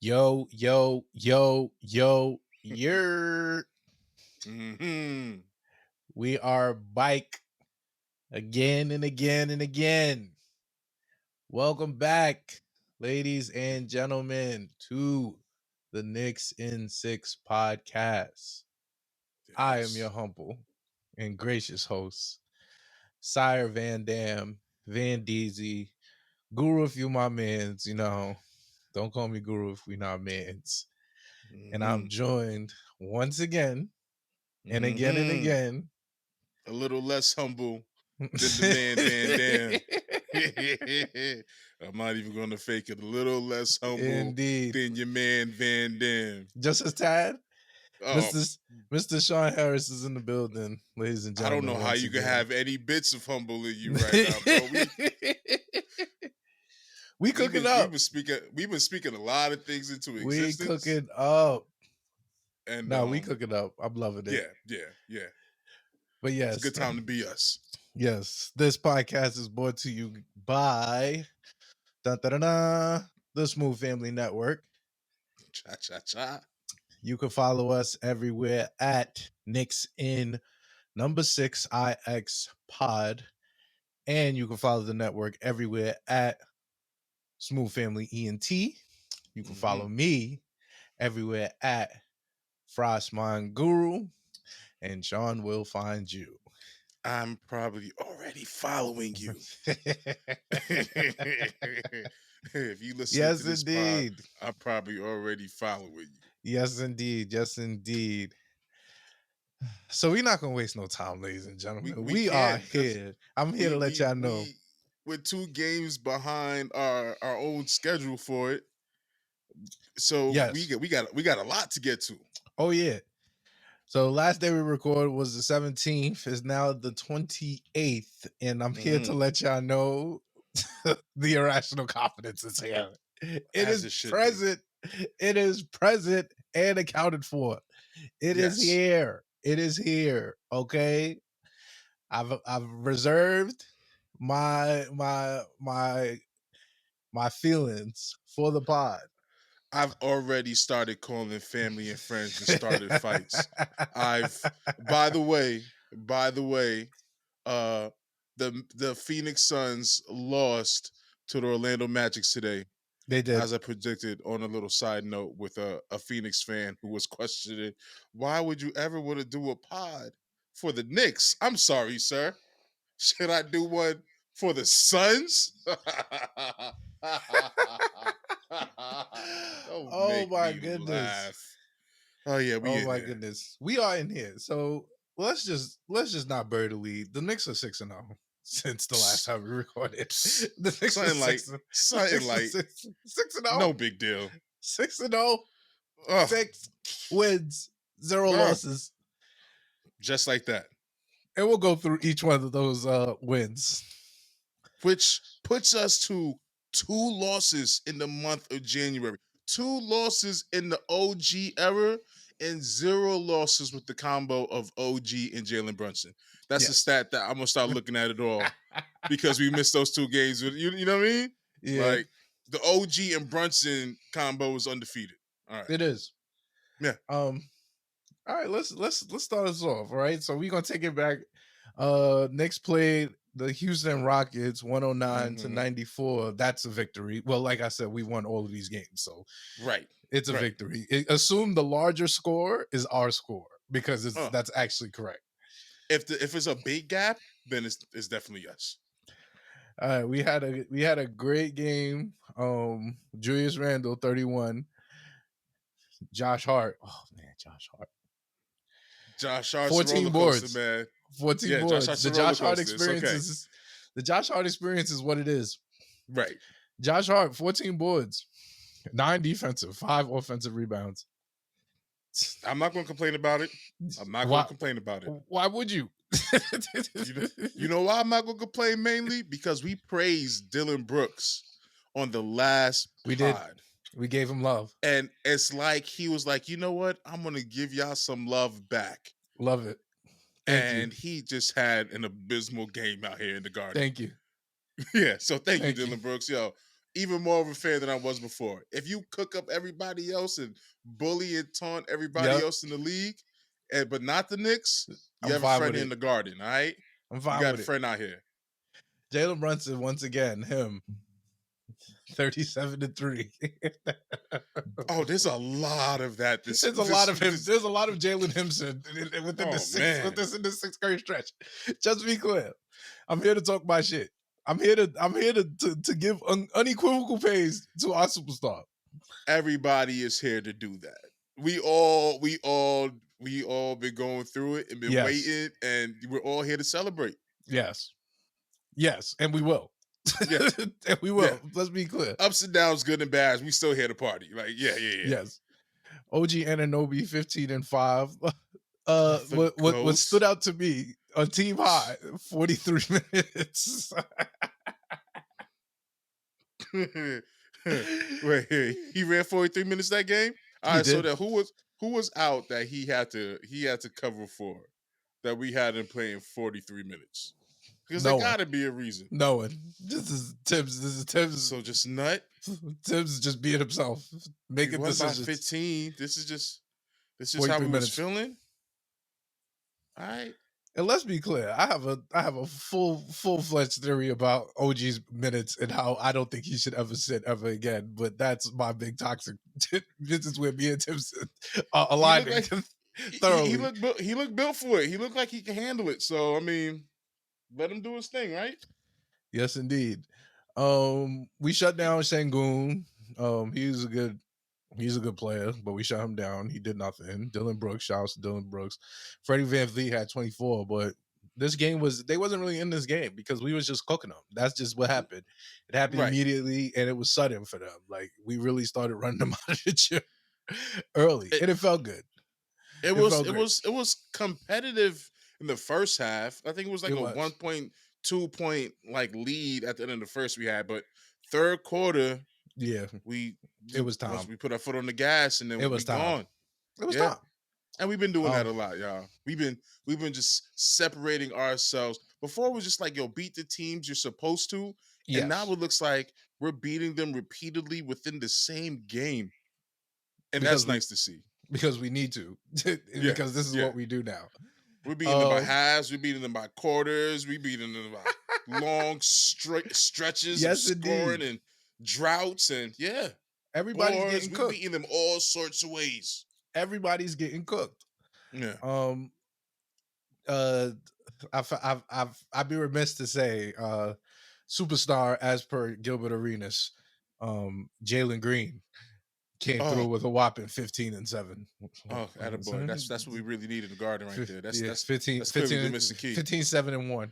Yo, yo, yo, yo, yer. Mm-hmm. We are bike again and again and again. Welcome back, ladies and gentlemen, to the Knicks in 6 podcast. I am your Yes. humble and gracious host, Sire Van Dam, Van Deezy, Guru if you my mans, don't call me Guru if we not mans. And Mm-hmm. I'm joined once again and again and Mm-hmm. again. A little less humble than the man Van Dam. I'm not even going to fake it. A little less humble Indeed. than your man Van Dam. Just as tad, Oh, Mr. Sean Harris is in the building, ladies and I don't know gentlemen, how once you can again. have any bits of humble in you right now, bro. We We've cooking been we've up. been speaking a lot of things into We existence, cooking up. and No, we cooking up. I'm loving it. yeah. But It's a yes, good time to be us. yes, this podcast is brought to you by the Smooth Family Network. Cha cha cha. You can follow us everywhere at Knicks in number 6 IX Pod. And you can follow the network everywhere at Smooth Family ENT. You can follow me everywhere at Frostmind Guru. And Sean will find you. I'm probably already following you. If you listen to Yes, this pod, indeed. I'm probably already following you. Yes, indeed. Yes, indeed. So we're not gonna waste no time, ladies and gentlemen. We We are can't because here. I'm here to we let we y'all know. we we're 2 games behind our own schedule for it. So we Yes. got a lot to get to. Oh yeah. So last day we recorded was the 17th. It's now the 28th, and I'm here to let y'all know the irrational confidence is here. It As is it should be. present. It is present and accounted for. It is Yes. here. It is here. Okay. I've reserved my feelings for the pod. I've already started calling family and friends and started fights. By the way, uh the Phoenix Suns lost to the Orlando Magic today, They did. as I predicted. On a little side note, with a Phoenix fan who was questioning, why would you ever want to do a pod for the Knicks? I'm sorry, sir. Should I do one for the Suns? Don't Oh make my me goodness. laugh. Oh yeah, we Oh in my there. goodness. We are in here. So let's just not bury the lead. The Knicks are 6-0 since the last time we recorded. The Knicks are Something like 6-0. no big deal. 6-0. Oh, 6 wins, 0 oh, losses. just like that. And we'll go through each one of those wins. Which puts us to 2 losses in the month of January. 2 losses in the OG era and 0 losses with the combo of OG and Jalen Brunson. That's a stat that I'm gonna start looking at it all because we missed those 2 games. You know what I mean? Yeah. Like the OG and Brunson combo is undefeated. All right. It is. Yeah. All right, let's start us off. All right. So we're gonna take it back. Knicks played the Houston Rockets 109-94. That's a victory. Well, like I said, we won all of these games. So Right. it's a victory. Assume the larger score is our score because that's actually correct. If it's a big gap, then it's definitely us. All right, we had a great game. Julius Randle 31. Josh Hart. Oh man, Josh Hart. Josh Hart's 14 roller coaster, boards. man. 14 Yeah, boards. Josh Hart's The a roller Josh Hart coaster. It's experience okay. is the Josh Hart experience is what it is. Right. Josh Hart, 14 boards, 9 defensive, 5 offensive rebounds. I'm not going to complain about it. I'm not going to complain about it. Why would you? You know why I'm not going to complain? Mainly because we praised Dylan Brooks on the last We pod. did. We gave him love. And it's like he was like, you know what? I'm going to give y'all some love back. Love it. And he just had an abysmal game out here in the Garden. Thank you. Yeah, so thank you, Dylan Brooks. Yo, even more of a fan than I was before. If you cook up everybody else and bully and taunt everybody Yep. else in the league, but not the Knicks, you I'm have a fine friend with in it. the garden, all right? I'm You fine got a with it. friend out here. Jalen Brunson, once again, him 37-3. Oh, there's a lot of that. There's a lot of him. There's a lot of Jalen Himson within the sixth grade stretch. Just to be clear, I'm here to talk my shit. I'm here to give unequivocal praise to our superstar. Everybody is here to do that. We all been going through it and been waiting, and we're all here to celebrate. Yes, and we will. Yeah, and we will. Yeah. Let's be clear. Ups and downs, good and bad. We still here to party. Like, yeah. Yes. OG Anunoby 15-5. What stood out to me on team high 43 minutes. Wait, he ran 43 minutes that game. All right, so that who was out that he had to cover for that we had him playing 43 minutes? Because there got to be a reason. No one. This is Tibbs. So just nut. Tibbs just being himself, making decisions. By 15. This is just how we was feeling. All right. And let's be clear, I have a full-fledged theory about OG's minutes and how I don't think he should ever sit ever again. But that's my big toxic business where me and Tibbs are aligning thoroughly. He looked built for it. He looked like he can handle it. So I mean, let him do his thing, right? Yes, indeed. We shut down Şengün. He's a good player, but we shut him down. He did nothing. Dylan Brooks, shouts to Dylan Brooks. Freddie VanVleet had 24, but this game they wasn't really in this game because we was just cooking them. That's just what happened. It happened immediately, and it was sudden for them. Like, we really started running them out of the gym early, and it felt good. It was competitive in the first half. I think it was like 1.2 point like lead at the end of the first we had, but third quarter, it was time. Once we put our foot on the gas, and then it was gone. It was time. And we've been doing that a lot, y'all. We've been just separating ourselves. Before it was just like, yo, beat the teams you're supposed to. And now it looks like we're beating them repeatedly within the same game. And that's nice to see. Because we need to. Because this is what we do now. We're beating them by halves. We're beating them by quarters. We're beating them by long stretches of scoring and droughts. And everybody's getting cooked. We're beating them all sorts of ways. Everybody's getting cooked. Yeah. I'd be remiss to say, superstar as per Gilbert Arenas, Jalen Green came through with a whopping 15-7. Oh, attaboy. That's what we really need in the garden right there. That's 15, that's 15 the missing key. 15-7-1.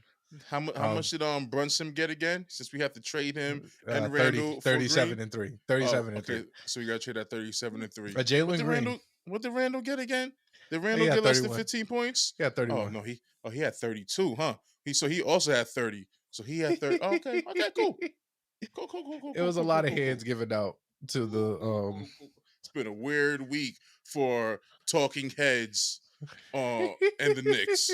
How much did Brunson get again? Since we have to trade him and 30, Randle 37-3. 37-3. Okay, so we got to trade that 37-3. Jalen Green. What did Randle get again? Did Randle get less than 15 points? Yeah, 31. Oh no, he had 32, huh? He also had 30. So he had 30. Oh, okay, cool. Cool. It was a lot of hands given out to the It's been a weird week for talking heads and the Knicks.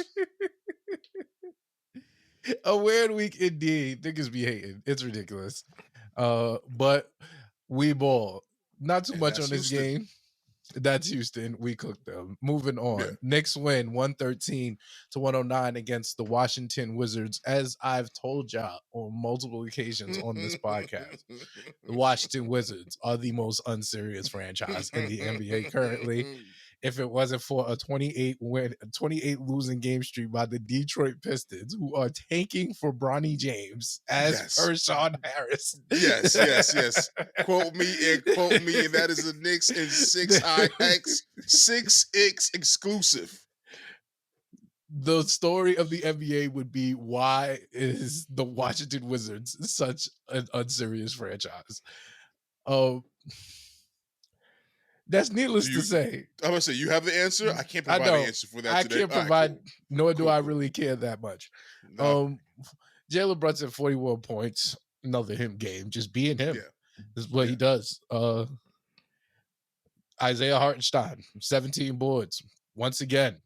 A weird week indeed. Niggas be hating. It's ridiculous. But we ball. Not too much on this game. That's Houston. We cooked them. Moving on. Yeah. Knicks win 113-109 against the Washington Wizards. As I've told y'all on multiple occasions on this podcast, the Washington Wizards are the most unserious franchise in the NBA currently. If it wasn't for a 28 losing game streak by the Detroit Pistons, who are tanking for Bronny James as per Sean Harris. Yes. Quote me, and that is the Knicks in 6X exclusive. The story of the NBA would be, why is the Washington Wizards such an unserious franchise? That's needless to say. I'm going to say, you have the answer? I can't provide an answer for that today. I can't provide, nor do I really care that much. No. Jalen Brunson, 41 points. Another him game. Just being him. Yeah. This is what he does. Isaiah Hartenstein, 17 boards. Once again.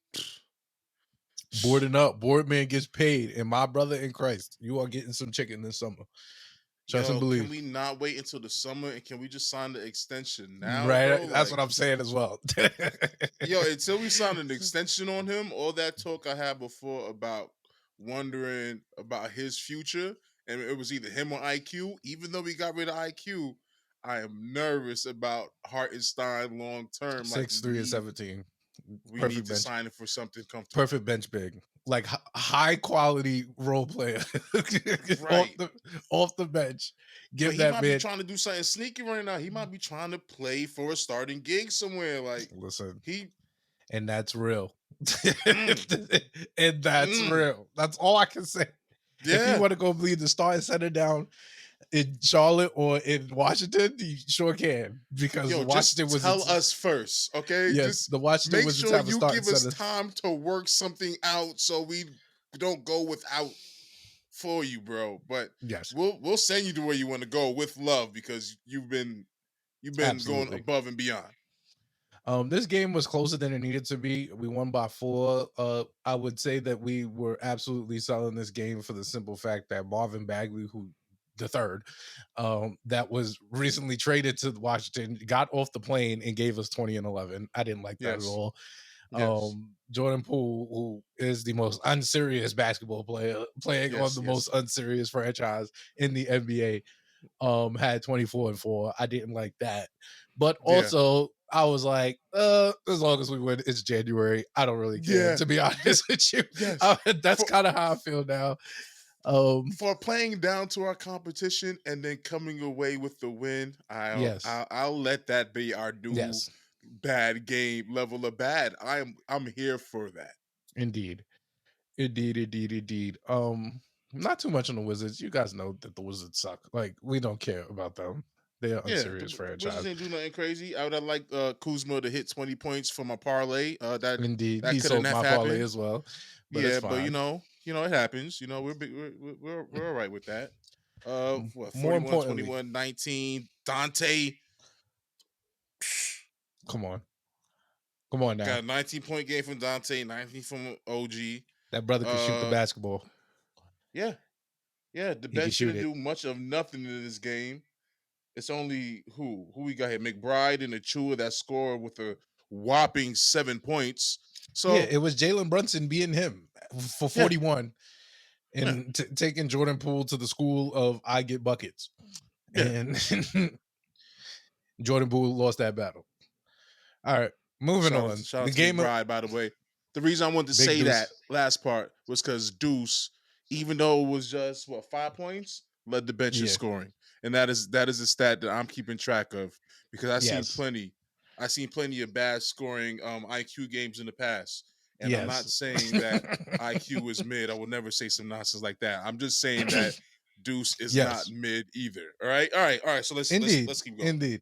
Boarding up. Board man gets paid. And my brother in Christ, you are getting some chicken this summer. Trust and Yo, can believe. we not wait until the summer and can we just sign the extension now, Right. bro? That's Like, what I'm saying as well. yo, until we sign an extension on him, all that talk I had before about wondering about his future, and it was either him or IQ. Even though we got rid of IQ, I am nervous about Hartenstein long term. Like 6'3" and 17. we need Perfect to bench. sign him for something comfortable. Perfect bench big. Like high quality role player Right. off the bench. But Give he that might be man. trying to do something sneaky right now. He might be trying to play for a starting gig somewhere. Like Listen, he and that's real. mm, And that's mm, real. That's all I can say. If he yeah. want to go bleed the starting center down in Charlotte or in Washington, he sure can. Because Yo, Washington just was tell its, us first, okay? yes, Just the Washington make Wizards sure have a you starting give us center. time to work something out so we don't go without for you, bro. But Yes, we'll send you to where you want to go with love because you've been going absolutely. above and beyond. This game was closer than it needed to be. We won by 4. I would say that we were absolutely selling this game for the simple fact that Marvin Bagley, who the third, that was recently traded to Washington, got off the plane and gave us 20 and 11. I didn't like that at Yes. all. Yes. Jordan Poole, who is the most unserious basketball player, playing on Yes. the most Yes. unserious franchise in the NBA, had 24 and 4. I didn't like that. But Yeah. also I was like, as long as we win, it's January. I don't really care, Yeah. to be honest with you. Yes. That's kind of how I feel now. For playing down to our competition and then coming away with the win, Yes. I'll let that be our new Yes. bad game level of bad. I'm here for that. Indeed. Indeed, indeed, indeed. Not too much on the Wizards. You guys know that the Wizards suck. Like, we don't care about them. They're an Yeah, unserious the Wizards franchise. ain't do nothing crazy. I would have liked Kuzma to hit 20 points for my parlay. Indeed. That He couldn't sold have my parlay happened. as well. But it's Yeah, but fine. it happens. We're all right with that. What More 41, importantly, 21, 19. Dante come on. Come on now. got a 19-point game from Dante, 19 from OG. That brother could shoot the Uh, basketball. yeah, yeah. The He can bench shoot didn't it. do much of nothing in this game. It's only who we got here, McBride and Achua that scored with a whopping 7 points. Yeah, So it was Jalen Brunson being him for yeah, 41 yeah, and taking Jordan Poole to the school of I get buckets. yeah. And Jordan Poole lost that battle. All right, moving on. Shout The out to game of McBride, by the way. The reason I wanted to Big say that Deuce. last part was because Deuce, even though it was just 5 points, led the bench in Yeah. scoring, and that is a stat that I'm keeping track of because Yes. I seen plenty of bad scoring IQ games in the past, and I'm not Yes. saying that IQ is mid. I will never say some nonsense like that. I'm just saying that Deuce is not Yes. mid either. All right, all right, all right. So Indeed. let's keep going. Indeed.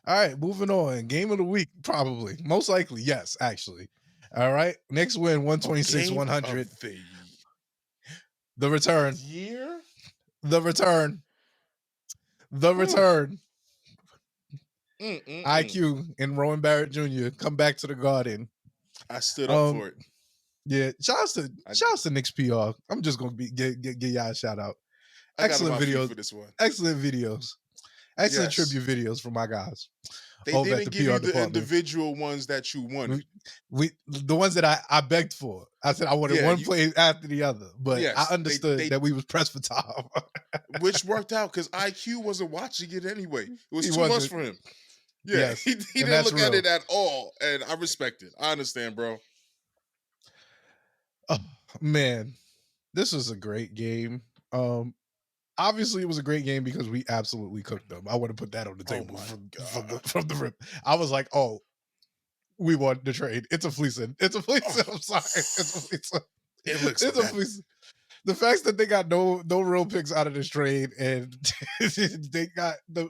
All right, moving on. Game of the week, probably. Most likely, yes, actually. All right. Next win, Oh, 126, game 100. of the The return. year. The return. The Whew. return. Mm-mm-mm. IQ and Rowan Barrett Jr. come back to the Garden. I stood up Um, for it. yeah, shouts I, to Knicks PR. I'm just gonna give y'all a shout out. I got on Excellent my feet videos, for this one. excellent videos, excellent Yes. tribute videos from my guys They over at the didn't give PR you the department. individual ones that you wanted. We the ones that I begged for. I said I wanted Yeah, one play after the other, but I yes, understood they that we was pressed for time. which worked out because IQ wasn't watching it anyway. It was He too much wasn't. for him. Yeah, Yes, he and didn't that's look at real. it at all, and I respect it. I understand, bro. Oh, man, this was a great game. Obviously, it was a great game because we absolutely cooked them. I want to put that on the Oh table my god. from the rip. I was like, oh, we won the trade. It's a fleecing. It's a fleecing. Oh, I'm sorry. It's a fleecing. it looks It's a pathetic. fleecing. The fact that they got no real picks out of this trade and they got the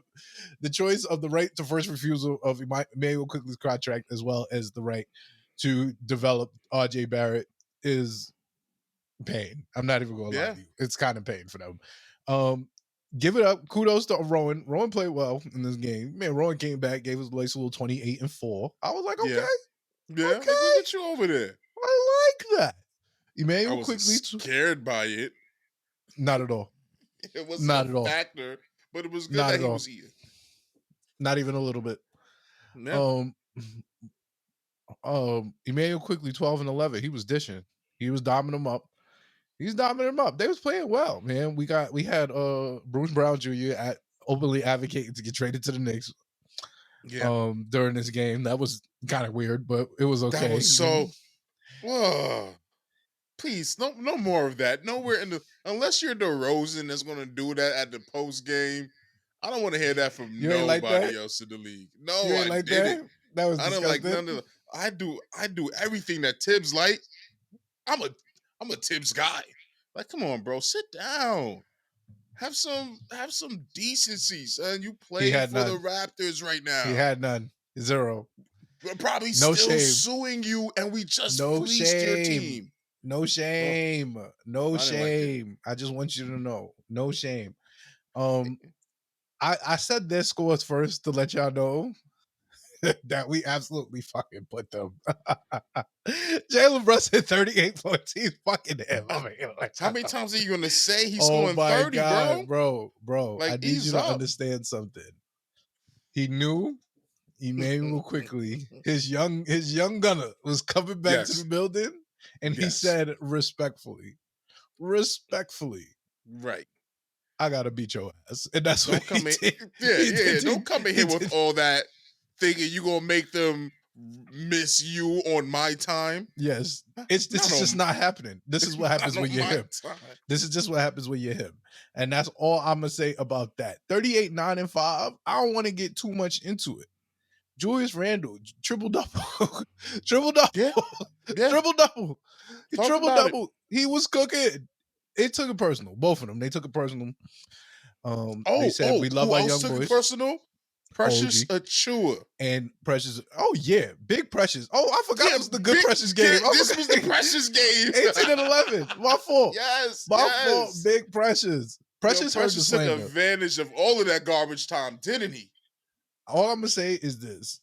choice of the right to first refusal of Emmanuel Quickly's contract as well as the right to develop RJ Barrett is pain. I'm not even gonna lie Yeah, to you. It's kind of pain for them. Um, give it up. Kudos to Rowan. Rowan played well in this game. Man, Rowan came back, gave us a nice little 28 and 4. I was like, yeah, okay, yeah. Like, look okay. at you over there. I like that. I Emmanuel wasn't Quickly, scared by it. not at all. It wasn't a Not at all. factor. but it was good Not that at he all. was eating. Not even a little bit. Yeah. Emmanuel quickly 12 and 11. He was dishing. He was doming them up. He's doming them up. They was playing well, man. We had Bruce Brown Jr. at openly advocating to get traded to the Knicks Yeah. during this game. That was kind of weird, but it was okay. That was so. Please, no more of that. Nowhere in the unless you're DeRozan that's going to do that at the post game. I don't want to hear that from You ain't like that? nobody else in the league. No, You ain't I like didn't. that? That was I don't like disgusting. none of the. I do everything that Tibbs like. I'm a Tibbs guy. Like, come on, bro, sit down. Have some decency, son. You play had for the none. Raptors right now. He had none. Zero. We're probably No still shame. suing you, and we just No fleeced your shame. team. No shame. No I didn't like it. shame. I just want you to know. No shame. I said their scores first to let y'all know that we absolutely fucking put them. Jalen Brunson 38 points. He's fucking him. How many times are you gonna say he's Oh scoring my 30, God, bro? bro. Like, I need ease you to up. understand something. He knew Emmanuel quickly. His young gunner was coming back to the building, and he said respectfully, right. I gotta beat your ass, and that's what he did. Yeah. Don't come in here with all that thinking you gonna make them miss you on my time. Yes, this is just not happening. This is what happens when you're him. This is just what happens when you're him, and that's all I'm gonna say about that. 38, 9, and 5. I don't want to get too much into it. Julius Randle, triple double, triple double, triple double, triple double. He was cooking. It took it personal. Both of them. They took it personal. They said we love our young boys. Personal. Precious Achua and Precious. Oh yeah, big Precious. Oh, I forgot this was the good Precious game. This was the Precious game. 18 and 11. My fault. My fault. Big Precious. Precious heard the slander. Took advantage of all of that garbage time, didn't he? All I'm gonna say is this.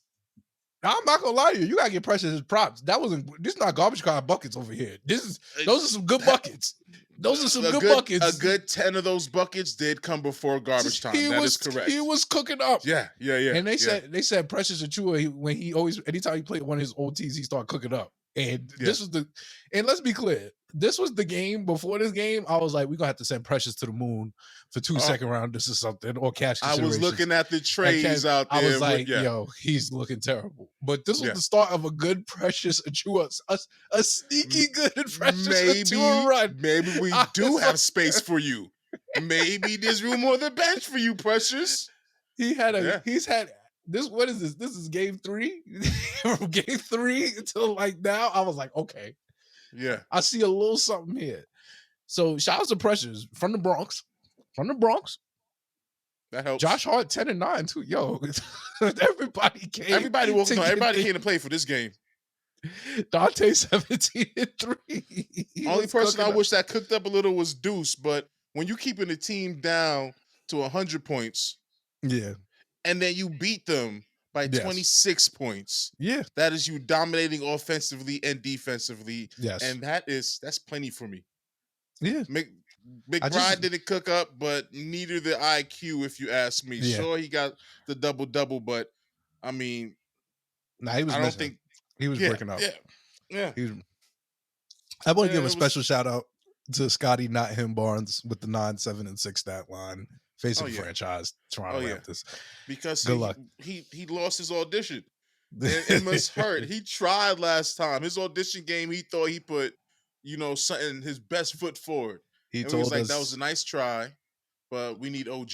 I'm not gonna lie to you. You gotta get Precious his props. This is not garbage can buckets over here. Those are some good buckets. Those are some good buckets. A good 10 of those buckets did come before garbage time. That is correct. He was cooking up. Yeah. And they said Precious Achua, anytime he played one of his OTs, he started cooking up. And this was and let's be clear, this was the game. Before this game, I was like, we're gonna have to send Precious to the moon for 2 second rounders or something, or cash considerations. I was looking at the trades out there. I was like, yo, he's looking terrible. But this was the start of a good Precious Achua, a sneaky good Precious Achua run. Maybe we do have space for you. Maybe there's room on the bench for you, Precious. He's had this. What is this? This is game 3. From game 3 until like now, I was like, okay, I see a little something here. So shout out to Precious from the Bronx. That helps. Josh Hart 10 and 9 too. Yo, everybody came. Everybody came to play for this game. Dante 17 and 3. Only person I wish that cooked up a little was Deuce, but when you keeping the team down to 100 points, and then you beat them by 26 points, that is you dominating offensively and defensively, and that's plenty for me. McBride didn't cook up, but neither did IQ, if you ask me. Sure, he got the double, but I mean, he was. I don't think he was breaking up. I want to give a special shout out to Scotty, not him, Barnes with the 9, 7, and 6 stat line facing franchise Toronto Raptors. Because good luck. He lost his audition. It must hurt. He tried last time. His audition game, he thought he put, something his best foot forward. He was like, that was a nice try, but we need OG.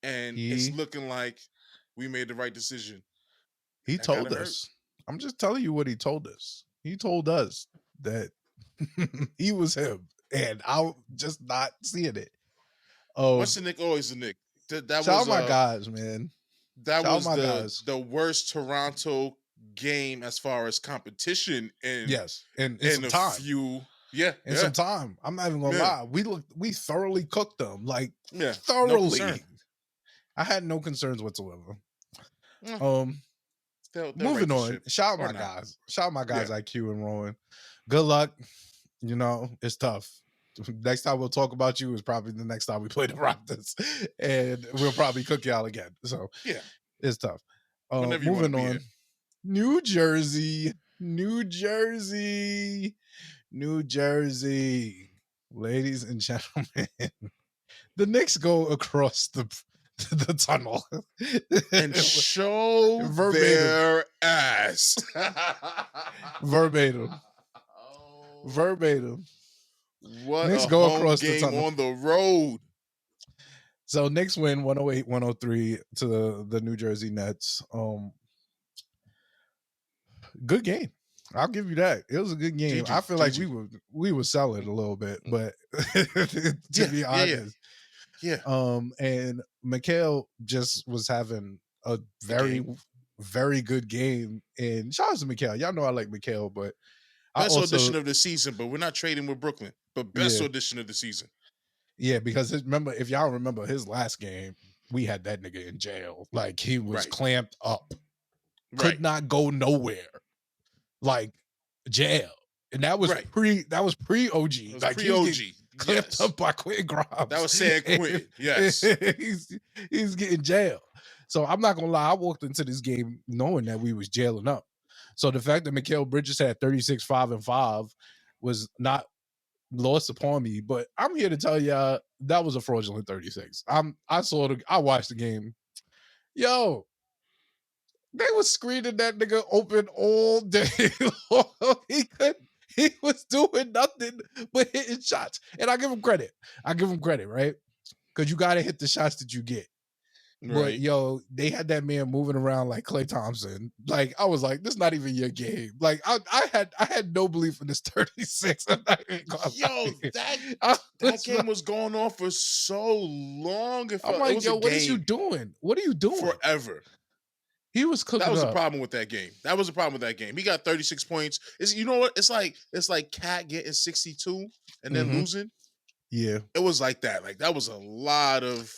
And it's looking like we made the right decision. He told us. I'm just telling you what he told us. He told us that he was him, and I'm just not seeing it. What's the Knick? Always the Knick. That shout was my guys, man. That was the worst Toronto game as far as competition. In some time. Some time. I'm not even gonna lie. We thoroughly cooked them, like thoroughly. No, I had no concerns whatsoever. Moving on. Shout out my guys. Shout out my guys, IQ and Rowan. Good luck. It's tough. Next time we'll talk about you is probably the next time we play the Raptors, and we'll probably cook y'all again. So Yeah, it's tough. whenever you want to Moving be on. here. New Jersey, New Jersey, New Jersey. Ladies and gentlemen, the Knicks go across the tunnel And show verbatim, their ass. verbatim, Oh, verbatim. what Knicks a go home across the game tunnel. on the road. So Knicks win 108-103 to the New Jersey Nets. Good game. I'll give you that. It was a good game. I feel like we were selling a little bit, but to be Yeah. honest, Yeah. and Mikhail just was having a very, very good game. And shout out to Mikhail. Y'all know I like Mikhail, but Best audition of the season, but we're not trading with Brooklyn. But best yeah, audition of the season. yeah, because remember, if y'all remember his last game, we had that nigga in jail. Like he was clamped up, could not go nowhere, like jail. And that was pre OG. Like pre he was OG. getting clamped up by Quentin Grimes. That was San Quentin. Yes. he's getting jail. So I'm not gonna lie, I walked into this game knowing that we was jailing up. So the fact that Mikal Bridges had 36, 5, and 5 was not lost upon me. But I'm here to tell y'all that was a fraudulent 36. I watched the game. Yo, they was screening that nigga open all day long. He was doing nothing but hitting shots. And I give him credit. Right? Because you gotta hit the shots that you get. But yo, they had that man moving around like Klay Thompson. Like I was like, this is not even your game. Like I had no belief in this 36. Yo, that game was going on for so long. I'm like, yo, what is you doing? What are you doing? Forever. He was cooking. That was the problem with that game. He got 36 points. You know what? It's like Cat getting 62 and then losing. Yeah. It was like that. Like that was a lot of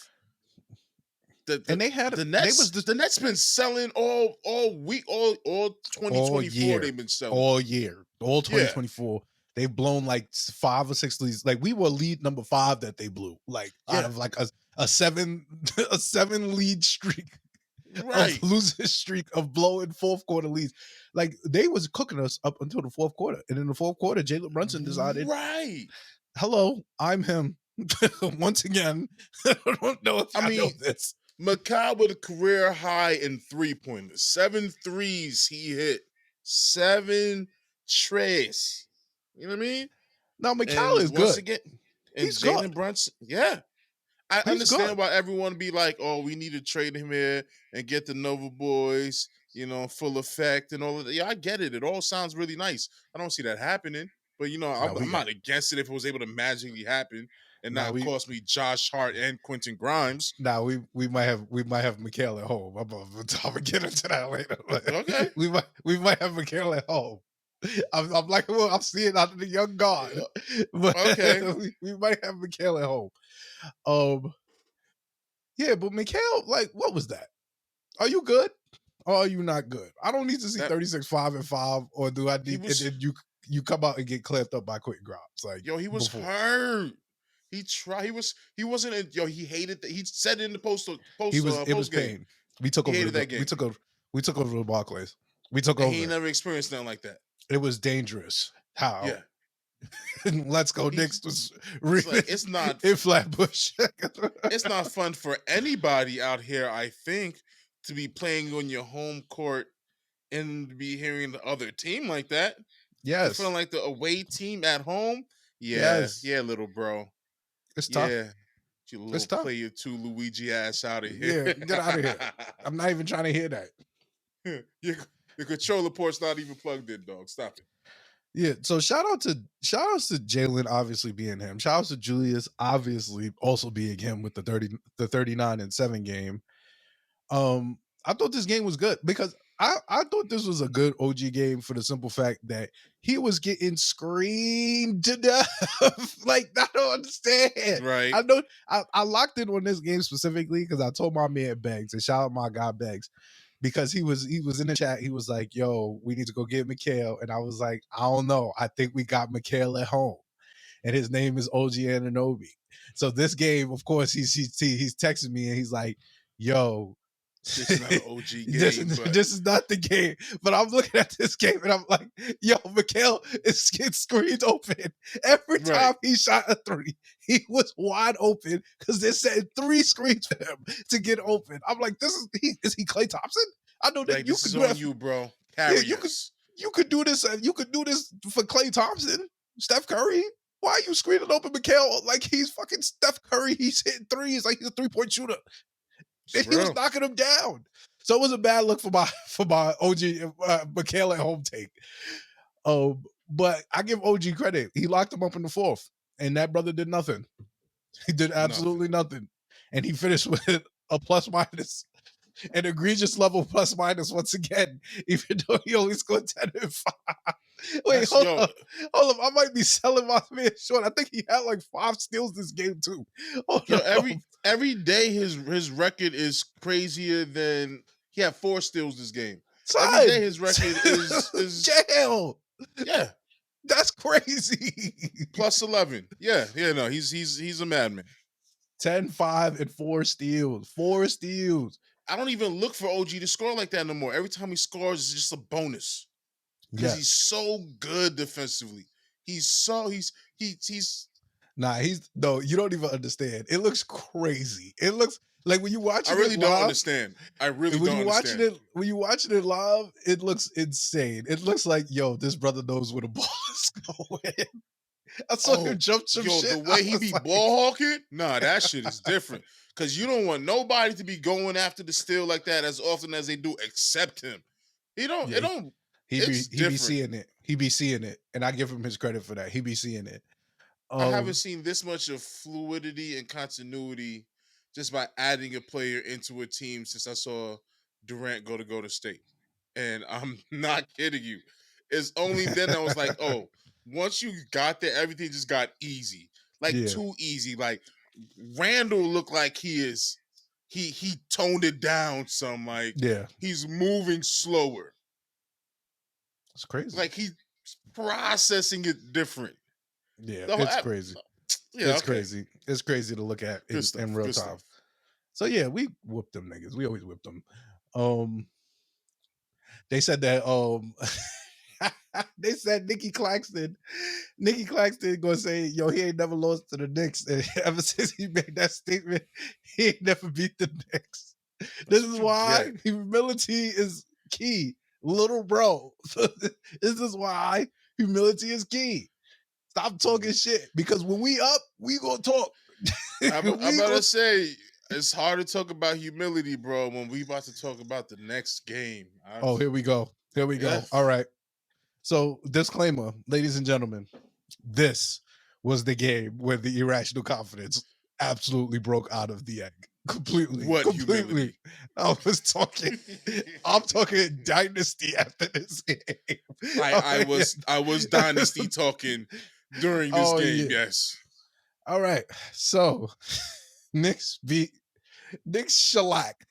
and they had the Nets. The Nets been selling all week, all 2024. They've been selling all year, all 2024. Yeah. They've blown like 5 or 6 leads. Like we were lead number 5 that they blew. Like out of like a 7 lead streak. Of losing streak of blowing fourth quarter leads. Like they was cooking us up until the fourth quarter. And in the fourth quarter, Jalen Brunson decided, hello, I'm him. Once again, I don't know if I know this. Mikal with a career high in 3-pointers. 7 threes he hit. 7 trays. You know what I mean? Now Mikal is good. Again, and Jalen Brunson, I understand why everyone be like, oh, we need to trade him here and get the Nova boys, full effect and all of that. Yeah, I get it. It all sounds really nice. I don't see that happening. But, I'm not against it if it was able to magically happen and not cost me Josh Hart and Quentin Grimes. Now we might have Mikal at home. I'm gonna get into that later. Okay. we might have Mikal at home. I'm like, well, I'm seeing out of the young guard. But we might have Mikal at home. Yeah, but Mikal, like, what was that? Are you good? Or are you not good? I don't need to see 36, 5, and 5, or do I need and then you come out and get clamped up by Quentin Grimes? Like, he was hurt. He tried. He wasn't. He hated that. He said it in the post. It was pain. We took over that game. We took over the Barclays. We took over. He never experienced nothing like that. It was dangerous. How? Yeah. Let's go, Knicks. It's not in Flatbush. It's not fun for anybody out here, I think, to be playing on your home court and be hearing the other team like that. Yes. Feeling like the away team at home. Yeah. Yes. Yeah, little bro. It's tough. Yeah. You little play your 2 Luigi ass out of here. Yeah, get out of here. I'm not even trying to hear that. Your controller port's not even plugged in, dog. Stop it. Yeah, so shout outs to Jalen obviously being him. Shout outs to Julius obviously also being him with the 39-7 game. I thought this game was good because I thought this was a good OG game for the simple fact that he was getting screened to death. Like, I don't understand. Right. I know I locked in on this game specifically because I told my man Beggs, and shout out my guy Beggs, because he was in the chat. He was like, yo, we need to go get Mikal. And I was like, I don't know. I think we got Mikal at home. and his name is OG Anunoby. So this game, of course, he's texting me and he's like, "Yo, This is not an OG game, this is not the game." But I'm looking at this game and I'm like, "Yo, Mikal is getting screened open every time he shot a three. He was wide open because they're setting 3 screens for him to get open." I'm like, "Is he Klay Thompson? I know that like, you this could is do on that. you, bro. Carry Yeah, you could do this. You could do this for Klay Thompson, Steph Curry. Why are you screening open Mikal like he's fucking Steph Curry? He's hitting threes like he's a 3-point shooter." And he was knocking him down. So it was a bad look for my OG Mikal at home take. But I give OG credit. He locked him up in the 4th, and that brother did nothing. He did absolutely nothing. And he finished with a plus minus, an egregious level plus minus once again, even though he only scored 10 and 5. Wait, hold up. I might be selling my man short. I think he had like 5 steals this game too. Every day his record is crazier than he had 4 steals this game. Son, every day his record is jail. Yeah, that's crazy. Plus 11. Yeah, no, he's a madman. 10, 5, and 4 steals. 4 steals. I don't even look for OG to score like that no more. Every time he scores, it's just a bonus. Because he's so good defensively. No, you don't even understand. It looks crazy. It looks like when you watch it. I really don't understand. When you watching it live, it looks insane. It looks like, yo, this brother knows where the ball is going. I saw him jump some shit. The way he be ball hawking, nah, that shit is different. Because you don't want nobody to be going after the steal like that as often as they do, except him. He be seeing it. He be seeing it, and I give him his credit for that. He be seeing it. I haven't seen this much of fluidity and continuity just by adding a player into a team since I saw Durant go to State. And I'm not kidding you. It's only then I was like, oh, once you got there, everything just got easy. Too easy. Like Randle looked like he toned it down some. He's moving slower. It's crazy. Like he's processing it different. Yeah, it's crazy. It's crazy. It's crazy to look at in real time. So yeah, we whooped them niggas. We always whipped them. They said that they said Nicky Claxton gonna say, yo, he ain't never lost to the Knicks. And ever since he made that statement, he ain't never beat the Knicks. This is why humility is key. Little bro. This is why humility is key. Stop talking shit. Because when we up, we gonna talk. I'm about to say, it's hard to talk about humility, bro, when we about to talk about the next game. Here we go. All right. So, disclaimer, ladies and gentlemen, this was the game where the irrational confidence absolutely broke out of the egg. Completely. Humility? I'm talking dynasty after this game. I was dynasty talking during this game, yes. All right. So Knicks shellac.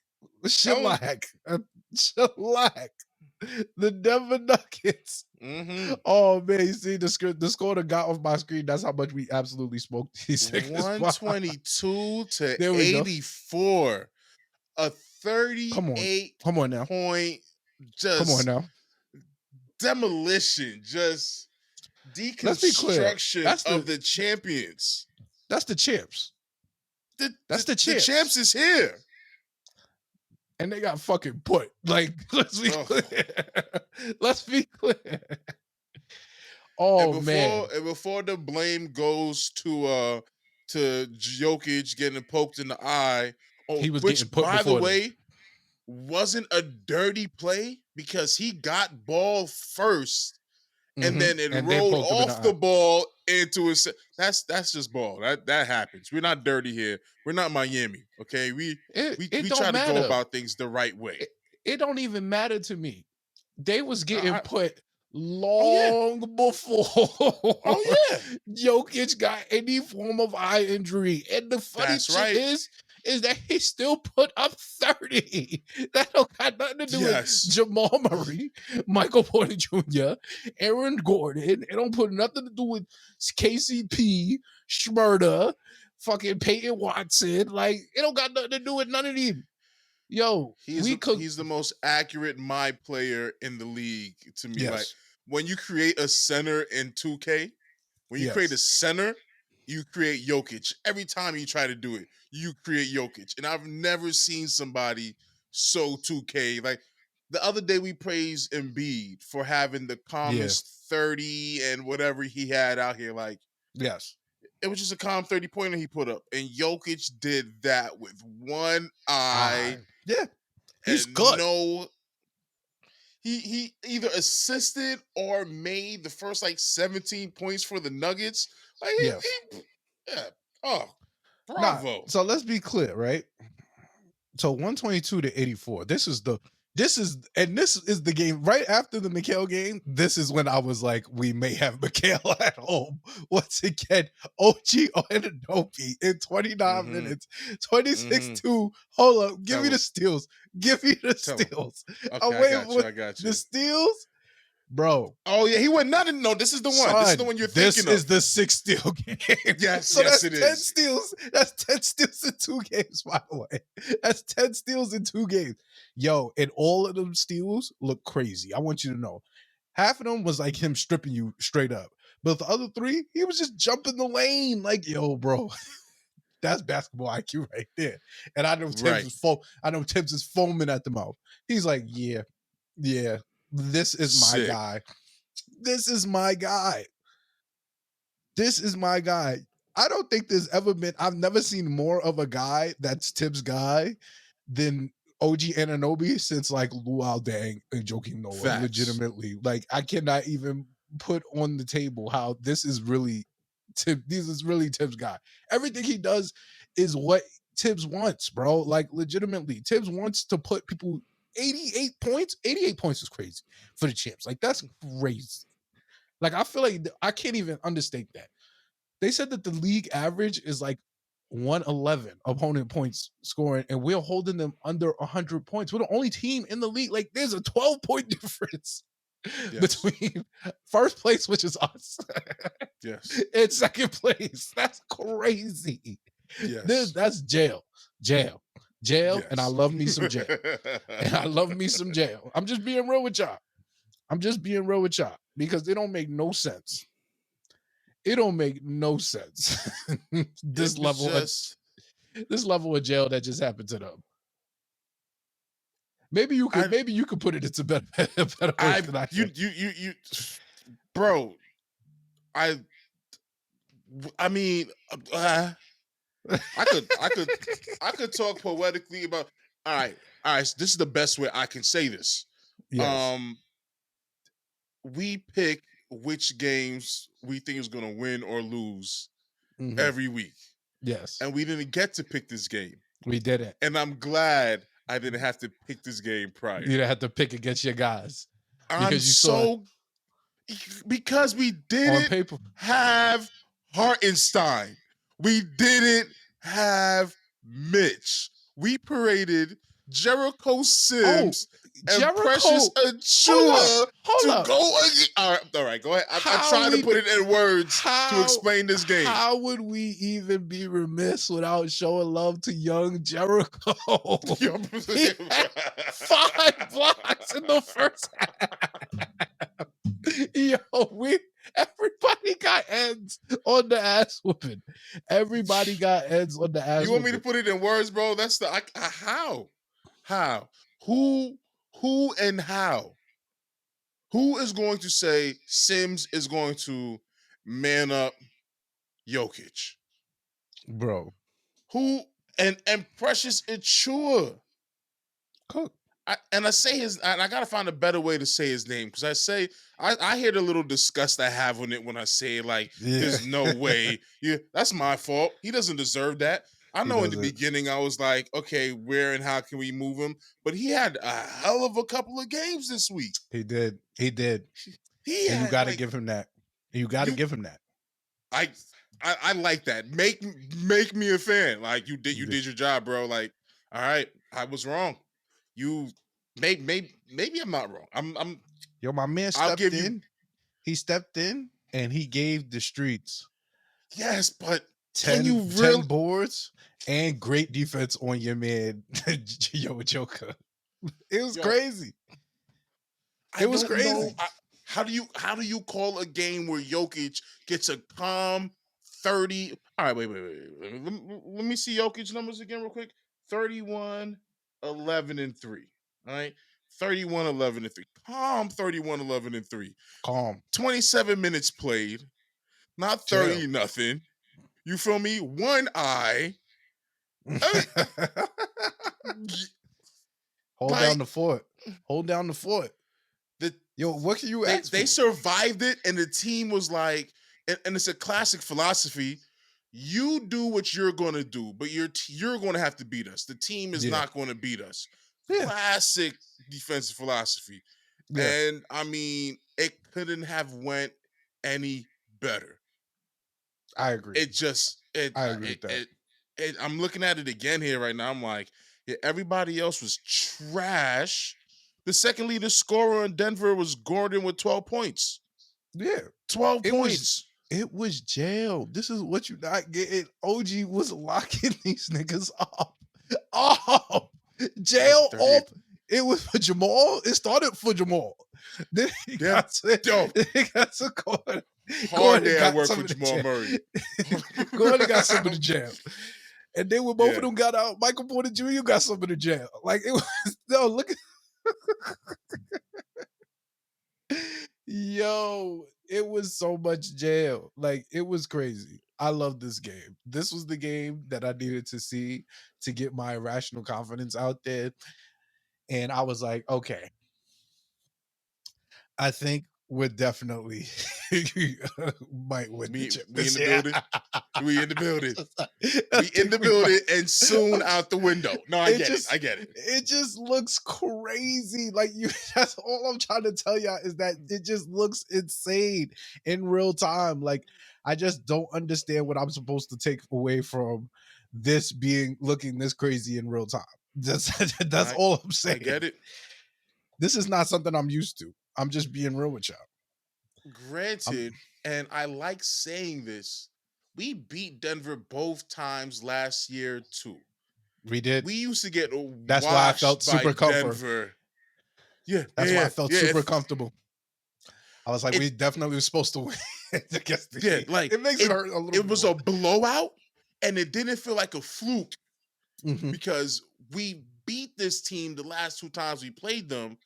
The Denver Nuggets. Mm-hmm. Oh man, you see the score that got off my screen. That's how much we absolutely smoked these niggas. 122 to 84. A 38 come on now. Point just come on now. Demolition, just deconstruction of the champions. That's the champs. That's the champs. The champs is here. And they got fucking put. Like, let's be clear. Let's be clear. Man. And before the blame goes to Jokic getting poked in the eye, he was getting put by the way, wasn't a dirty play because he got ball first. And then it rolled off the ball into his. That's just ball. That happens. We're not dirty here. We're not Miami. Okay, we try to go about things the right way. It don't even matter to me. They was getting put long before. Jokic got any form of eye injury. And the funny shit is, is that he still put up 30. That don't got nothing to do Yes. with Jamal Murray, Michael Porter Jr., Aaron Gordon. It don't put nothing to do with KCP, Schmurda, fucking Peyton Watson. Like, it don't got nothing to do with none of them. Yo, he's the most accurate my player in the league to me. Like, when you create a center in 2K, when you create a center, you create Jokic. Every time you try to do it, you create Jokic. And I've never seen somebody so 2K. Like, the other day we praised Embiid for having the calmest 30 and whatever he had out here. Like, it was just a calm 30-pointer he put up. And Jokic did that with one eye. He's good. He either assisted or made the first like 17 points for the Nuggets. Like, oh, bravo. So let's be clear, right? So 122 to 84. This is the game right after the Mikal game. This is when I was like, we may have Mikal at home once again. OG Anunoby in 29 minutes, 26-2. Hold up, give me the steals. Give me the steals. Okay, I got you. The steals, bro. Oh yeah, he went nothing. No, this is the one. This is the one you're thinking of. This is the 6 steal game. Yes, so yes, that's it 10 is. steals. That's 10 steals in 2 games, by the way. That's 10 steals in 2 games. Yo, and all of them steals look crazy. I want you to know. Half of them was like him stripping you straight up. But the other 3, he was just jumping the lane. Like, yo, bro. That's basketball IQ right there. And I know Tibbs is foaming at the mouth. He's like, yeah, this is my guy. This is my guy. This is my guy. I don't think there's ever been, I've never seen more of a guy that's Tibbs' guy than OG Anunoby since like Luol Deng and Joakim Noah. Legitimately. Like, I cannot even put on the table how this is really Tibbs' guy. Everything he does is what Tibbs wants, bro. Like, legitimately. Tibbs wants to put people 88 points. 88 points is crazy for the champs. Like, that's crazy. Like, I feel like I can't even understate that. They said that the league average is like 111 opponent points scoring, and we're holding them under 100 points. We're the only team in the league. Like, there's a 12-point difference between first place, which is us, and second place. That's crazy. That's jail. And I love me some jail. I'm just being real with y'all. Because it don't make no sense. It don't make no sense. This level of jail that just happened to them. Maybe you could put it into better ways than I can. Bro. I mean, I could talk poetically about. All right. This is the best way I can say this. We pick which games we think is going to win or lose every week. Yes. And we didn't get to pick this game. We didn't. And I'm glad I didn't have to pick this game prior. You didn't have to pick against your guys. Because we didn't have Hartenstein. We didn't have Mitch. We paraded Jericho Sims and Precious Achua to go again. All right, go ahead. I'm trying to put it in words to explain this game. How would we even be remiss without showing love to young Jericho? He had 5 blocks in the first half. Yo, everybody got ends on the ass whooping. Everybody got ends on the ass. You want me to put it in words, bro? That's the how? Who and how? Who is going to say Sims is going to man up Jokic? Bro. Who and Precious Achua? Cook. I say and I gotta find a better way to say his name, because I hear the little disgust I have on it when I say like, there's no way. That's my fault. He doesn't deserve that. I know in the beginning I was like, okay, where and how can we move him? But he had a hell of a couple of games this week. He did. And you got to give him that. You got to give him that. I like that. Make me a fan. Like you did your job, bro. Like, all right, I was wrong. You maybe I'm not wrong. Yo, my man I'll stepped give you in. He stepped in and he gave the streets yes, but 10, can you 10 really boards and great defense on your man, Joker. It was crazy. It was crazy. How do you call a game where Jokic gets a calm 30? All right, wait. Let me see Jokic numbers again real quick. 31, 11, and 3. All right. 31, 11, and 3. Calm 31, 11, and 3. Calm. 27 minutes played. Not 30 nothing. You feel me? One eye. Hold down the fort. Hold down the fort. Yo, what can you ask They for? survived it, and the team was like, and it's a classic philosophy. You do what you're going to do, but you're going to have to beat us. The team is not going to beat us. Yeah. Classic defensive philosophy. Yeah. And I mean, it couldn't have went any better. I agree. I agree with that. I'm looking at it again here right now. I'm like, yeah, everybody else was trash. The second leading scorer in Denver was Gordon with 12 points. Yeah. 12 points. It was jail. This is what you not getting. OG was locking these niggas up. Oh, jail off. It was for Jamal. It started for Jamal. Then he got to Gordon. Hard day at work for Jamal Murray. Gordon got some of the jam. And then when both of them got out, Michael Porter Jr. got some of the jam. Like, it was, no, look at yo, it was so much jail. Like, it was crazy. I love this game. This was the game that I needed to see to get my irrational confidence out there. And I was like, okay, I think we're definitely might win the chip. We in the building. We in the building. We in the building and soon out the window. No, I get it. It just looks crazy. Like, that's all I'm trying to tell y'all is that it just looks insane in real time. Like, I just don't understand what I'm supposed to take away from this looking this crazy in real time. That's all I'm saying. I get it. This is not something I'm used to. I'm just being real with y'all. Granted, and I like saying this, we beat Denver both times last year too. We did. We used to get that's why I felt super comfortable. Yeah, that's why I felt super comfortable. I was like, we definitely were supposed to win against the game. Like it makes it hurt a little. It was a blowout, and it didn't feel like a fluke because we beat this team the last two times we played them.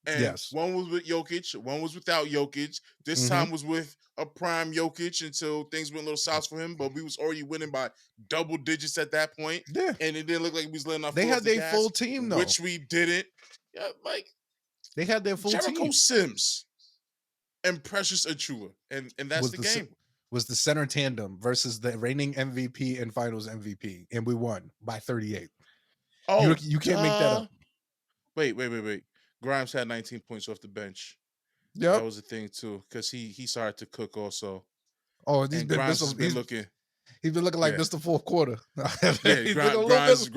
And one was with Jokic, one was without Jokic. This time was with a prime Jokic until things went a little south for him, but we was already winning by double digits at that point. Yeah. And it didn't look like we was letting off. They had their full team, though. Which we didn't. Yeah, like they had their full Jericho team. Sims and Precious Achua. And that's the game. Was the center tandem versus the reigning MVP and finals MVP. And we won by 38. Oh, you can't make that up. Wait. Grimes had 19 points off the bench. Yeah, that was the thing too, because he started to cook also. Oh, he's been looking. He's been looking like Mr. Fourth Quarter. Grimes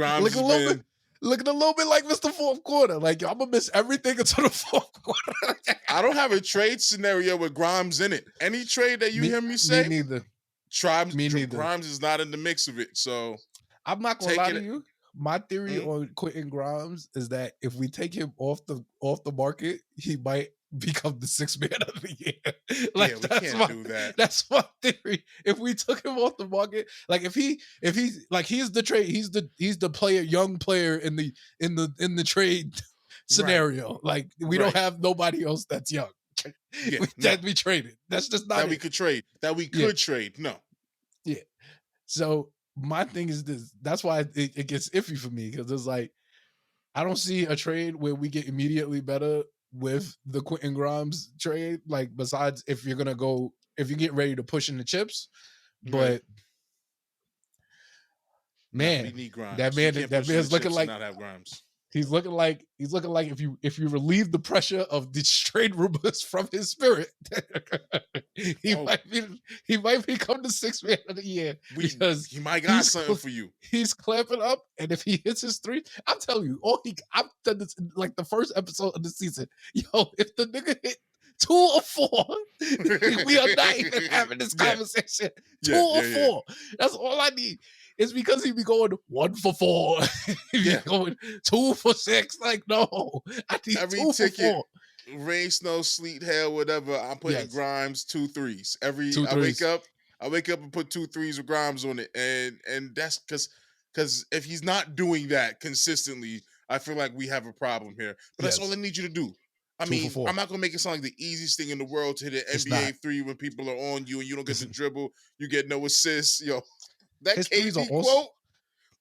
looking a little bit like Mr. Fourth Quarter. Like, I'm gonna miss everything until the fourth quarter. I don't have a trade scenario with Grimes in it. Any trade that you hear me say, me neither. Grimes is not in the mix of it. So I'm not gonna lie to you. My theory on Quentin Grimes is that if we take him off the market, he might become the sixth man of the year. Like, we can't do that. That's my theory. If we took him off the market, like if he's like he's the trade, he's the player, young player in the trade scenario. Right. Like we don't have nobody else that's young. That we traded. That's just not that we could trade. That we could trade. No. Yeah. So my thing is this. That's why it gets iffy for me, because it's like I don't see a trade where we get immediately better with the Quentin Grimes trade. Like, besides if you're getting ready to push in the chips, but man, we need Grimes. that man's looking like not have Grimes. He's looking like if you relieve the pressure of the trade rumors from his spirit. He Oh, might become the sixth man of the year because he might got something for you. he's clamping up, and if he hits his three, I'm telling you, I've done this in like the first episode of the season. Yo, if the nigga hit 2 or 4, we are not even having this Yeah. conversation. 2 Yeah, or yeah, yeah. 4. That's all I need. It's because he be going 1 for 4. He be Yeah. going 2 for 6. Like, no, I need Every 2 for ticket, 4. rain, snow, sleet, hail, whatever, I'm putting Yes. Grimes 2 threes. 2 I wake threes. up and put 2 threes with Grimes on it. And that's because if he's not doing that consistently, I feel like we have a problem here. But that's all I Yes. need you to do. I 2 for mean, 4. I'm not gonna make it sound like the easiest thing in the world to hit an It's NBA not. three when people are on you and you don't get the dribble, you get no assists. Yo, that His threes are KD also quote,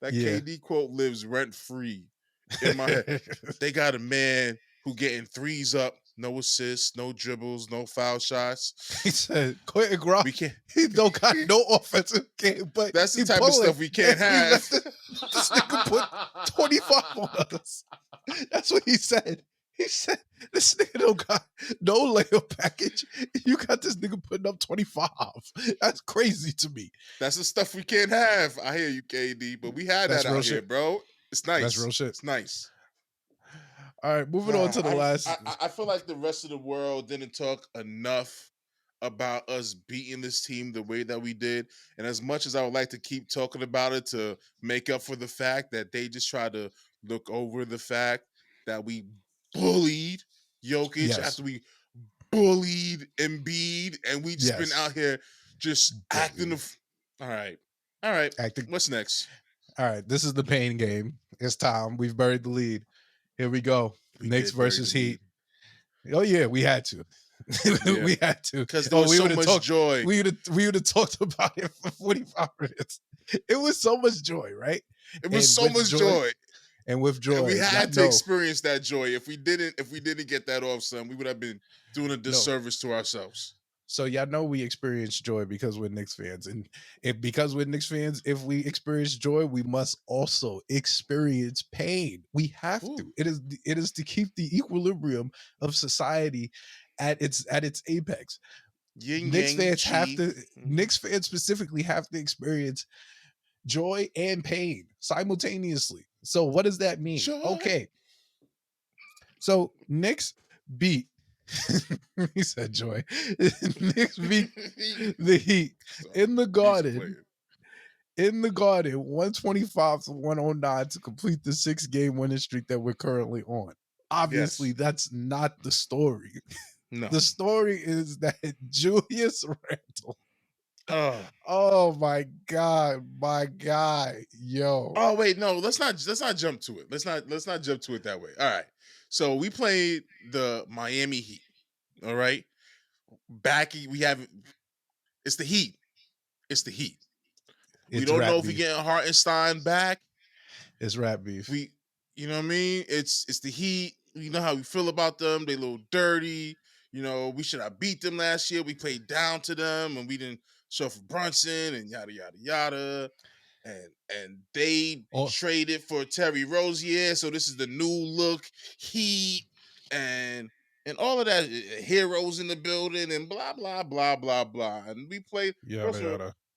that yeah. KD quote lives rent free in my head. They got a man who getting threes up, no assists, no dribbles, no foul shots. He said, Quentin Grimes, We can't. he don't got no offensive game, but That's the he type of pulling. stuff we can't And we have. let this nigga put 25 on us. That's what he said. He said, this nigga don't got no layup package. You got this nigga putting up 25. That's crazy to me. That's the stuff we can't have. I hear you, KD, but we had That's that real out here, shit. bro. It's nice. That's real shit. It's nice. All right, moving on to the last. I feel like the rest of the world didn't talk enough about us beating this team the way that we did. And as much as I would like to keep talking about it to make up for the fact that they just try to look over the fact that we bullied Jokic Yes. after we bullied Embiid, and we just been Yes. out here just acting. All right. Acting. What's next? All right, this is the pain game. It's time. We've buried the lead. Here we go. Knicks versus Heat. Oh yeah, we had to. Yeah. We had to Because there was so much joy. We would have talked about it for 45 minutes. It was so much joy, right? It was so much joy. And with joy, And we had to know, experience that joy. If we didn't get that off, son, we would have been doing a disservice to ourselves. So y'all know we experience joy because we're Knicks fans. And because we're Knicks fans, if we experience joy, we must also experience pain. We have to. It is to keep the equilibrium of society at its apex. Knicks fans have to Knicks fans specifically have to experience joy and pain simultaneously. So what does that mean? Joy. Okay. So Knicks beat he said joy. Knicks beat the Heat in the Garden. In the Garden, 125 to 109 to complete the 6-game winning streak that we're currently on. Obviously, that's not the story. No. The story is that Julius Randle. Oh my God, my guy, yo. Oh wait, no, let's not jump to it. Let's not jump to it that way. All right. So we played the Miami Heat. All right. It's the Heat. It's the Heat. We don't know if we're getting Hartenstein back. It's rap beef. You know what I mean? It's the Heat. You know how we feel about them. They a little dirty. You know, we should have beat them last year. We played down to them and we didn't show for Brunson and yada yada yada. And they traded for Terry Rozier. So this is the new look Heat and all of that. Heroes in the building and blah blah blah blah blah. And we played.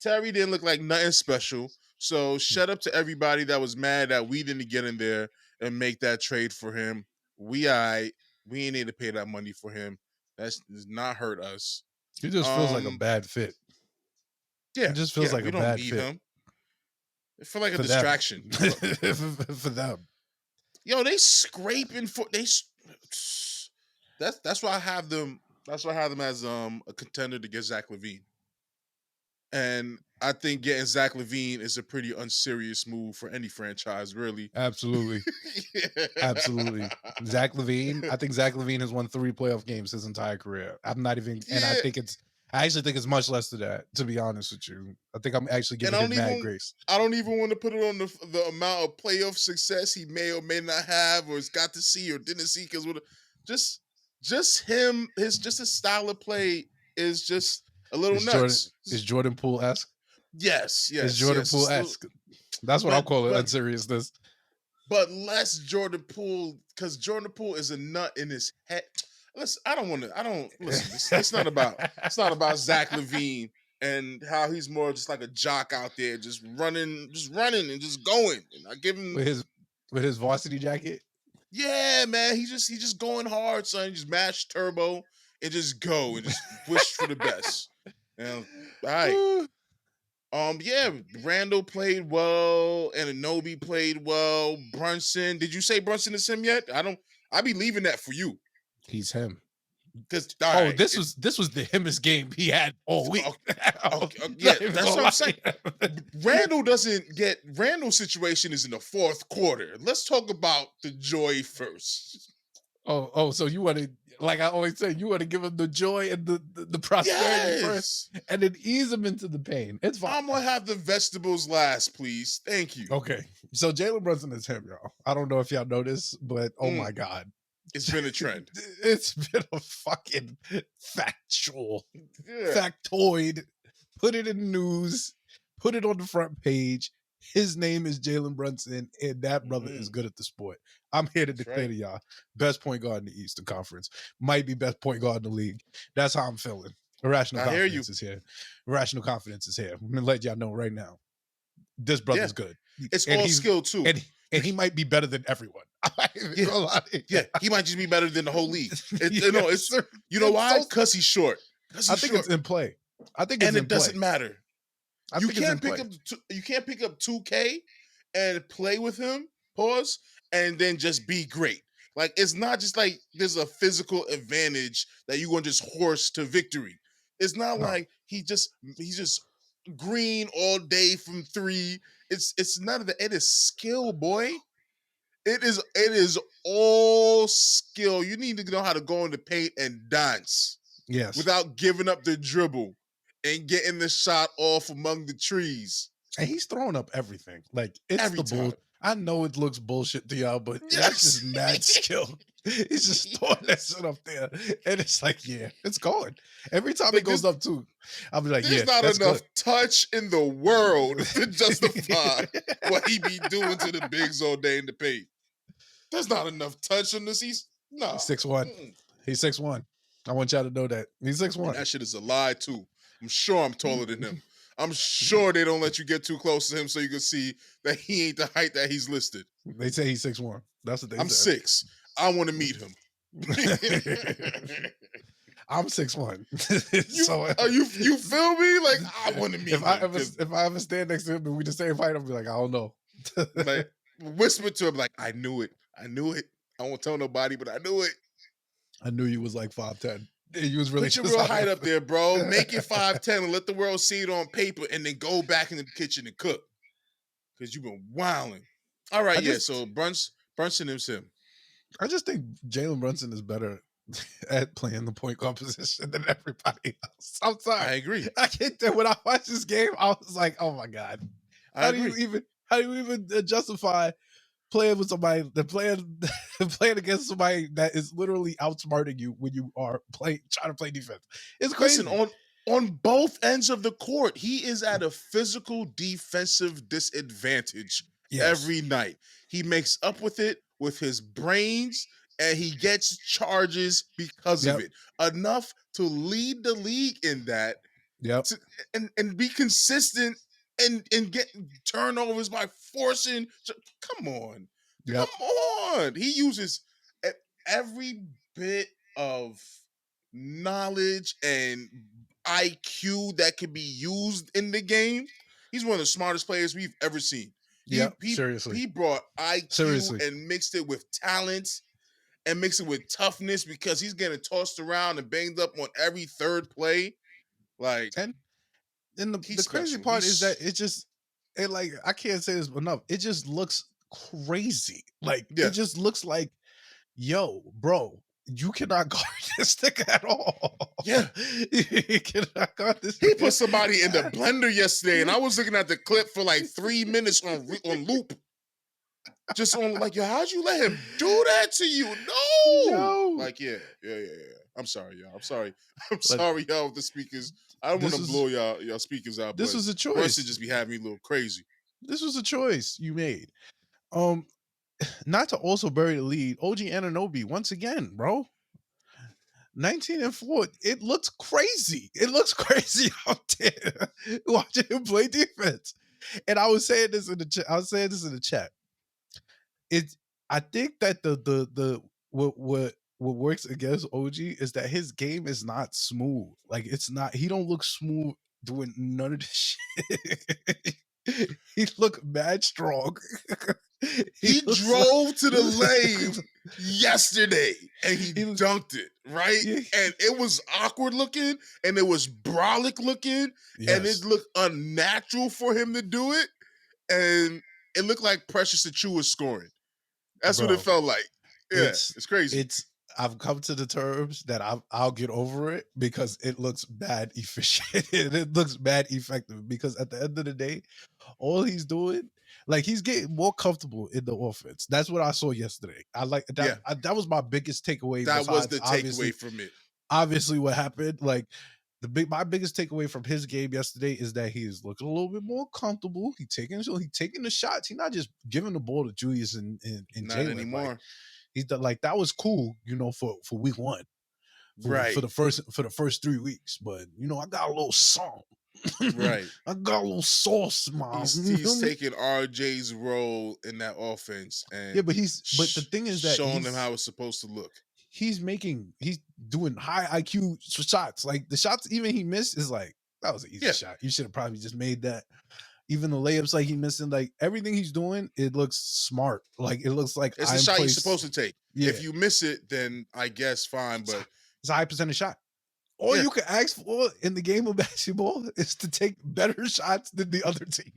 Terry didn't look like nothing special. So shut up to everybody that was mad that we didn't get in there and make that trade for him. We ain't need to pay that money for him. That does not hurt us. He just feels like a bad fit. Yeah, it just feels like a bad fit. Him. It feels like a distraction for them. Yo, they scraping for they. That's why I have them. That's why I have them as a contender to get Zach LaVine. And I think getting Zach LaVine is a pretty unserious move for any franchise, really. Absolutely. Absolutely. Zach LaVine, I think Zach LaVine has won 3 playoff games his entire career. I'm not even, and I actually think it's much less than that, to be honest with you. I think I'm actually giving him mad grace. I don't even want to put it on the amount of playoff success he may or may not have or has got to see or didn't see, because just him, his style of play is just a little nuts. Is Jordan Poole-esque? Yes. Is Jordan Poole-esque? That's what I'll call it, unseriousness. But less Jordan Poole, because Jordan Poole is a nut in his head. listen, I don't listen. It's not about Zach LaVine and how he's more just like a jock out there, just running and just going. And I give him, with his varsity jacket. yeah, man. He's just going hard, son. Just mash turbo and just go and just wish for the best. And all right. Yeah, Randle played well, and Anobi played well. Brunson, did you say Brunson is him yet? I be leaving that for you. He's him. Because this was the himmest game he had all week. Yeah, that's what I'm saying. Randall's situation is in the fourth quarter. Let's talk about the joy first. So you want to, like I always say, you want to give him the joy and the prosperity first, and then ease him into the pain. It's fine. I'm gonna have the vegetables last, please. Thank you. Okay, so Jalen Brunson is him, y'all. I don't know if y'all know this, but oh my god, it's been a trend. It's been a fucking factoid. Put it in the news. Put it on the front page. His name is Jalen Brunson, and that brother is good at the sport. I'm here to declare to y'all, best point guard in the Eastern Conference. Might be best point guard in the league. That's how I'm feeling. Irrational confidence is here. Irrational confidence is here. I'm going to let y'all know right now. This brother's good. It's all skill, too. And he might be better than everyone. He might just be better than the whole league. You know why? Because he's short. I think it's in play. I think it's and in it doesn't matter. You can't pick up 2K and play with him, pause, and then just be great. Like, it's not just like there's a physical advantage that you're gonna just horse to victory. It's not like he's just green all day from three. It's none of that. It is skill, boy. It is all skill. You need to know how to go in the paint and dance. Yes. Without giving up the dribble and getting the shot off among the trees. And he's throwing up everything. Like, it's the bull. I know it looks bullshit to y'all, but that's just mad skill. He's just throwing that shit up there. And it's like, yeah, it's going. Every time it goes up too, I'll be like, there's not enough touch in the world to justify what he be doing to the bigs all day in the paint. There's not enough touch on this. He's 6'1". He's 6'1". I want y'all to know that. He's 6'1". And that shit is a lie, too. I'm sure I'm taller than him. I'm sure they don't let you get too close to him so you can see that he ain't the height that he's listed. They say he's 6'1". That's what they say. I'm 6. I want to meet him. I'm 6'1". You feel me? Like, I want to meet him. If I ever stand next to him and we the same height, I'll be like, I don't know. Like, whisper to him like, I knew it. I won't tell nobody, but I knew it. I knew you was like 5'10". You was really put your real height up there, bro. Make it 5'10" and let the world see it on paper, and then go back into the kitchen and cook. Because you've been wilding. All right, so Brunson is him. I just think Jalen Brunson is better at playing the point guard position than everybody else. I'm sorry. I agree. I can't tell. When I watched this game, I was like, oh my God. How do you even justify playing with somebody playing against somebody that is literally outsmarting you when you are trying to play defense? It's crazy. Listen, on both ends of the court, he is at a physical defensive disadvantage every night. He makes up with it with his brains, and he gets charges because of it. Enough to lead the league in that. And be consistent and get turnovers by forcing. Come on. Come on. He uses every bit of knowledge and IQ that can be used in the game. He's one of the smartest players we've ever seen. Seriously. He brought IQ and mixed it with talent and mixed it with toughness, because he's getting tossed around and banged up on every third play. Like, and the crazy part is that I can't say this enough. It just looks crazy. Like, it just looks like, yo, bro, you cannot guard this nigga at all. Yeah. You cannot guard this nigga. He put somebody in the blender yesterday, and I was looking at the clip for like 3 minutes on loop. Just on like, yo, how'd you let him do that to you? No. Like, yeah. I'm sorry, y'all. I'm sorry, y'all, with the speakers. I don't want to blow y'all speakers out. This was a choice. This just be having me a little crazy. This was a choice you made. Not to also bury the lead, OG Anunoby once again, bro. 19-4. It looks crazy. It looks crazy out there watching him play defense. And I was saying this in the chat. I was saying this in the chat. It's I think that the what works against OG is that his game is not smooth. Like it's not. He don't look smooth doing none of this shit. He look mad strong. He looks drove to the like- lane yesterday and he dunked it, right? Yeah. And it was awkward looking and it was brolic looking and Yes. it looked unnatural for him to do it. And it looked like Precious Achua was scoring. That's what Bro, it felt like. Yeah, it's crazy. I've come to the terms that I'll get over it because it looks bad efficient. It looks bad effective because at the end of the day, all he's doing, like he's getting more comfortable in the offense. That's what I saw yesterday. I like that. Yeah. That was my biggest takeaway. That was besides the obviously- takeaway from it. Obviously, what happened, like my biggest takeaway from his game yesterday is that he is looking a little bit more comfortable. He taking the shots. He's not just giving the ball to Julius and Not Jalen anymore. Like, he's like that was cool, for week one, Right. for the first 3 weeks. But I got a little song, Right. I got a little sauce, mom. He's taking RJ's role in that offense and but the thing is that showing them how it's supposed to look. He's doing high IQ shots. Like the shots even he missed is like that was an easy shot. You should have probably just made that. Even the layups like he missing, like everything he's doing, it looks smart. Like it looks like it's a shot you're supposed to take. Yeah. If you miss it, then I guess fine. But it's a high percentage shot. All you can ask for in the game of basketball is to take better shots than the other team.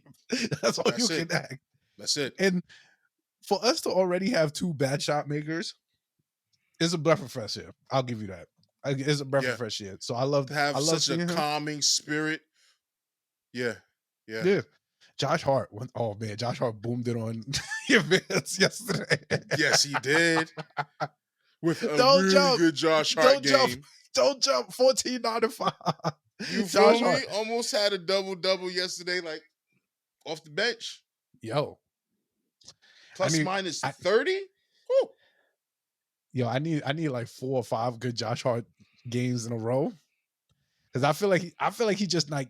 That's all you can ask. That's it. And for us to already have 2 bad shot makers, it's a breath of fresh air. I'll give you that. It's a breath of fresh air. So I love to have such a calming spirit. Yeah. Josh Hart went. Oh man, Josh Hart boomed it on events yesterday. Yes, he did. With a really good Josh Hart game. Don't jump. 14, 9 to 5. You feel me? Almost had a double yesterday, like off the bench. Yo, plus minus 30. Woo. Yo, I need like 4 or 5 good Josh Hart games in a row. Because I feel like he's just not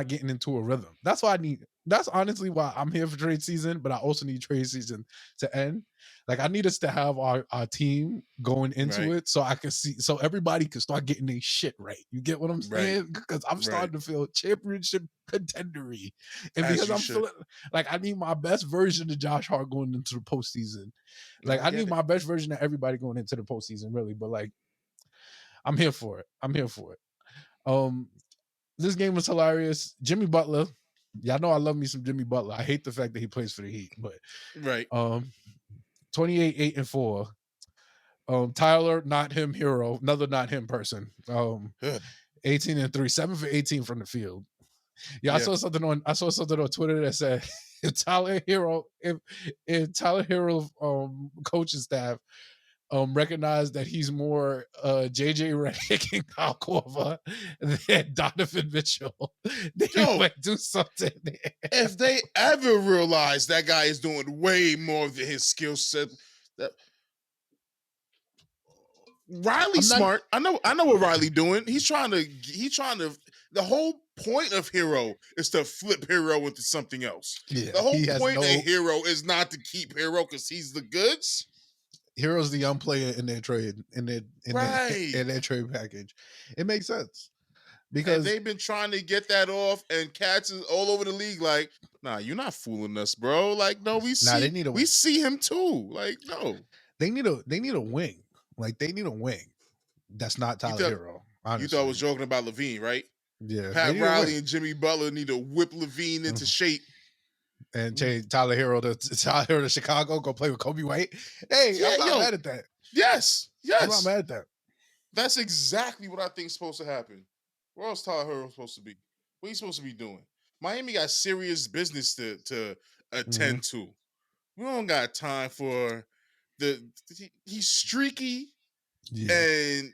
getting into a rhythm. That's why I need. That's honestly why I'm here for trade season, but I also need trade season to end. Like I need us to have our team going into it so I can see, so everybody can start getting their shit right. You get what I'm saying? Because I'm starting to feel championship contendery, and because I'm feeling like I need my best version of Josh Hart going into the postseason. Like I need my best version of everybody going into the postseason, really. But like, I'm here for it. This game was hilarious. Jimmy Butler. Y'all know I love me some Jimmy Butler. I hate the fact that he plays for the Heat, but 28, 8 and 4. Tyler, not him hero, another not him person. 18 and 3, 7 for 18 from the field. Yeah, I saw something on Twitter that said if Tyler Hero coaching staff recognize that he's more JJ Redick and Kyle Korver than Donovan Mitchell, they might do something there. If they ever realize that guy is doing way more than his skill set, Riley's smart. I know what Riley doing. He's trying to. The whole point of Hero is to flip Hero into something else. Yeah, the whole point of Hero is not to keep Hero because he's the goods. Hero's the young player in their trade, in their trade package. It makes sense because they've been trying to get that off, and cats is all over the league. Like, nah, you're not fooling us, bro. Like, no, we see him too. Like, no, they need a wing. Like, they need a wing. That's not Tyler Hero. Honestly. You thought I was joking about Levine, right? Yeah, Pat Riley and Jimmy Butler need to whip Levine into shape. And change Tyler Hero to Chicago, go play with Kobe White. Hey, I'm not mad at that. Yes. I'm not mad at that. That's exactly what I think is supposed to happen. Where else Tyler Hero supposed to be? What are you supposed to be doing? Miami got serious business to attend to. We don't got time for he's streaky and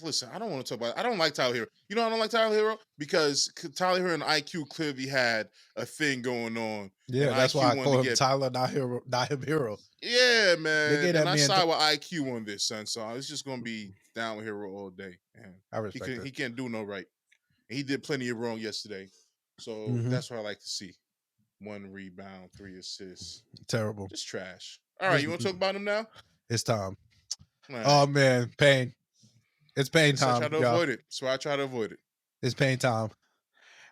listen, I don't want to talk about it. I don't like Tyler Hero. You know I don't like Tyler Hero? Because Tyler Hero and IQ clearly had a thing going on. Yeah, that's why I call him Tyler, not him Hero. Yeah, man. And I side with IQ on this, son. So it's just going to be down hero all day, and I respect it. he can't do no right. And he did plenty of wrong yesterday, so Mhm. that's what I like to see. 1 rebound, 3 assists, Terrible. just trash. All right, you want to talk about him now? It's time. All Oh right. man, pain. It's pain So I try time, to y'all. avoid it. So I try to avoid it. It's pain time.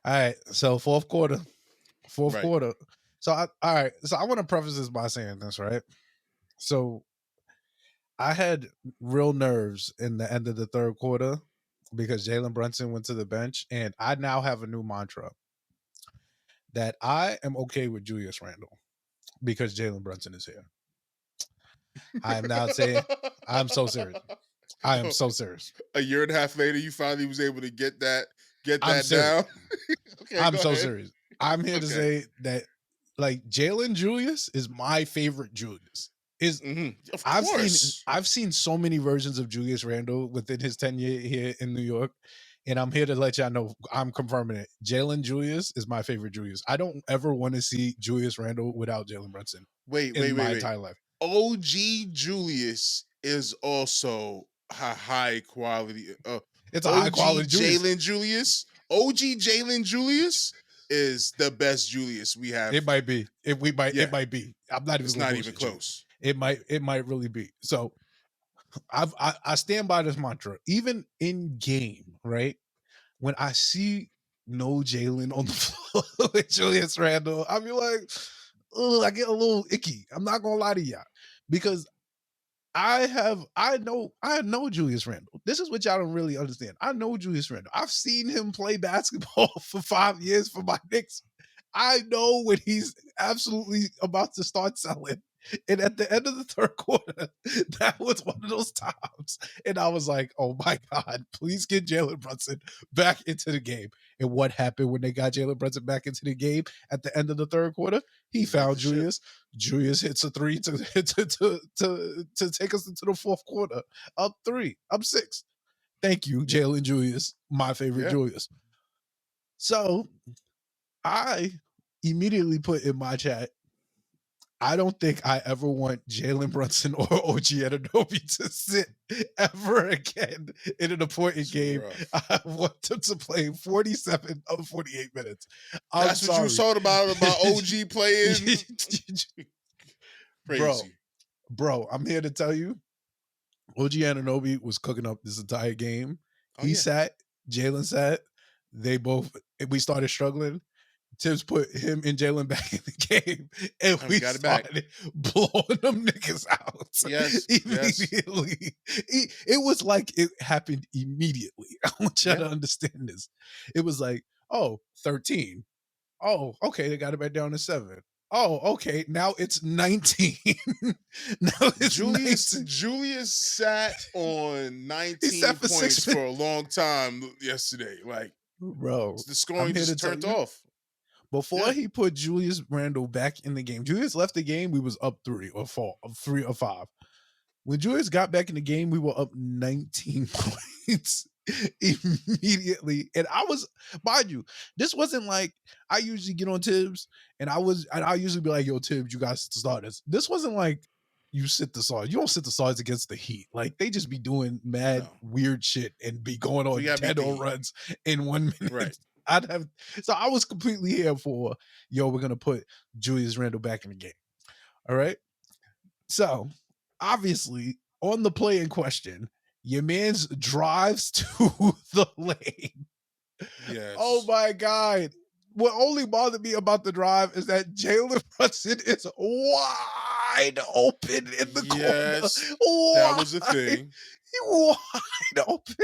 All right. So fourth quarter. Right. So all right. So I want to preface this by saying this, right? So I had real nerves in the end of the third quarter because Jalen Brunson went to the bench, and I now have a new mantra that I am okay with Julius Randle because Jalen Brunson is here. I am now saying I'm so serious. I am so serious. A year and a half later, you finally was able to get that I'm serious. down. Okay, I'm go so ahead. serious. I'm here to Okay. say that like Jalen Julius is my favorite Julius. Is Of I've course. seen so many versions of Julius Randle within his tenure here in New York, and I'm here to let y'all know I'm confirming it. Jalen Julius is my favorite Julius. I don't ever want to see Julius Randle without Jalen Brunson Wait. in my entire life. OG Julius is also a high quality. It's a high OG quality Julius. Jalen Julius. OG Jalen Julius is the best Julius we have. It might be. Yeah. It might be. I'm not even It's gonna not bullshit even you. close. It might really be. So I stand by this mantra. Even in game, right? When I see no Jalen on the floor with Julius Randle, I be like, ugh, I get a little icky. I'm not gonna lie to y'all. Because I know Julius Randle. This is what y'all don't really understand. I know Julius Randle. I've seen him play basketball for 5 years for my Knicks. I know when he's absolutely about to start selling. And at the end of the third quarter, that was one of those times. And I was like, oh my God, please get Jalen Brunson back into the game. And what happened when they got Jalen Brunson back into the game at the end of the third quarter? He Right found the ship. Julius. Julius hits a three to take us into the fourth quarter. Up 3, up 6. Thank you, Yeah. Jalen Julius, my favorite Yeah. Julius. So I immediately put in my chat, I don't think I ever want Jalen Brunson or OG Anunoby to sit ever again in an important It's game. rough. I want them to play 47 of 48 minutes. I'm That's what sorry. you was talking about OG playing. Crazy. Bro, I'm here to tell you, OG Anunoby was cooking up this entire game. Oh, He yeah. sat, Jalen sat. We started struggling. Tibbs put him and Jalen back in the game, and we got it back. started blowing them niggas out. Yes. Immediately. It was like it happened immediately. I want y'all to understand this. It was like, oh, 13. Oh, okay, they got it back down to 7. Oh, okay, now it's 19. Now it's Julius 19. Julius sat on 19 sat for 6 points for a long time yesterday. Like, Bro, the scoring here just to tell turned you, off. before Yeah. he put Julius Randle back in the game, Julius left the game, we was up 3 or 4, 3 or 5. When Julius got back in the game, we were up 19 points immediately. And I was, mind you, this wasn't like I usually get on Tibbs and I usually be like, yo, Tibbs, you guys start this. This wasn't like you sit the Stars. You don't sit the Stars against the Heat. Like they just be doing mad weird shit and be going on 10 runs in 1 minute. Right. So I was completely here for, yo, we're gonna put Julius Randle back in the game. All right. So obviously, on the play in question, your man's drives to the lane. Yes. Oh my God. What only bothered me about the drive is that Jalen Brunson is wide open in the corner. That was the thing. Wide open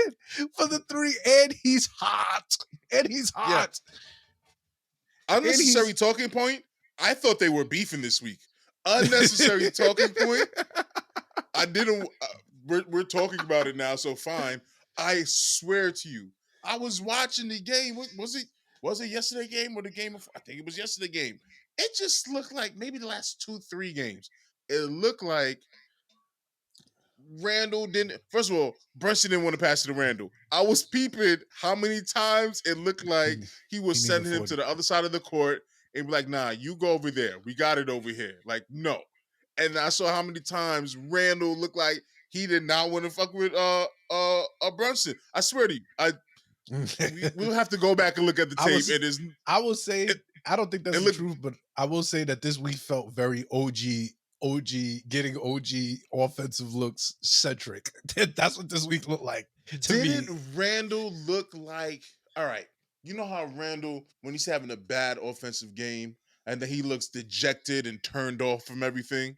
for the 3, and he's hot. Yeah. Unnecessary talking point. I thought they were beefing this week. Unnecessary talking point. I didn't. We're talking about it now, so fine. I swear to you, I was watching the game. Was it yesterday game or the game before? I think it was yesterday game. It just looked like maybe the last 2-3 games. It looked like Randle didn't. First of all, Brunson didn't want to pass it to Randle. I was peeping how many times it looked like he was sending him to the other side of the court and be like, nah, you go over there. We got it over here. Like, no. And I saw how many times Randle looked like he did not want to fuck with Brunson. I swear to you, we'll have to go back and look at the tape. I will say, I don't think that's the look, truth, but I will say that this week felt very OG, getting OG offensive looks centric. That's what this week looked like to me. Didn't Randle look like, all right, you know how Randle, when he's having a bad offensive game and then he looks dejected and turned off from everything?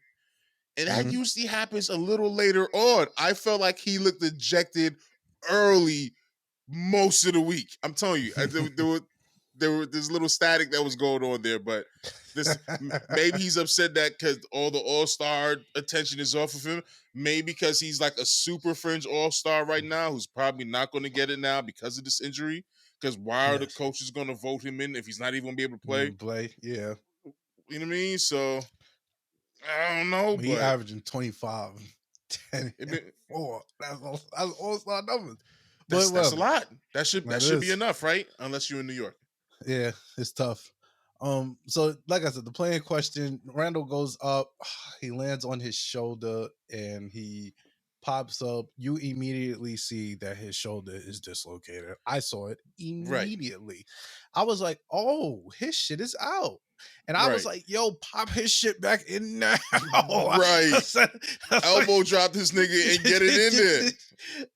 And that usually happens a little later on. I felt like he looked dejected early most of the week. I'm telling you, there's little static that was going on there, but maybe he's upset that because all the All-Star attention is off of him. Maybe because he's like a super fringe All-Star right now, who's probably not going to get it now because of this injury. Because why are the coaches going to vote him in if he's not even going to be able to play? Yeah. You know what I mean? So I don't know, He but averaging 25, 10, and 4. That's All-Star numbers. That's a lot. That should be enough, right? Unless you're in New York. Yeah, it's tough. So like I said, the play in question, Randle goes up, he lands on his shoulder and he pops up. You immediately see that his shoulder is dislocated. I saw it immediately. Right. I was like, oh, his shit is out. And I was like, yo, pop his shit back in now. Right. Elbow drop this nigga and get it in there.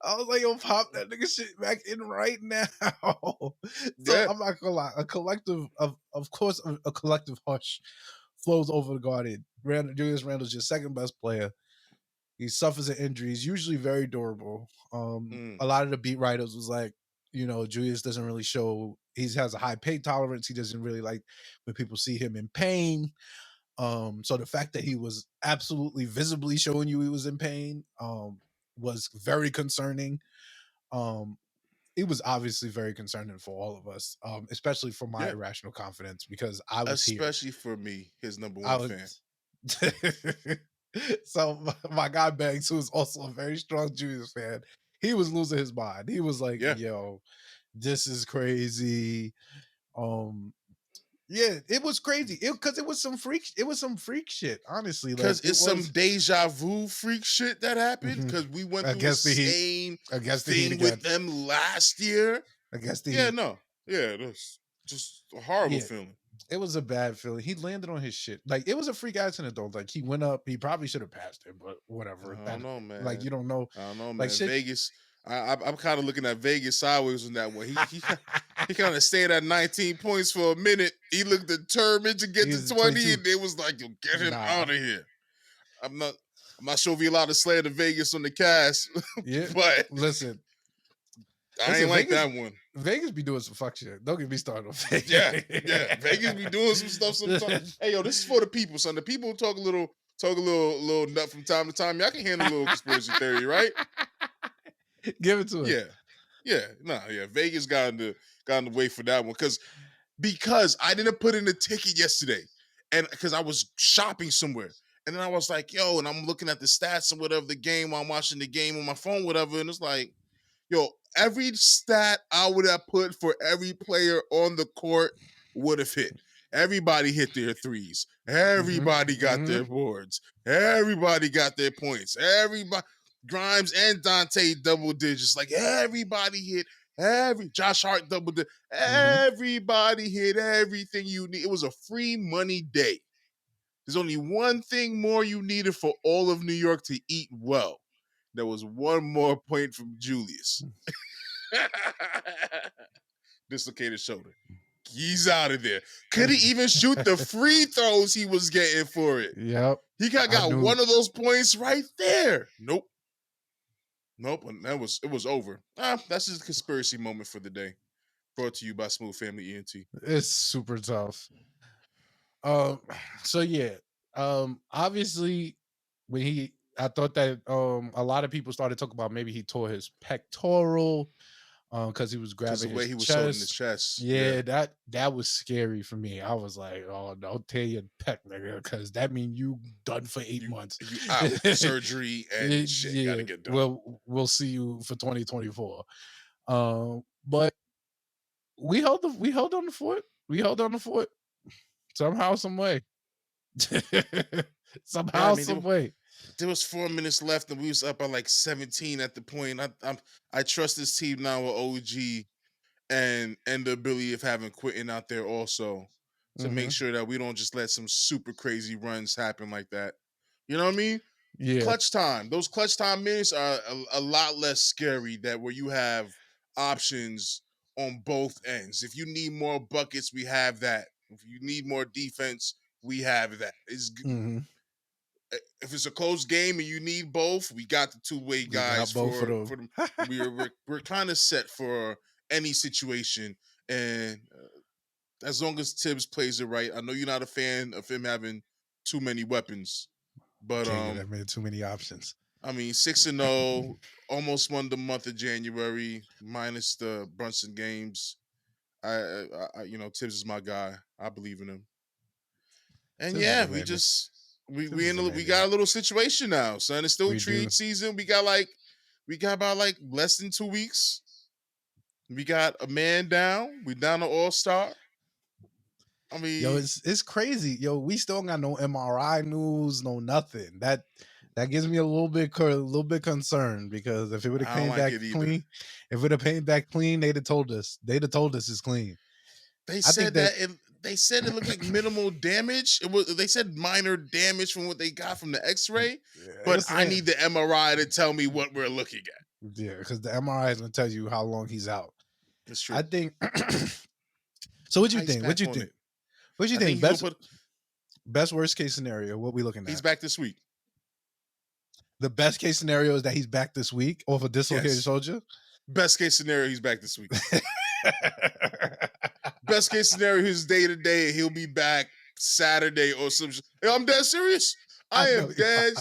I was like, yo, pop that nigga shit back in right now. So I'm not gonna lie. A collective of course, a collective hush flows over the Guardian. Julius Randle's your second best player. He suffers an injury. He's usually very durable. A lot of the beat writers was like, you know, Julius doesn't really show, he has a high pain tolerance. He doesn't really like when people see him in pain. So the fact that he was absolutely visibly showing you he was in pain was very concerning. It was obviously very concerning for all of us, especially for my irrational confidence, because I was especially for me, his number one fan. So my guy Banks, who is also a very strong Julius fan, he was losing his mind. He was like, yo, this is crazy. Yeah, it was crazy. Because it was some freak shit, honestly. Because it's some deja vu freak shit that happened. Because we went through the same thing with them last year. Against the Heat. Yeah, that's just a horrible feeling. It was a bad feeling. He landed on his shit. Like, it was a freak accident, though. Like, he went up. He probably should have passed it, but whatever. I don't know, man. Like, you don't know. I don't know, man. Like, Vegas, I'm kind of looking at Vegas sideways on that one. He kind of stayed at 19 points for a minute. He looked determined to get to 20, and it was like, yo, get him out of here. I'm not sure if we allowed to slander Vegas on the cast. Yeah, but listen, I ain't like that one. Vegas be doing some fuck shit. Don't get me started on Vegas. Yeah. Vegas be doing some stuff sometimes. Hey, yo, this is for the people, son. The people talk a little nut from time to time. Y'all can handle a little conspiracy theory, right? Give it to us. Yeah. Vegas got in the way for that one because I didn't put in a ticket yesterday, and because I was shopping somewhere, and then I was like, yo, and I'm looking at the stats and whatever the game while I'm watching the game on my phone, whatever, and it's like, yo, every stat I would have put for every player on the court would have hit. Everybody hit their threes. Everybody got their boards. Everybody got their points. Everybody, Grimes and Dante double digits. Like, everybody hit. Josh Hart double digits. Everybody hit everything you need. It was a free money day. There's only one thing more you needed for all of New York to eat well. There was one more point from Julius. Dislocated shoulder. He's out of there. Could he even shoot the free throws he was getting for it? Yep. He got one of those points right there. Nope. And it was over. That's just a conspiracy moment for the day. Brought to you by Smooth Family ENT. It's super tough. So yeah. Obviously I thought that a lot of people started talking about maybe he tore his pectoral because he was grabbing the way his he was chest. holding his chest. Yeah, that was scary for me. I was like, oh, don't tear your pec, nigga, because that means you done for 8 months. You out. Surgery and shit gotta get done. We'll see you for 2024. But we held on the fort. We held on the fort somehow, some way. Some way. There was 4 minutes left, and we was up by like 17 at the point. I trust this team now with OG and the ability of having Quentin out there also to make sure that we don't just let some super crazy runs happen like that. You know what I mean? Yeah. Clutch time. Those clutch time minutes are a lot less scary that where you have options on both ends. If you need more buckets, we have that. If you need more defense, we have that. If it's a close game and you need both, we got the two-way We guys got both of them. for the we're kind of set for any situation. And as long as Tibbs plays it right, I know you're not a fan of him having too many weapons, but Can't get that many too many options. I mean 6-0, almost won the month of January minus the Brunson games. Tibbs is my guy. I believe in him. And Tibbs is yeah, a we maniac. just we Tibbs we is in a a, we got a maniac. little situation now, son. It's still We do. trade season. We got about like less than 2 weeks. We got a man down. We down to All-Star. I mean, Yo, it's crazy. Yo, we still got no MRI news, no nothing. That gives me a little bit concerned because if it would have I don't came like back it either. clean, if it would have came back clean, they'd have told us. They'd have told us it's clean. They I think said it looked like minimal damage. They said minor damage from what they got from the X-ray, but I need the MRI to tell me what we're looking at. Yeah, because the MRI is gonna tell you how long he's out. That's true. I think. So what you He's think? What back you on think? it. What you I think? think he's gonna Best worst case scenario. What we looking he's at? back this week. The best case scenario is that he's back this week off a dislocated Yes. shoulder. Best case scenario, he's back this week. Best case scenario, his day to day, he'll be back Saturday or some. I'm dead serious. I am dead.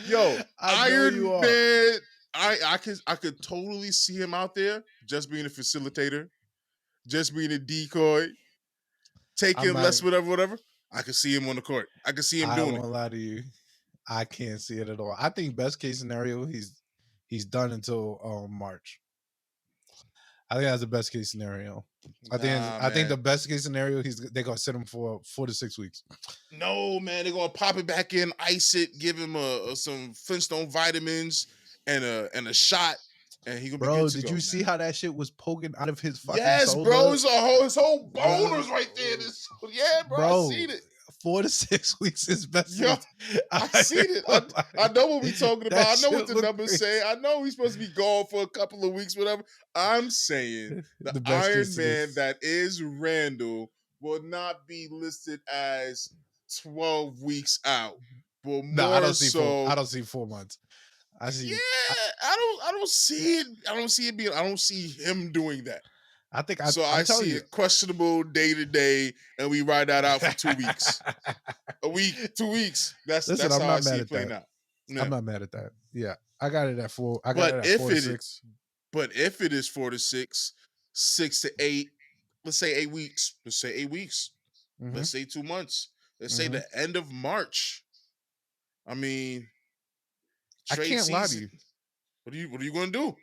Yo, I know you Iron are. Man. I could totally see him out there just being a facilitator, just being a decoy, taking less whatever. I could see him on the court. I could see him I doing won't lie to you. I can't see it at all. I think best case scenario, he's done until March. I think that's the best case scenario. I think the best case scenario they're gonna sit him for 4 to 6 weeks. No, man, they're gonna pop it back in, ice it, give him some Flintstone vitamins and a shot, and he gonna be good to Did go. you Man. see how that shit was poking out of his fucking yes, shoulder? bro, his whole bone was right there. Yeah, bro, I seen it. 4 to 6 weeks is best. Yo, I seen it. I know what we talking about. I know what the numbers say. I know he's supposed to be gone for a couple of weeks, whatever. I'm saying the Iron Man that is Randle will not be listed as 12 weeks out, but more I don't see so. I don't see 4 months. I see. Yeah, I don't see it. I don't see it being. I don't see him doing that. I think I see a questionable day to day, and we ride that out for 2 weeks. A week, 2 weeks. That's I'm how not I see mad it at playing that. out. Yeah. I'm not mad at that. Yeah, I got it at 4. I got it at 4 to 6. But if it is 4 to 6, 6 to 8, let's say 8 weeks. Let's say 8 weeks. Let's say 2 months. Let's say the end of March. I mean, I can't lie to you. What are you going to do?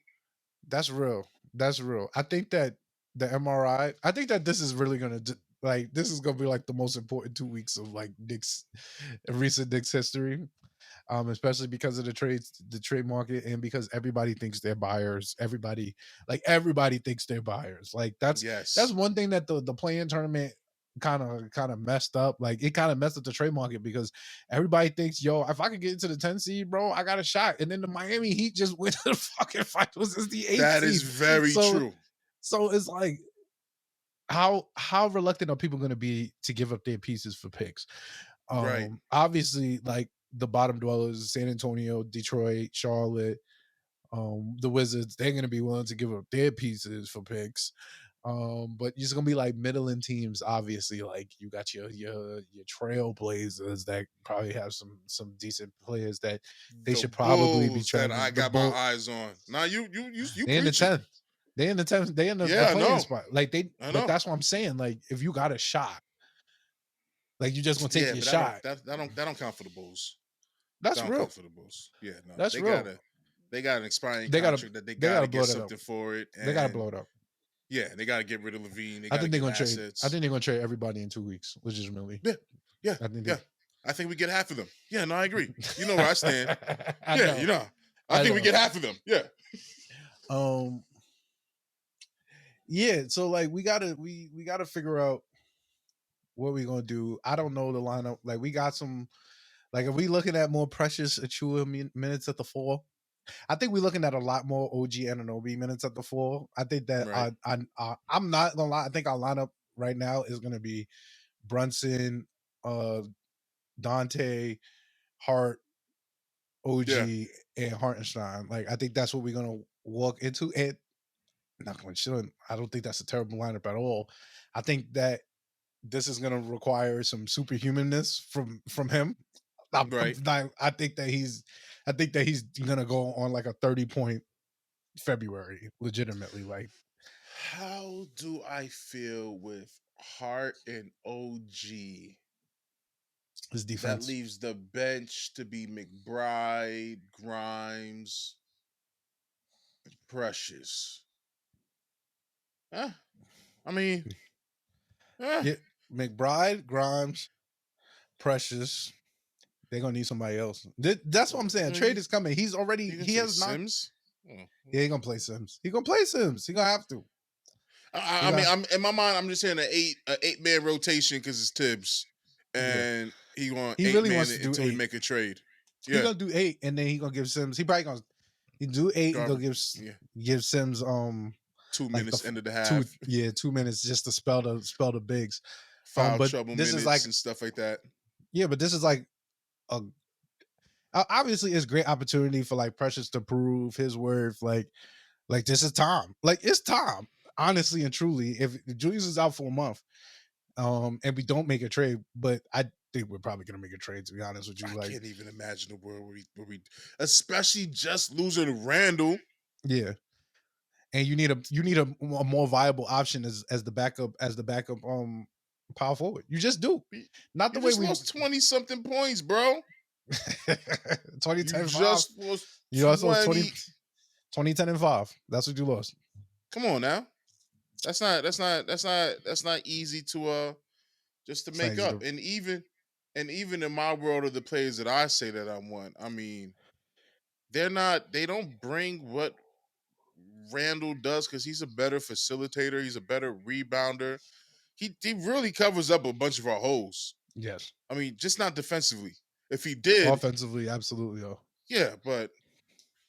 That's real. That's real. I think that the MRI. I think that this is really gonna this is gonna be like the most important 2 weeks of like recent Knicks history. Especially because of the trade market, and because everybody thinks they're buyers. Everybody thinks they're buyers. Like that's one thing that the play-in tournament kind of messed up. Like it kind of messed up the trade market because everybody thinks, yo, if I could get into the 10 seed, bro, I got a shot. And then the Miami Heat just went to the fucking finals as the 8th seed. That is very true. So it's like, how reluctant are people going to be to give up their pieces for picks? Right. Obviously, like the bottom dwellers, San Antonio, Detroit, Charlotte, the Wizards, they're going to be willing to give up their pieces for picks. But it's going to be like middling teams. Obviously, like you got your Trailblazers that probably have some decent players that they should probably be trying. I got my eyes on. Now you they in the 10th. They in the 10th. They in the playing spot. Like but that's what I'm saying. Like if you got a shot, like you just gonna take your shot. That don't count for the Bulls. That's real. Count for the Bulls. Yeah, no. That's real. They got an expiring contract that they gotta get something for it. They gotta blow it up. Yeah, they gotta get rid of Levine. I think they're gonna trade. I think they're gonna trade everybody in 2 weeks, which is really. Yeah. I think we get half of them. Yeah, no, I agree. You know where I stand. I Yeah, know. you know. I I think we know. get half of them. Yeah. Yeah, so like we gotta figure out what we gonna do. I don't know the lineup. Like we got some. Like are we looking at more Precious Achua minutes at the 4? I think we're looking at a lot more OG Anunoby minutes at the 4. I think that Right. I'm not gonna lie. I think our lineup right now is gonna be Brunson, Dante, Hart, Yeah. OG, and Hartenstein. Like I think that's what we're gonna walk into. And not going to. I don't think that's a terrible lineup at all. I think that this is going to require some superhumanness from him. Right. I think that he's going to go on like a 30-point February, legitimately. Like How do I feel with Hart and OG? his That defense. leaves the bench to be McBride, Grimes, Precious. Huh? I mean, eh. Yeah, McBride, Grimes, Precious. They're gonna need somebody else. That's what I'm saying. You Trade is coming. He's already. can He say has not. Sims. Oh. He ain't gonna play Sims. He gonna play Sims. He gonna have to. I mean, I'm in my mind. I'm just saying an eight man rotation because it's Tibbs, Yeah. and he want He eight really man wants to do until we 8. make a trade. He Yeah, gonna do 8, and then he gonna give Sims. He probably gonna he do 8. He gonna Garb, yeah, give Sims 2 minutes end of the 2 half, 2 minutes just to spell the bigs. foul But trouble this is minutes like and stuff like that. but this is like a obviously it's great opportunity for like Precious to prove his worth. Like this is time. Like it's time. Honestly and truly, if Julius is out for a month, and we don't make a trade, but I think we're probably gonna make a trade. To be honest with you, I like can't even imagine a world where we, especially just losing Randle. yeah. And you need a more viable option as the backup power forward. You just do. Not the You way just we lost 20 something points, bro. 20 You 10 5. just lost You also 20. 20 10 and 5. That's what you lost. Come on now. That's not easy to just to It's not make easy up. to And even in my world of the players that I say that I want, I mean, they don't bring what Randall does because he's a better facilitator, he's a better rebounder. He really covers up a bunch of our holes. yes. I mean, just not defensively. If he did, Offensively, absolutely though. yeah, but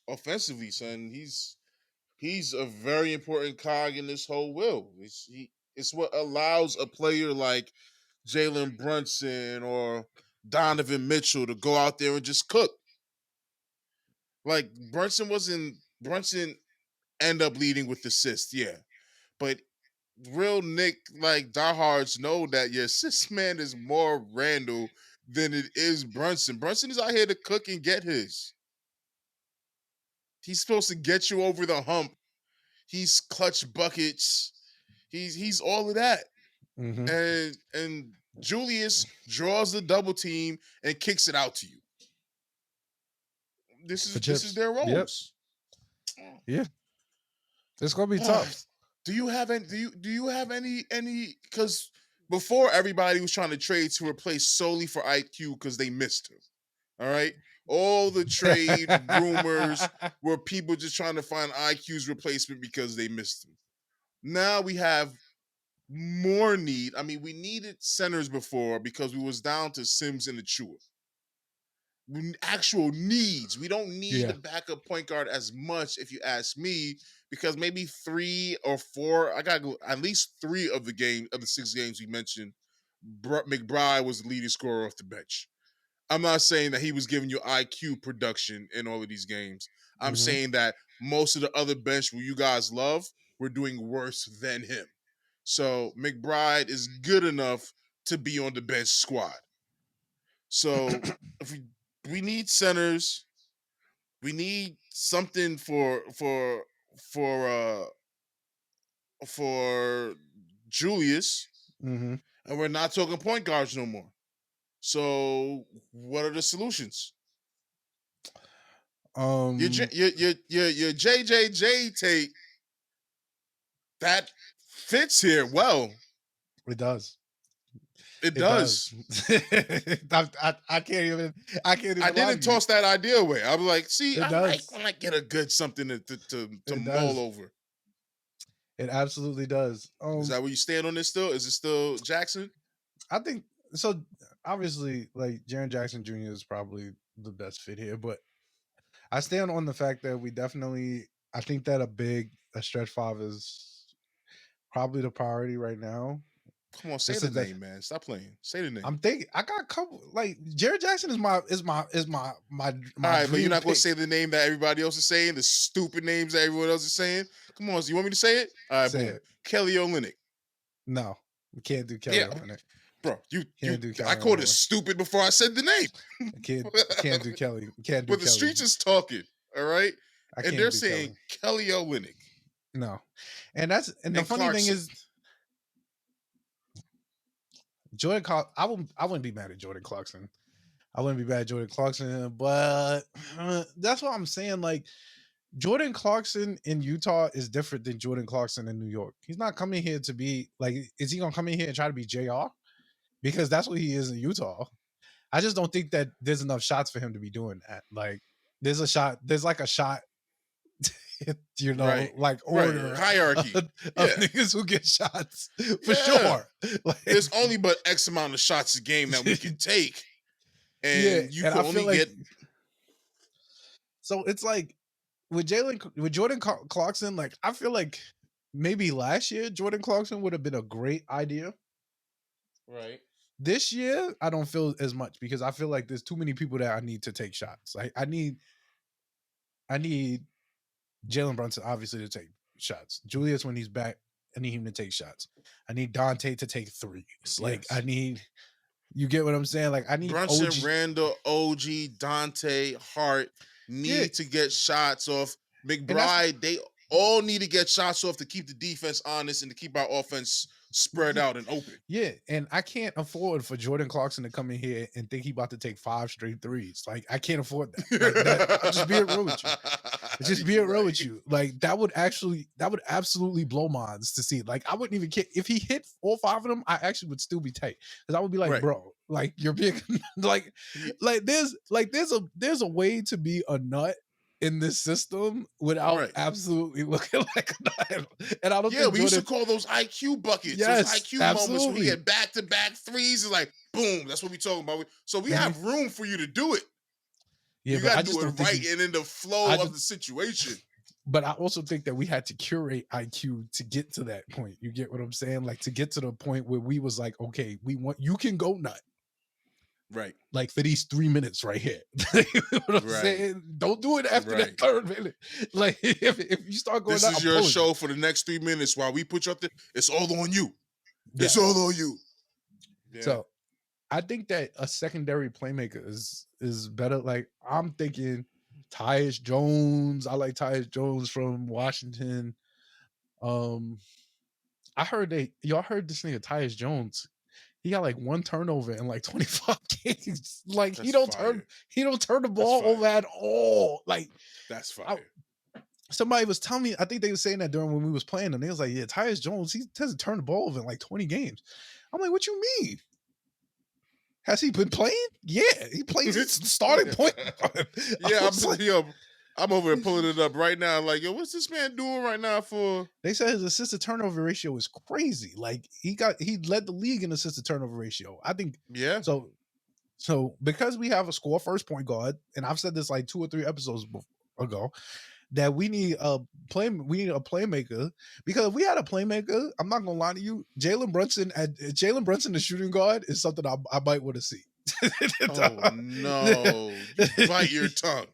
offensively, son, he's a very important cog in this whole wheel. It's what allows a player like Jalen Brunson or Donovan Mitchell to go out there and just cook. Like Brunson end up leading with assists, yeah. But real Nick like diehards know that your assist man is more Randall than it is Brunson. Brunson is out here to cook and get his. He's supposed to get you over the hump. He's clutch buckets. He's all of that. Mm-hmm. And Julius draws the double team and kicks it out to you. This For is chips. their Yep. roles. Yeah. It's gonna be tough. Do you have any? Do you have any? Because before everybody was trying to trade to replace solely for IQ because they missed him. All right, all the trade rumors were people just trying to find IQ's replacement because they missed him. Now we have more need. I mean, we needed centers before because we was down to Sims and Achua. Actual needs. We don't need Yeah. a backup point guard as much, if you ask me, because maybe 3 or 4. I got at least 3 of the 6 games we mentioned. McBride was the leading scorer off the bench. I'm not saying that he was giving you IQ production in all of these games. I'm Mm-hmm. saying that most of the other bench who you guys love were doing worse than him. So McBride is good enough to be on the bench squad. So if we need centers, we need something for for Julius, Mm-hmm. and we're not talking point guards no more. So what are the solutions? Um Your JJJ take that fits here well. it does. It It does. does. I can't even. I can't even I lie didn't to you. toss that idea away. I was like, see, It I like does. when I get a good something to It mull does. over. It absolutely does. Is that where you stand on this still? Is it still Jackson? I think so. Obviously, like Jaren Jackson Jr. is probably the best fit here, but I stand on the fact that we definitely. I think that a stretch five is probably the priority right now. Come on, say Just the as that name, man. Stop playing. Say the name. I'm thinking, I got a couple. Like Jared Jackson is my All right, but you're dream not going to pick. say the name that everybody else is saying, the stupid names that everyone else is saying. Come on, so you want me to say it? All right, Say boom. it. Kelly Olynyk. No, we can't do Kelly Yeah, Olynyk. bro. Can't do I Kelly called it Olynyk. stupid before I said the name. Can't do Kelly. Can't do But the Kelly. streets is talking, all right? I And can't they're do saying Kelly. Kelly Olynyk No, and the and funny thing Clarkson. is Jordan. I wouldn't be mad at Jordan Clarkson. I wouldn't be mad at Jordan Clarkson, but that's what I'm saying. Like Jordan Clarkson in Utah is different than Jordan Clarkson in New York. He's not coming here to be like, is he gonna come in here and try to be JR? Because that's what he is in Utah. I just don't think that there's enough shots for him to be doing that. Like, there's like a shot, Right. like Right. order Hierarchy. of Yeah. niggas who get shots for Yeah. sure. Like, There's only but X amount of shots a game that we can take. yeah, And you and can I feel only like get. so it's like with Jordan Clarkson, like I feel like maybe last year Jordan Clarkson would have been a great idea. Right. This year, I don't feel as much because I feel like there's too many people that I need to take shots. Like I need Jalen Brunson obviously to take shots. Julius when he's back, I need him to take shots. I need Dante to take threes. Like Yes. I need, you get what I'm saying? Like I need Brunson, OG. Randle, OG, Dante, Hart Yeah, need to get shots off. and that's McBride, they all need to get shots off to keep the defense honest and to keep our offense spread out and open. yeah, and I can't afford for Jordan Clarkson to come in here and think he about to take 5 straight threes. Like I can't afford that. Like that. I'm just being real with you. Just being real with you. Like that would absolutely blow minds to see. Like I wouldn't even care if he hit all 5 of them. I actually would still be tight because I would be like, Right. bro, like you're being like there's a way to be a nut in this system without absolutely looking like a nut. And I don't think we used to call those IQ buckets, yes, those IQ absolutely. moments where he had back-to-back threes. It's like, boom, that's what we talking about. So we have room for you to do it. Yeah, you got to do it right and in the flow of the situation. But I also think that we had to curate IQ to get to that point. You get what I'm saying? Like to get to the point where we was like, okay, you can go nut. Right. Like for these 3 minutes right here. You know what I'm saying? Don't do it after that 3rd minute. Like if you start going this out, is your show for the next 3 minutes while we put you up there. It's all on you. Yeah. It's all on you. Yeah. So I think that a secondary playmaker is better. Like I'm thinking Tyus Jones. I like Tyus Jones from Washington. I heard y'all heard this nigga Tyus Jones. He got like 1 turnover in like 25 games. Like he don't turn the ball over at all. Like that's fire. Somebody was telling me, I think they were saying that during when we was playing, and they was like, yeah, Tyus Jones, he doesn't turn the ball over in like 20 games. I'm like, what you mean? Has he been playing? Yeah, he plays starting point. Yeah, I'm over here pulling it up right now. Like, yo, what's this man doing right now for? They said his assist to turnover ratio is crazy. Like he led the league in assist to turnover ratio. I think. Yeah. So because we have a score first point guard, and I've said this like 2 or 3 episodes ago, that we need a playmaker, because if we had a playmaker, I'm not gonna lie to you, Jalen Brunson, the shooting guard, is something I might want to see. Oh no, you bite your tongue.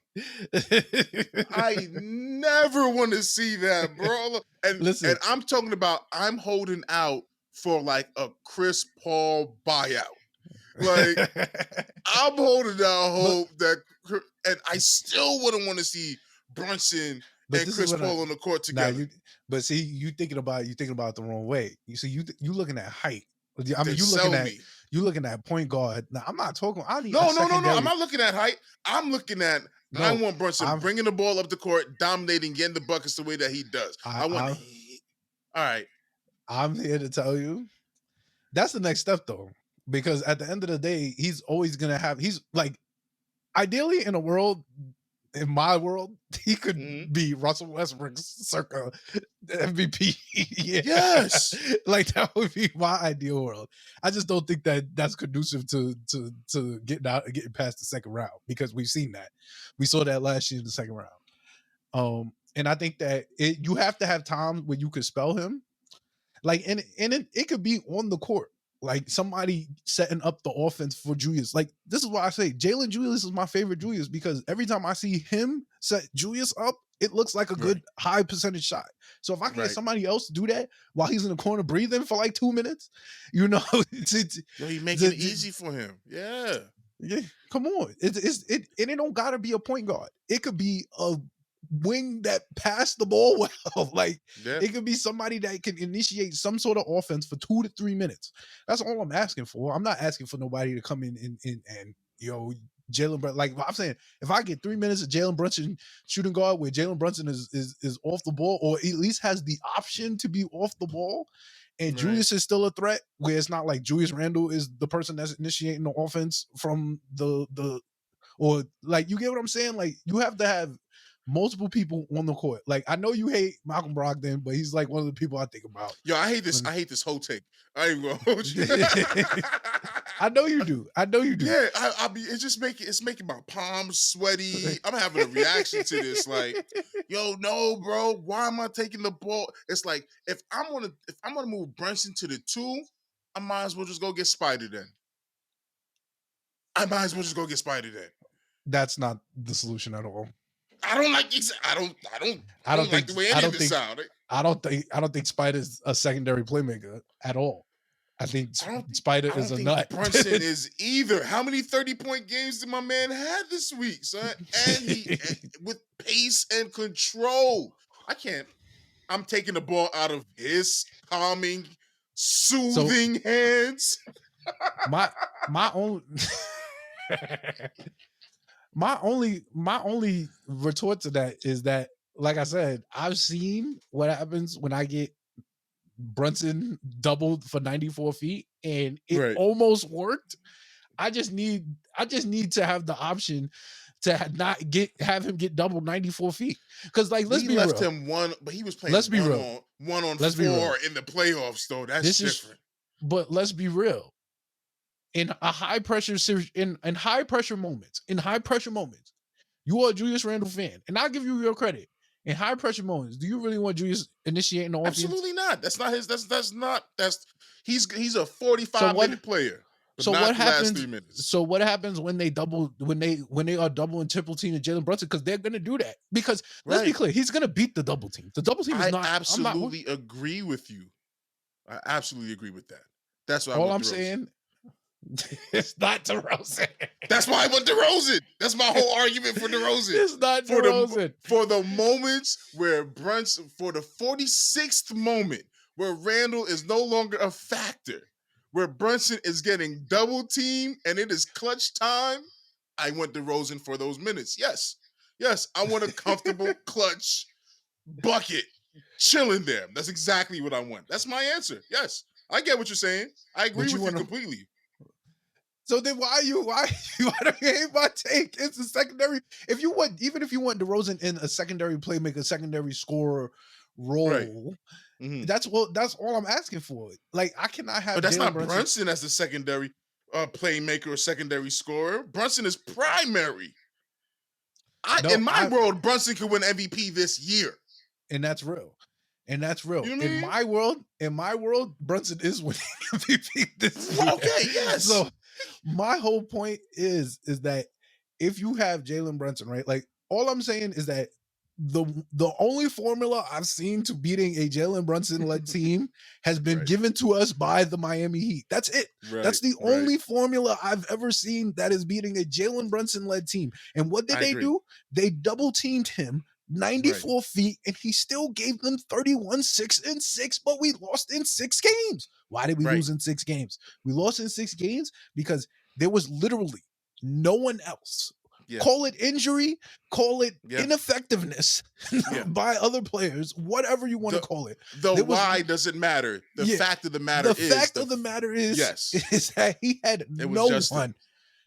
I never want to see that, bro. And listen, and I'm talking about I'm holding out for like a Chris Paul buyout. Like I'm holding out hope that, and I still wouldn't want to see Brunson and Chris Paul on the court together. But see, you thinking about it the wrong way. You see, you looking at height. I mean, you looking at point guard. Now, I'm not talking. No. I'm not looking at height. I'm looking at. I want Brunson bringing the ball up the court, dominating, getting the buckets the way that he does. All right. I'm here to tell you, that's the next step, though. because at the end of the day, he's always gonna have. He's like, ideally in a world, in my world, he could be Russell Westbrook's circa MVP. Yeah. Yes. Like that would be my ideal world. I just don't think that that's conducive to getting past the second round, because we've seen that. We saw that last year in the second round. And I think that you have to have times where you could spell him. Like, and it could be on the court. Like somebody setting up the offense for Julius. Like, this is why I say Jalen Julius is my favorite Julius, because every time I see him set Julius up, it looks like a good high percentage shot. So if I can get somebody else to do that while he's in the corner breathing for like 2 minutes, you know, you making it easy for him. Yeah. Yeah, come on. It don't gotta be a point guard. It could be a wing that passed the ball well. Like, it could be somebody that can initiate some sort of offense for 2 to 3 minutes. That's all I'm asking for. I'm not asking for nobody to come in and you know, Jalen Brunson. Like I'm saying, if I get 3 minutes of Jalen Brunson shooting guard where Jalen Brunson is off the ball, or at least has the option to be off the ball, and Julius is still a threat, where it's not like Julius Randle is the person that's initiating the offense from the or like, you get what I'm saying? Like, you have to have multiple people on the court. Like, I know you hate Malcolm Brogdon, but he's like one of the people I think about. Yo, I hate this. I hate this whole take. I ain't gonna hold you. I know you do. Yeah, I'll be. It's making my palms sweaty. I'm having a reaction to this. Like, yo, no, bro. Why am I taking the ball? It's like, if I'm gonna move Brunson to the 2, I might as well just go get Spider then. That's not the solution at all. I don't like the way any of this sound. I don't think Spider's a secondary playmaker at all. I think Spider is a nut. Brunson is either. How many 30-point games did my man have this week, son? And he with pace and control. I'm taking the ball out of his calming, soothing hands. My only retort to that is that, like I said, I've seen what happens when I get Brunson doubled for 94 feet, and it almost worked. I just need to have the option to not have him get doubled 94 feet. Because, like, let's be real. Him one, but he was playing one on 4 in the playoffs, though. That's different. But let's be real. In a high pressure series, in high pressure moments, you are a Julius Randle fan, and I'll give you your credit. In high pressure moments, do you really want Julius initiating the offense? Absolutely not. That's not his. He's a 45-minute player. So what happens? So what happens when they are double and triple team to Jalen Brunson? Because they're gonna do that. Because let's be clear, he's gonna beat the double team. The double team is not. I absolutely agree with you. I absolutely agree with that. That's what all I'm saying. It's not DeRozan. That's why I want DeRozan. That's my whole argument for DeRozan. It's not DeRozan. For the moments where Brunson, for the 46th moment where Randle is no longer a factor, where Brunson is getting double teamed and it is clutch time, I want DeRozan for those minutes. Yes, I want a comfortable clutch bucket chilling there. That's exactly what I want. That's my answer. Yes, I get what you're saying. I agree with you completely. So then why do you hate my take? It's a secondary. Even if you want DeRozan in a secondary playmaker, secondary scorer role, that's all I'm asking for. Like, I cannot have. But that's not Brunson as the secondary playmaker or secondary scorer. Brunson is primary. In my world, Brunson could win MVP this year, and that's real. You know what I mean? In my world, Brunson is winning MVP this year. Okay, yes. So my whole point is that if you have Jalen Brunson, right? Like, all I'm saying is that the only formula I've seen to beating a Jalen Brunson-led team has been given to us by the Miami Heat. That's it. That's the only formula I've ever seen that is beating a Jalen Brunson-led team. And what did they do? They double-teamed him 94 feet, and he still gave them 31, 6, and 6, but we lost in 6 games. Why did we lose in 6 games? We lost in 6 games because there was literally no one else Yeah. Call it injury, call it Yeah. ineffectiveness Yeah. by other players, whatever you want to The- call it. The There was- why doesn't matter. The Yeah. fact of the matter The is fact of the matter is, yes, is that he had it was no Justin. one,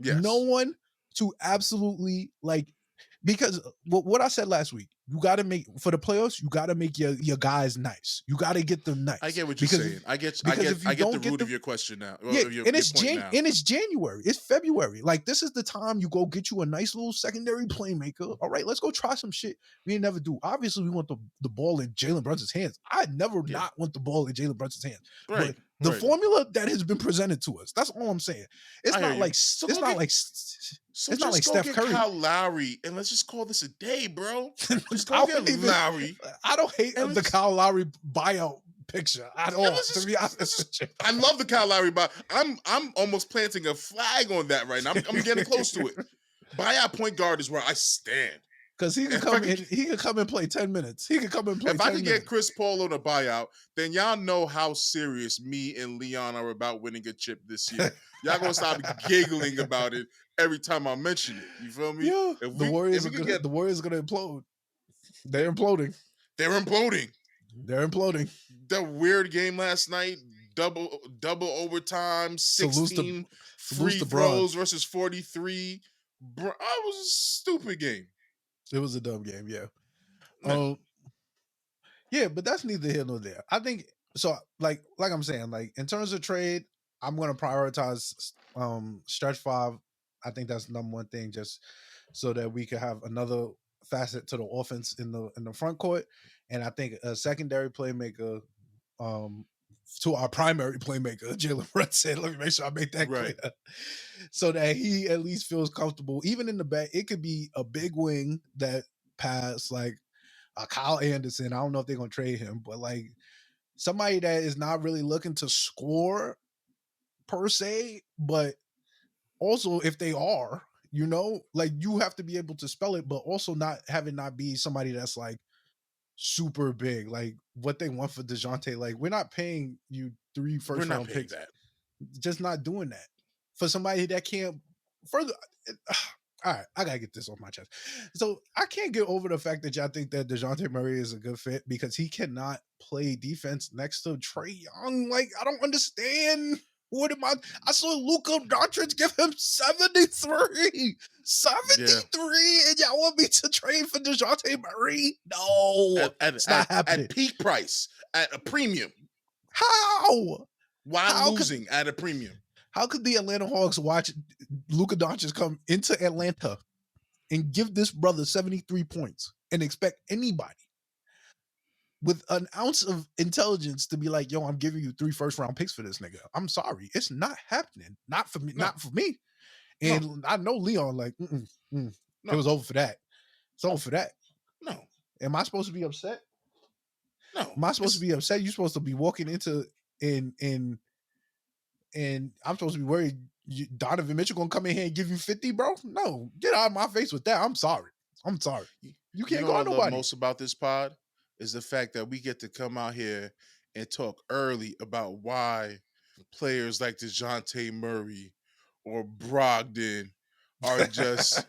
Yes. no one to absolutely like, because what I said last week, you got to make for the playoffs. You got to make your guys nice. You got to get them nice. I get what you're saying. I get the root of your question now. Yeah, Your and it's point now. and it's January. It's February. Like, this is the time you go get you a nice little secondary playmaker. All right, let's go try some shit we ain't never do. Obviously, we want the ball in Jalen Brunson's hands. I never not want the ball in Jalen Brunson's hands. Right. But the formula that has been presented to us, that's all I'm saying. It's I not hear like you. it's not like So it's not like just go Steph get Curry. Kyle Lowry and let's just call this a day, bro. Just I go get wouldn't even- Lowry. I don't hate And the let's- Kyle Lowry buyout picture at all. let's To be honest, I love the Kyle Lowry buy. I'm almost planting a flag on that right now. I'm getting close to it. Buyout point guard is where I stand. because he could come in, he could come and play 10 minutes. He could come and play. If 10 I could minutes. get Chris Paul on a buyout, then y'all know how serious me and Leon are about winning a chip this year. Y'all gonna stop giggling about it every time I mention it. You feel me? Yeah, If the we- Warriors if are we could gonna, get- the Warriors are gonna implode. They're imploding. They're imploding. They're imploding. The weird game last night, double overtime, 16 free to throws versus 43. Bro, it was a stupid game. It was a dumb game, yeah. No. Yeah, but that's neither here nor there. I think so. Like I'm saying, like in terms of trade, I'm gonna prioritize stretch five. I think that's the number one thing, just so that we can have another facet to the offense in the front court. And I think a secondary playmaker to our primary playmaker, Jalen Brunson. Let me make sure I make that Right. clear. So that he at least feels comfortable. Even in the back, it could be a big wing that pass like Kyle Anderson. I don't know if they're gonna trade him, but like somebody that is not really looking to score per se, but also if they are, you know, like you have to be able to spell it, but also not have it not be somebody that's like super big, like what they want for DeJounte. Like, we're not paying you 3 We're not first-round paying picks. that. Just not doing that for somebody that can't further. All right, I gotta get this off my chest. So I can't get over the fact that y'all think that DeJounte Murray is a good fit because he cannot play defense next to Trae Young. Like, I don't understand. What am I saw Luka Doncic give him 73. 73, and y'all want me to trade for DeJounte Murray? No, it's not happening. At peak price, at a premium. How? While losing at a premium. How could the Atlanta Hawks watch Luka Doncic come into Atlanta and give this brother 73 points and expect anybody with an ounce of intelligence to be like, yo, I'm giving you 3 first-round picks for this nigga? I'm sorry. It's not happening. Not for me. No. Not for me. And I know Leon, like, it was over for that. It's over for that. No. Am I supposed to be upset? No. Am I supposed to be upset? You're supposed to be walking into and I'm supposed to be worried Donovan Mitchell gonna come in here and give you 50, bro? No, get out of my face with that. I'm sorry. You can't go on nobody. What I love most about this pod is the fact that we get to come out here and talk early about why players like DeJounte Murray or Brogdon are just.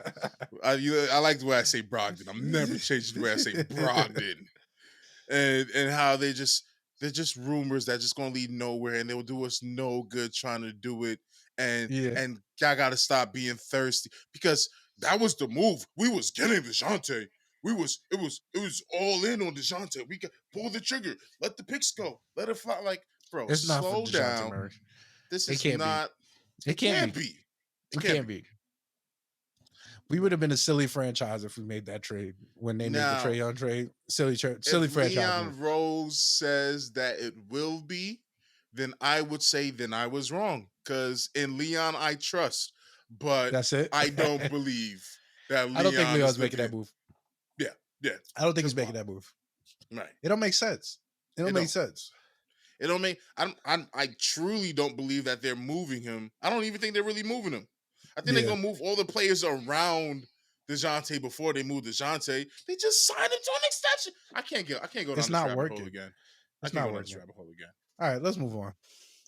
I like the way I say Brogdon. I'm never changing the way I say Brogdon, and how they're just rumors that just gonna lead nowhere, and they'll do us no good trying to do it. And y'all gotta stop being thirsty because that was the move. We was getting DeJounte. It was all in on DeJounte. We could pull the trigger, let the picks go, let it fly. Like, bro, it's not slow for down. Murray. This is not. It can't be. It can't be. We would have been a silly franchise if we made that trade when they made the Trae Young trade. Silly franchise. Leon Rose says that it will be, then I would say then I was wrong. Because in Leon I trust, but that's it. I don't believe that Leon. I don't think Leon's making that move. Yeah. I don't think he's making that move. Right. It don't make sense. It don't make sense. It don't make. I truly don't believe that they're moving him. I don't even think they're really moving him. I think they're gonna move all the players around DeJounte before they move DeJounte. They just signed him to an extension. I can't go down this rabbit hole again. It's not working. All right, let's move on.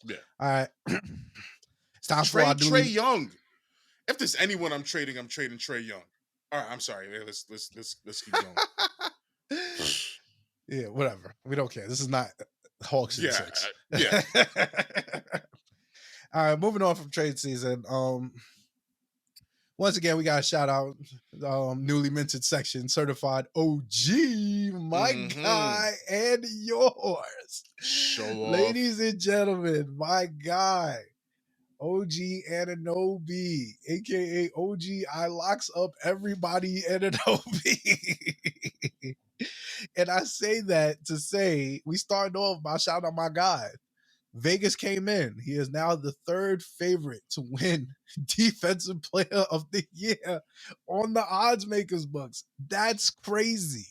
Yeah. All right. It's time for Trae Young. If there's anyone I'm trading Trae Young. All right, I'm sorry. Let's keep going. Yeah, whatever. We don't care. This is not Hawks in Yeah, 6. yeah. All right, moving on from trade season. Once again, we got a shout out, newly minted section, certified OG, my guy and yours. Show off. Ladies and gentlemen, my guy, OG Ananobi, aka OG I locks up everybody Ananobi. And I say that to say we started off by shouting out my guy. Vegas came in. He is now the third favorite to win Defensive Player of the Year on the odds makers books. That's crazy.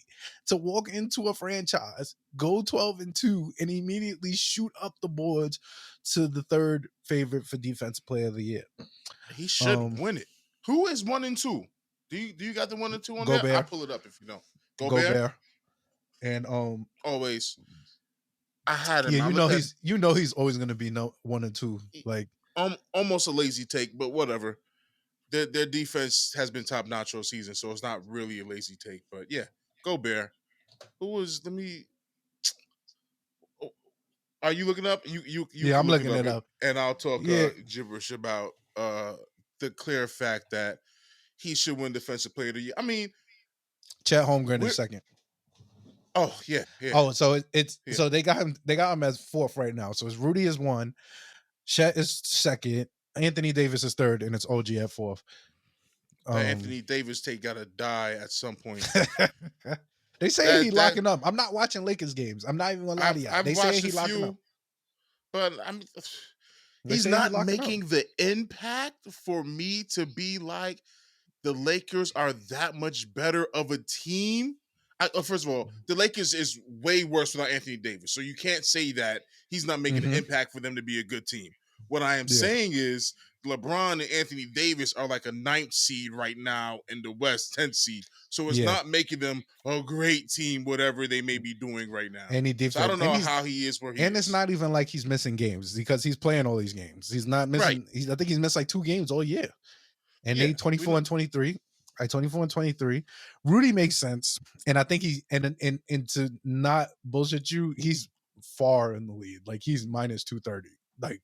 To walk into a franchise, go 12-2, and immediately shoot up the boards to the third favorite for Defensive Player of the Year. He should win it. Who is 1 and 2? Do you got the 1 and 2 on Gobert. there? I'll pull it up if you don't. Gobert. And always. I had him. Yeah, you know he's always gonna be 1 and 2. Like almost a lazy take, but whatever. Their defense has been top notch all season, so it's not really a lazy take. But yeah, Gobert. Who was? Let me. Are you looking up? You yeah, I'm looking it up, and I'll talk gibberish about the clear fact that he should win Defensive Player of the Year. I mean, Chet Holmgren is second. Oh yeah. Oh, so so they got him as fourth right now. So it's Rudy is 1, Chet is second, Anthony Davis is third, and it's OG at fourth. Anthony Davis take gotta die at some point. They say he's locking up. I'm not watching Lakers games. I'm not even gonna lie to you. They say he's locking up, but he's not making the impact for me to be like the Lakers are that much better of a team. First of all, the Lakers is way worse without Anthony Davis, so you can't say that he's not making an impact for them to be a good team. What I am saying is LeBron and Anthony Davis are like a 9th seed right now in the West, 10th seed. So it's not making them a great team, whatever they may be doing right now. Any defense. So I don't know how he is where he is. And it's not even like he's missing games because he's playing all these games. He's not missing. I think he's missed like 2 games all year. And they 24 and 23. 24 and 23. Rudy makes sense. And I think and to not bullshit you, he's far in the lead. Like he's minus 230. Like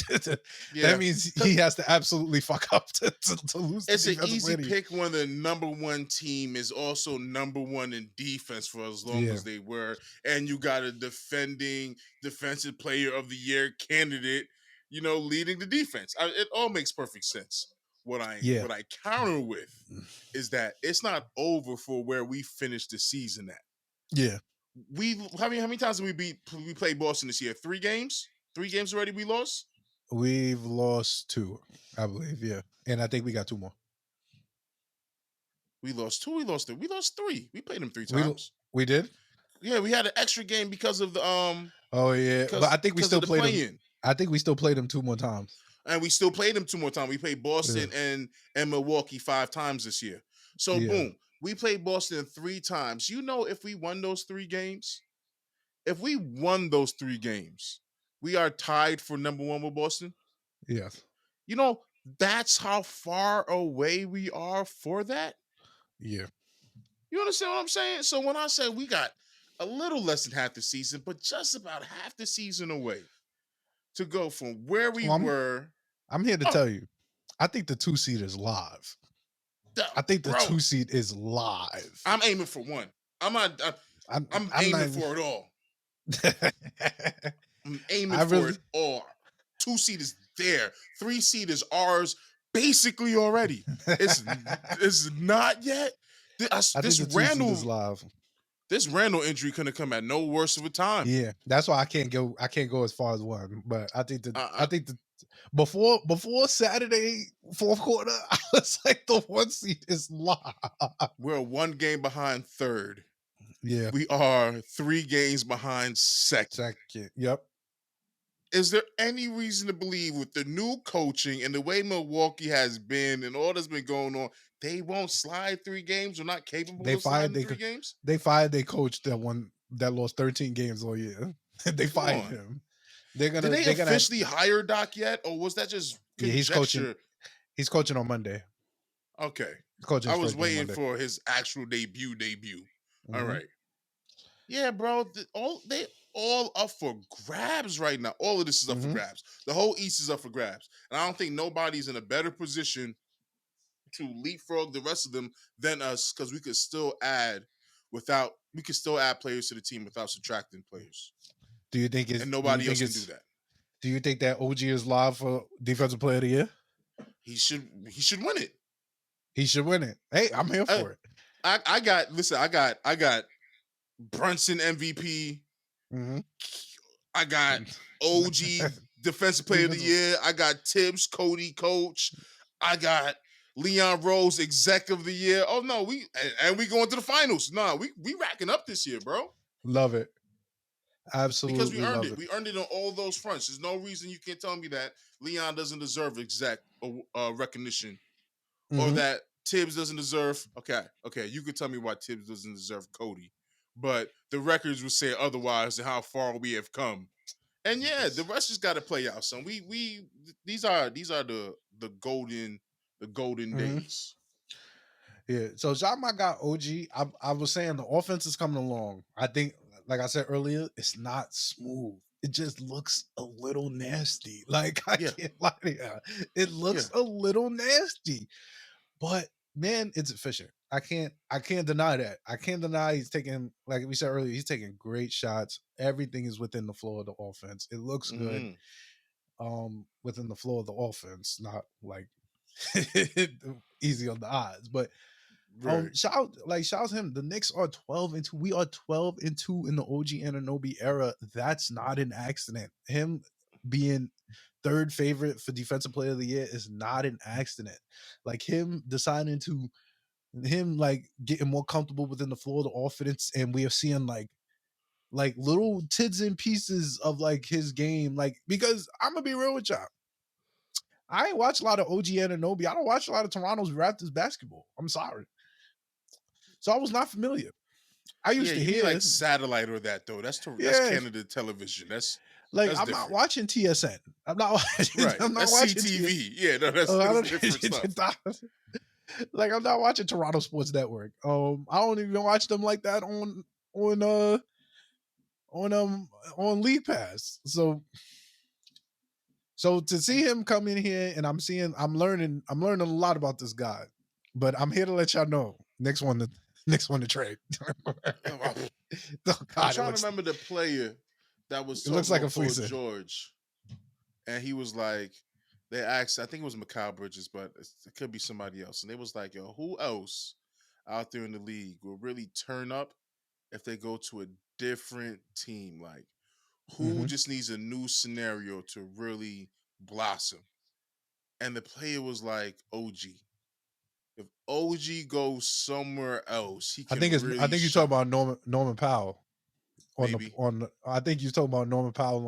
that means he has to absolutely fuck up to lose. It's an easy pick when the number 1 team is also number 1 in defense for as long as they were. And you got a defending Defensive Player of the Year candidate, leading the defense. It all makes perfect sense. What I counter with is that it's not over for where we finished the season at. Yeah. How many times did we played Boston this year? 3 games? 3 games already we lost? We've lost 2, I believe, yeah. And I think we got 2 more. We lost 2, we lost 3. We lost 3. We played them 3 times. We did? Yeah, we had an extra game because of the Oh yeah. But I think we still played them. I think we still played them 2 more times. And we still played them 2 more times. We played Boston and Milwaukee 5 times this year. So boom, we played Boston 3 times. If we won those 3 games, we are tied for number 1 with Boston. Yes. That's how far away we are for that. Yeah. You understand what I'm saying? So when I say we got a little less than half the season, but just about half the season away to go from where we were. I'm here to tell you, I think the 2 seed is live. I think the 2 seed is live. I'm aiming for 1. I'm aiming for it all. I'm aiming for it all. 2 seed is there. 3 seed is ours basically already. It's not yet. I think the 2 seed is live. This Randle injury couldn't come at no worse of a time. Yeah, that's why I can't go as far as 1. But I think before Saturday 4th quarter, I was like the 1 seed is live. We're 1 game behind 3rd. Yeah, we are 3 games behind second. Yep. Is there any reason to believe with the new coaching and the way Milwaukee has been and all that's been going on, they won't slide 3 games or not capable of sliding 3 games? They fired their coach that lost 13 games all year. They fired him. Did they officially hire Doc yet, or was that just conjecture? He's coaching on Monday. Okay. He's coaching I his was first game waiting Monday. for his actual debut. All Mhm. right. Yeah, bro. They all up for grabs right now. All of this is up for Mhm. grabs. The whole East is up for grabs. And I don't think nobody's in a better position to leapfrog the rest of them than us, because we could still add players to the team without subtracting players. Do you think And nobody else can do that. Do you think that OG is live for Defensive Player of the Year? He should win it. He should win it. Hey, I'm here for it. I got Brunson MVP. Mm-hmm. I got OG Defensive Player of the Year. I got Tibbs, Cody, Coach. I got Leon Rose, Exec of the Year. Oh no, we going to the finals. Nah, we racking up this year, bro. Love it. Because we Absolutely earned love it. it. We earned it on all those fronts. There's no reason you can't tell me that Leon doesn't deserve Exec recognition, or Mm-hmm. that Tibbs doesn't deserve. Okay, you could tell me why Tibbs doesn't deserve Cody, but the records would say otherwise and how far we have come. And yeah, the rest just got to play out. So these are the golden Mm-hmm. days. Yeah. So shout my guy OG. I was saying the offense is coming along. I think, like I said earlier, it's not smooth. It just looks a little nasty. Like I Yeah. can't lie to you. It looks a little nasty. But man, it's efficient. I can't deny that. I can't deny he's taking, like we said earlier, he's taking great shots. Everything is within the flow of the offense. It looks good within the flow of the offense, not like easy on the odds. But Right. shout out him. The Knicks are 12-2. We are 12-2 in the OG Anunoby era. That's not an accident. Him being third favorite for Defensive Player of the Year is not an accident. Like him deciding to like getting more comfortable within the flow of the offense, and we are seeing like little tits and pieces of like his game. Like, because I'm gonna be real with y'all, I ain't watch a lot of OG Anunoby. I don't watch a lot of Toronto's Raptors basketball. I'm sorry. So I was not familiar. I used Yeah, to you need hear, like satellite or that though. That's yeah, Canada television. That's I'm not different. watching TSN. I'm not watching. Right. I'm not That's watching CTV. Yeah, no, that's I different stuff. don't. Like, I'm not watching Toronto Sports Network. I don't even watch them like that on on League Pass. So to see him come in here, and I'm learning a lot about this guy. But I'm here to let y'all know, next one to trade. Oh God, I'm trying to remember the player that was it looks talking like a with Paul fleecer. George, and he was like, they asked, I think it was Mikal Bridges, but it could be somebody else, and they was like, yo, who else out there in the league will really turn up if they go to a different team? Like, who Mhm. just needs a new scenario to really blossom? And the player was like, OG. If OG goes somewhere else, he I can think really you talk shine. about Norman Powell Maybe I think you talking about Norman Powell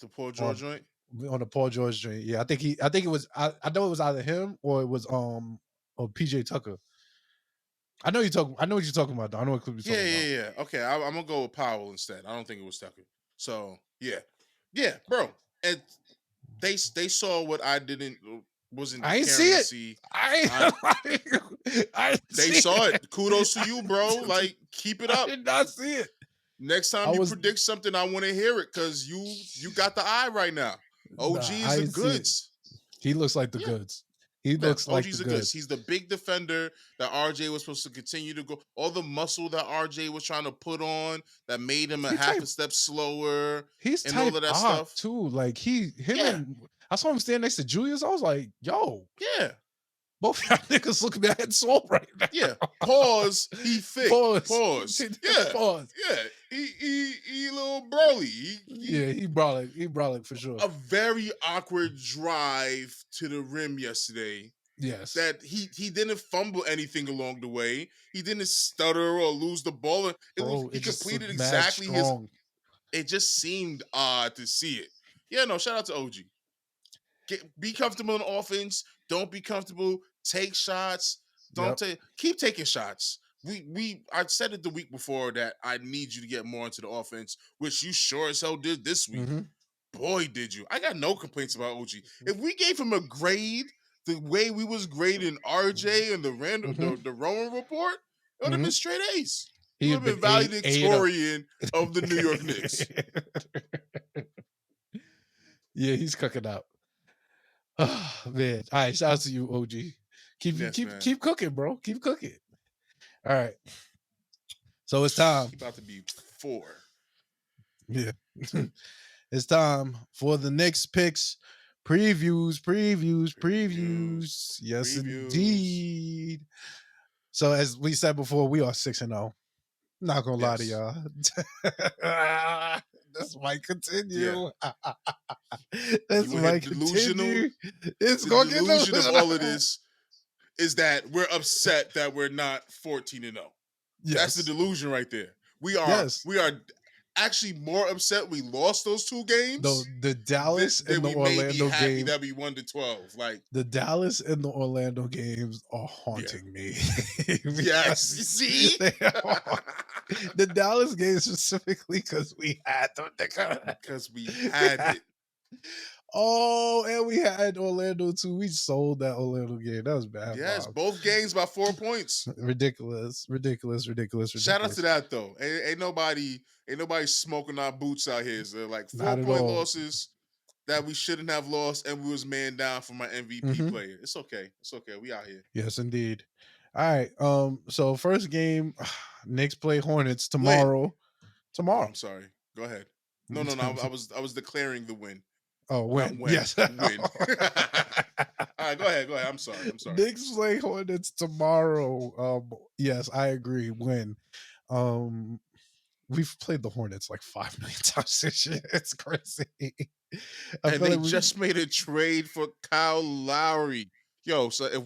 the Paul George on joint. the Paul George joint. Yeah, I think it was I know it was either him or it was or PJ Tucker. I know what you're talking about though. I know what clip you're talking about. Yeah. Okay, I'm gonna go with Powell instead. I don't think it was Tucker. So yeah, bro. And they saw what I wasn't I ain't see caring to it. see. I I didn't They see saw it. it. Kudos to you, bro. Like, keep it I up. did not see it. Next I time you was predict something, I want to hear it, because you got the eye right now. OG Nah, is I the didn't see it. goods. He looks like the Yeah. goods. He Yeah, looks like OG's the a good. goods. He's the big defender that RJ was supposed to continue to go. All the muscle that RJ was trying to put on that made him a He half type a step slower he's and all type of that odd stuff. too. Like him Yeah, and I saw him stand next to Julius. I was like, yo, yeah, both y'all niggas look mad soul right now. yeah. Pause. He thick. Pause. Pause. Yeah, Pause. yeah. He a little burly. Yeah, he brolic for sure. A very awkward drive to the rim yesterday. Yes. That he didn't fumble anything along the way. He didn't stutter or lose the ball. Bro, He it just looked completed mad exactly his. strong. It just seemed odd to see it. Yeah, no, shout out to OG. Be comfortable in offense. Don't be comfortable. Take shots. Yep. Keep taking shots. I said it the week before that I need you to get more into the offense, which you sure as hell did this week. Mm-hmm. Boy, did you. I got no complaints about OG. If we gave him a grade the way we was grading RJ and the Randall, Mhm. the Roman report, it would have been Mhm. straight A's. He would He's have been been ate up. valedictorian of the New York Knicks. Yeah, he's cooking out. Oh man. All right, shout out to you, OG. Yes, man. Keep cooking, bro. Keep cooking. All right. So it's time. He about to be 4. Yeah. It's time for the Knicks picks. Previews. Yes, Previews. indeed. So as we said before, we are 6-0. Not gonna lie to Yes. y'all. This might Yeah. continue. You This want to might hit delusional? continue. It's The gonna get delusion of all of delusional. this is that we're upset that we're not 14-0. That's the Yes. delusion right there. We are Yes. actually more upset we lost those 2 games The Dallas than and the we may be Orlando happy game. that we won the 12. Like, The Dallas and the Orlando games are yeah. haunting me. Yes. You see? The Dallas game specifically because we had them. Because we had it. Oh, and we had Orlando too. We sold that Orlando game. That was bad. Yes, Bob. both games by 4 points. Ridiculous. Shout out to that though. Ain't nobody smoking our boots out here. So like 4-point losses that we shouldn't have lost, and we was man down for my MVP player. It's okay. It's okay. We out here. Yes, indeed. All right. So first game, Knicks play Hornets Win. tomorrow. Oh, Tomorrow. I'm sorry. Go ahead. No. I was declaring the win. Oh, Not win. when. Yes. Win. All right, go ahead. I'm sorry. Knicks play Hornets tomorrow. Yes, I agree. Win. We've played the Hornets like 5 million times this year. It's crazy. And they just made a trade for Kyle Lowry. Yo, so if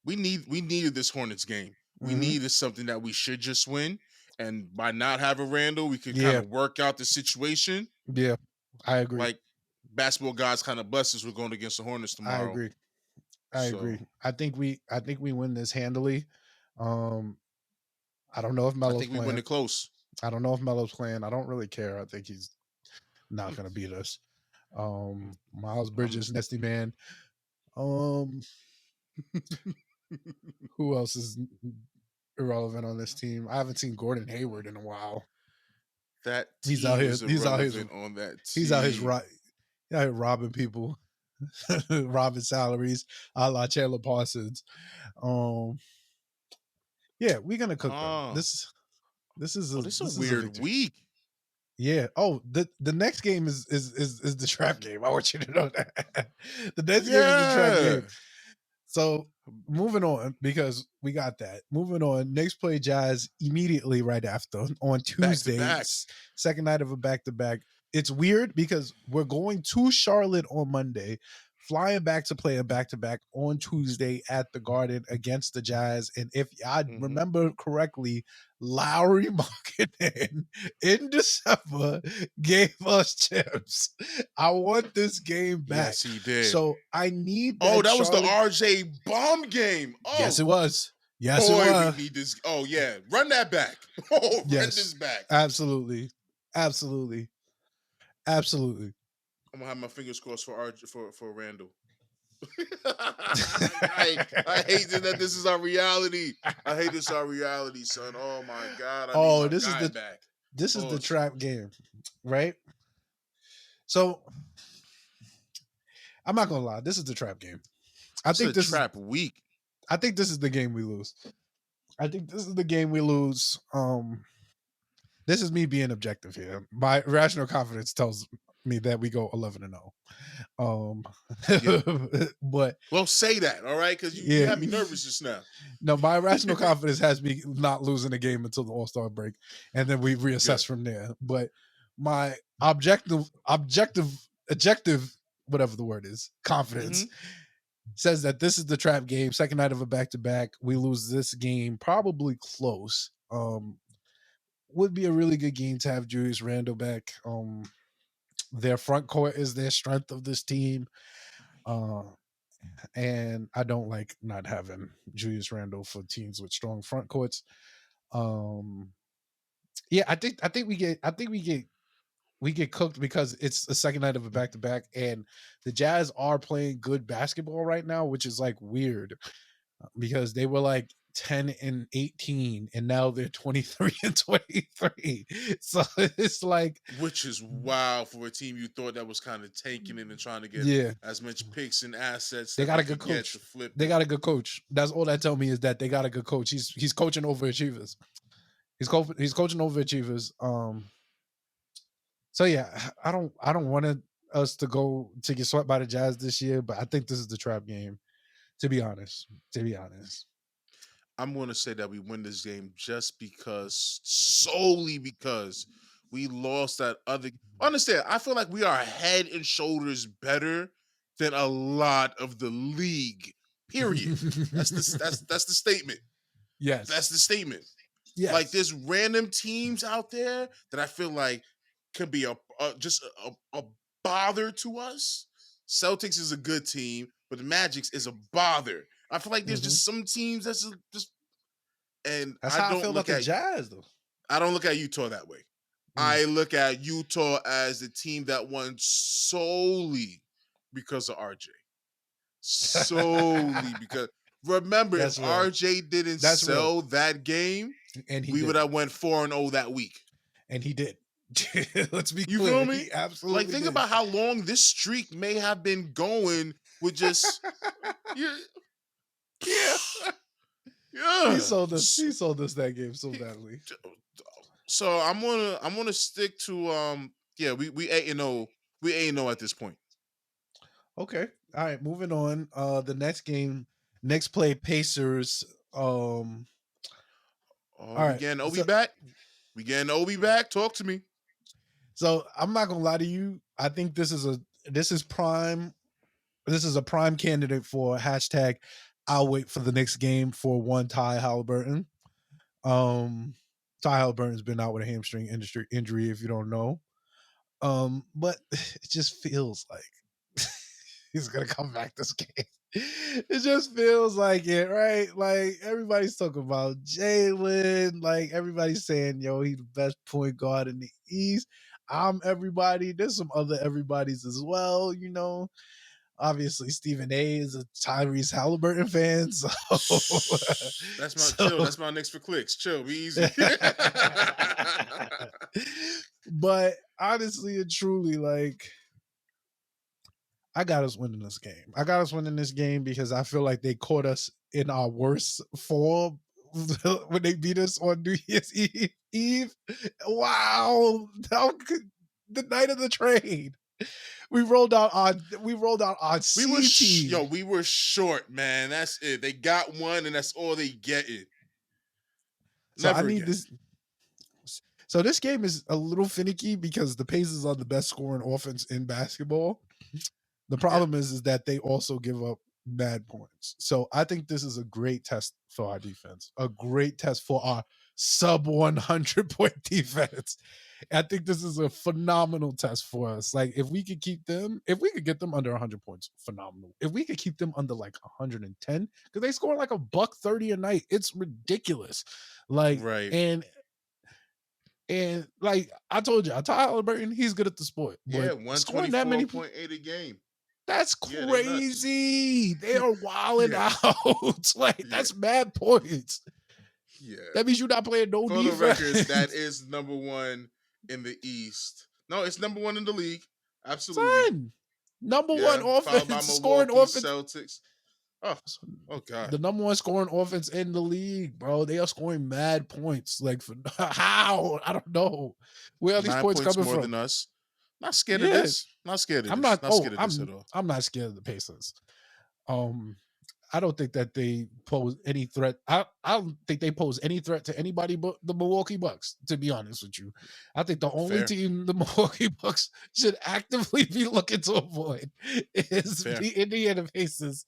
we needed this Hornets game. We needed something that we should just win. And by not having Randle, we could kind of work out the situation. Yeah, I agree. Like basketball guys kind of blessed us. We're going against the Hornets tomorrow. I agree. I think we win this handily. I don't know if Melo's I think we win it close. I don't know if Melo's playing. I don't really care. I think he's not gonna beat us. Miles Bridges, nasty man. Who else is irrelevant on this team? I haven't seen Gordon Hayward in a while. That team is irrelevant on that team. He's out here robbing people, robbing salaries, a la Chandler Parsons. Yeah, we're gonna cook them. This is a weird week. Yeah. Oh, the next game is the trap game. I want you to know that. The next game is the trap game. So moving on, because we got that. Moving on, Knicks play Jazz immediately right after on Tuesday. Second night of a back-to-back. It's weird because we're going to Charlotte on Monday, flying back to play a back-to-back on Tuesday at the Garden against the Jazz. And if I remember correctly, Lowry Markkanen in December gave us chips. I want this game back. Yes, he did. So I need that. Oh, that was the RJ bomb game. Oh, yes, it was. Yes, boy, it was. we need this. Oh, yeah. Run that back. Oh, yes. Run this back. Absolutely. I'm gonna have my fingers crossed for Randle. I hate that this is our reality. I hate this our reality, son. Oh my God. This is the trap game, right? So I'm not gonna lie, this is the trap game. I think this trap week. I think this is the game we lose. This is me being objective here. My rational confidence tells me that we go 11-0. But well, say that, all right? Because you have me nervous just now. No, my rational confidence has me not losing the game until the All-Star break, and then we reassess from there. But my objective, whatever the word is, confidence says that this is the trap game. Second night of a back-to-back. We lose this game probably close. Would be a really good game to have Julius Randle back. Their front court is their strength of this team. And I don't like not having Julius Randle for teams with strong front courts. Yeah, I think we get we get cooked because it's the second night of a back to back, and the Jazz are playing good basketball right now, which is like weird because they were like 10-18, and now they're 23-23. So it's like, Which is wild for a team you thought that was kind of tanking it and trying to get yeah, as much picks and assets they that got they a good could get to coach. flip They them. got a good coach. That's all that tell me is that they got a good coach. He's coaching overachievers. He's coaching overachievers. So yeah, I don't want us to go to get swept by the Jazz this year, but I think this is the trap game. To be honest, I'm going to say that we win this game just because, solely because we lost that other. Understand, I feel like we are head and shoulders better than a lot of the league. Period. That's the statement. That's yes, the statement. Like yes. there's random teams out there that I feel like could be just a bother to us. Celtics is a good team, but the Magic's is a bother. I feel like there's Mhm. just some teams that's just, and That's how I feel about the Jazz, though. I don't look at Utah that way. Mm. I look at Utah as the team that won solely because of RJ. Solely because, remember, if That's real. RJ didn't That's real, sell that game, and he we would did, have went 4-0 that week. and he did. Let's be You feel clear, me? he Like, absolutely think did. about how long this streak may have been going with just, yeah, Yeah, he yeah. sold us. He sold us that game so badly. So I'm gonna stick to yeah, we 8-0. We 8-0 at this point. Okay, all right. Moving on. The next game, next play, Pacers. Oh, All we right. getting Obi back? We getting Obi back? Talk to me. So I'm not gonna lie to you. I think this is prime. This is a prime candidate for hashtag. I'll wait for the next game for one Ty Halliburton. Ty Halliburton's been out with a hamstring injury, if you don't know. But it just feels like he's gonna come back this game. It just feels like it, right? Like everybody's talking about Jalen. Like everybody's saying, "Yo, he's the best point guard in the East." I'm everybody. There's some other everybody's as well. Obviously Stephen A is a Tyrese Halliburton fan, so That's my chill. so That's my next for clicks. Chill, be easy. but honestly and truly, like I got us winning this game. I got us winning this game because I feel like they caught us in our worst form when they beat us on New Year's Eve. Wow, the night of the trade. We rolled out our C team. we were short, man. That's it. They got one, and that's all they get. It So I never need again. this. So this game is a little finicky because the Pacers are the best scoring offense in basketball. The Yeah, problem is that they also give up mad points. So I think this is a great test for our defense, a great test for our sub 100 point defense. I think this is a phenomenal test for us. Like if we could get them under 100 points, phenomenal. If we could keep them under like 110, because they score like a buck 30 a night, it's ridiculous. Like right. and like I told you, Tyler Halliburton, he's good at the sport, Yeah, but scoring that many 124.8 a game. that's Yeah, they nuts. crazy. They are wilding Yeah, out. Like yeah, that's mad points. yeah. That means you're not playing no For the record, that defense. is number one in the East. No, it's number one in the league. Absolutely. Son, number one Yeah. Followed by offense, scoring Milwaukee, offense. Celtics. Oh, oh God. The number one scoring offense in the league, bro. They are scoring mad points. Like for how? I don't know. Where are these 9 points points coming more from? than us. Not scared of Yeah, this. Not scared of I'm this. not. Not Oh, scared of this at all. I'm not scared of the Pacers. Um, I don't think that they pose any threat. I don't think they pose any threat to anybody but the Milwaukee Bucks, to be honest with you. I think the only Fair. team the Milwaukee Bucks should actively be looking to avoid is Fair. the Indiana Pacers.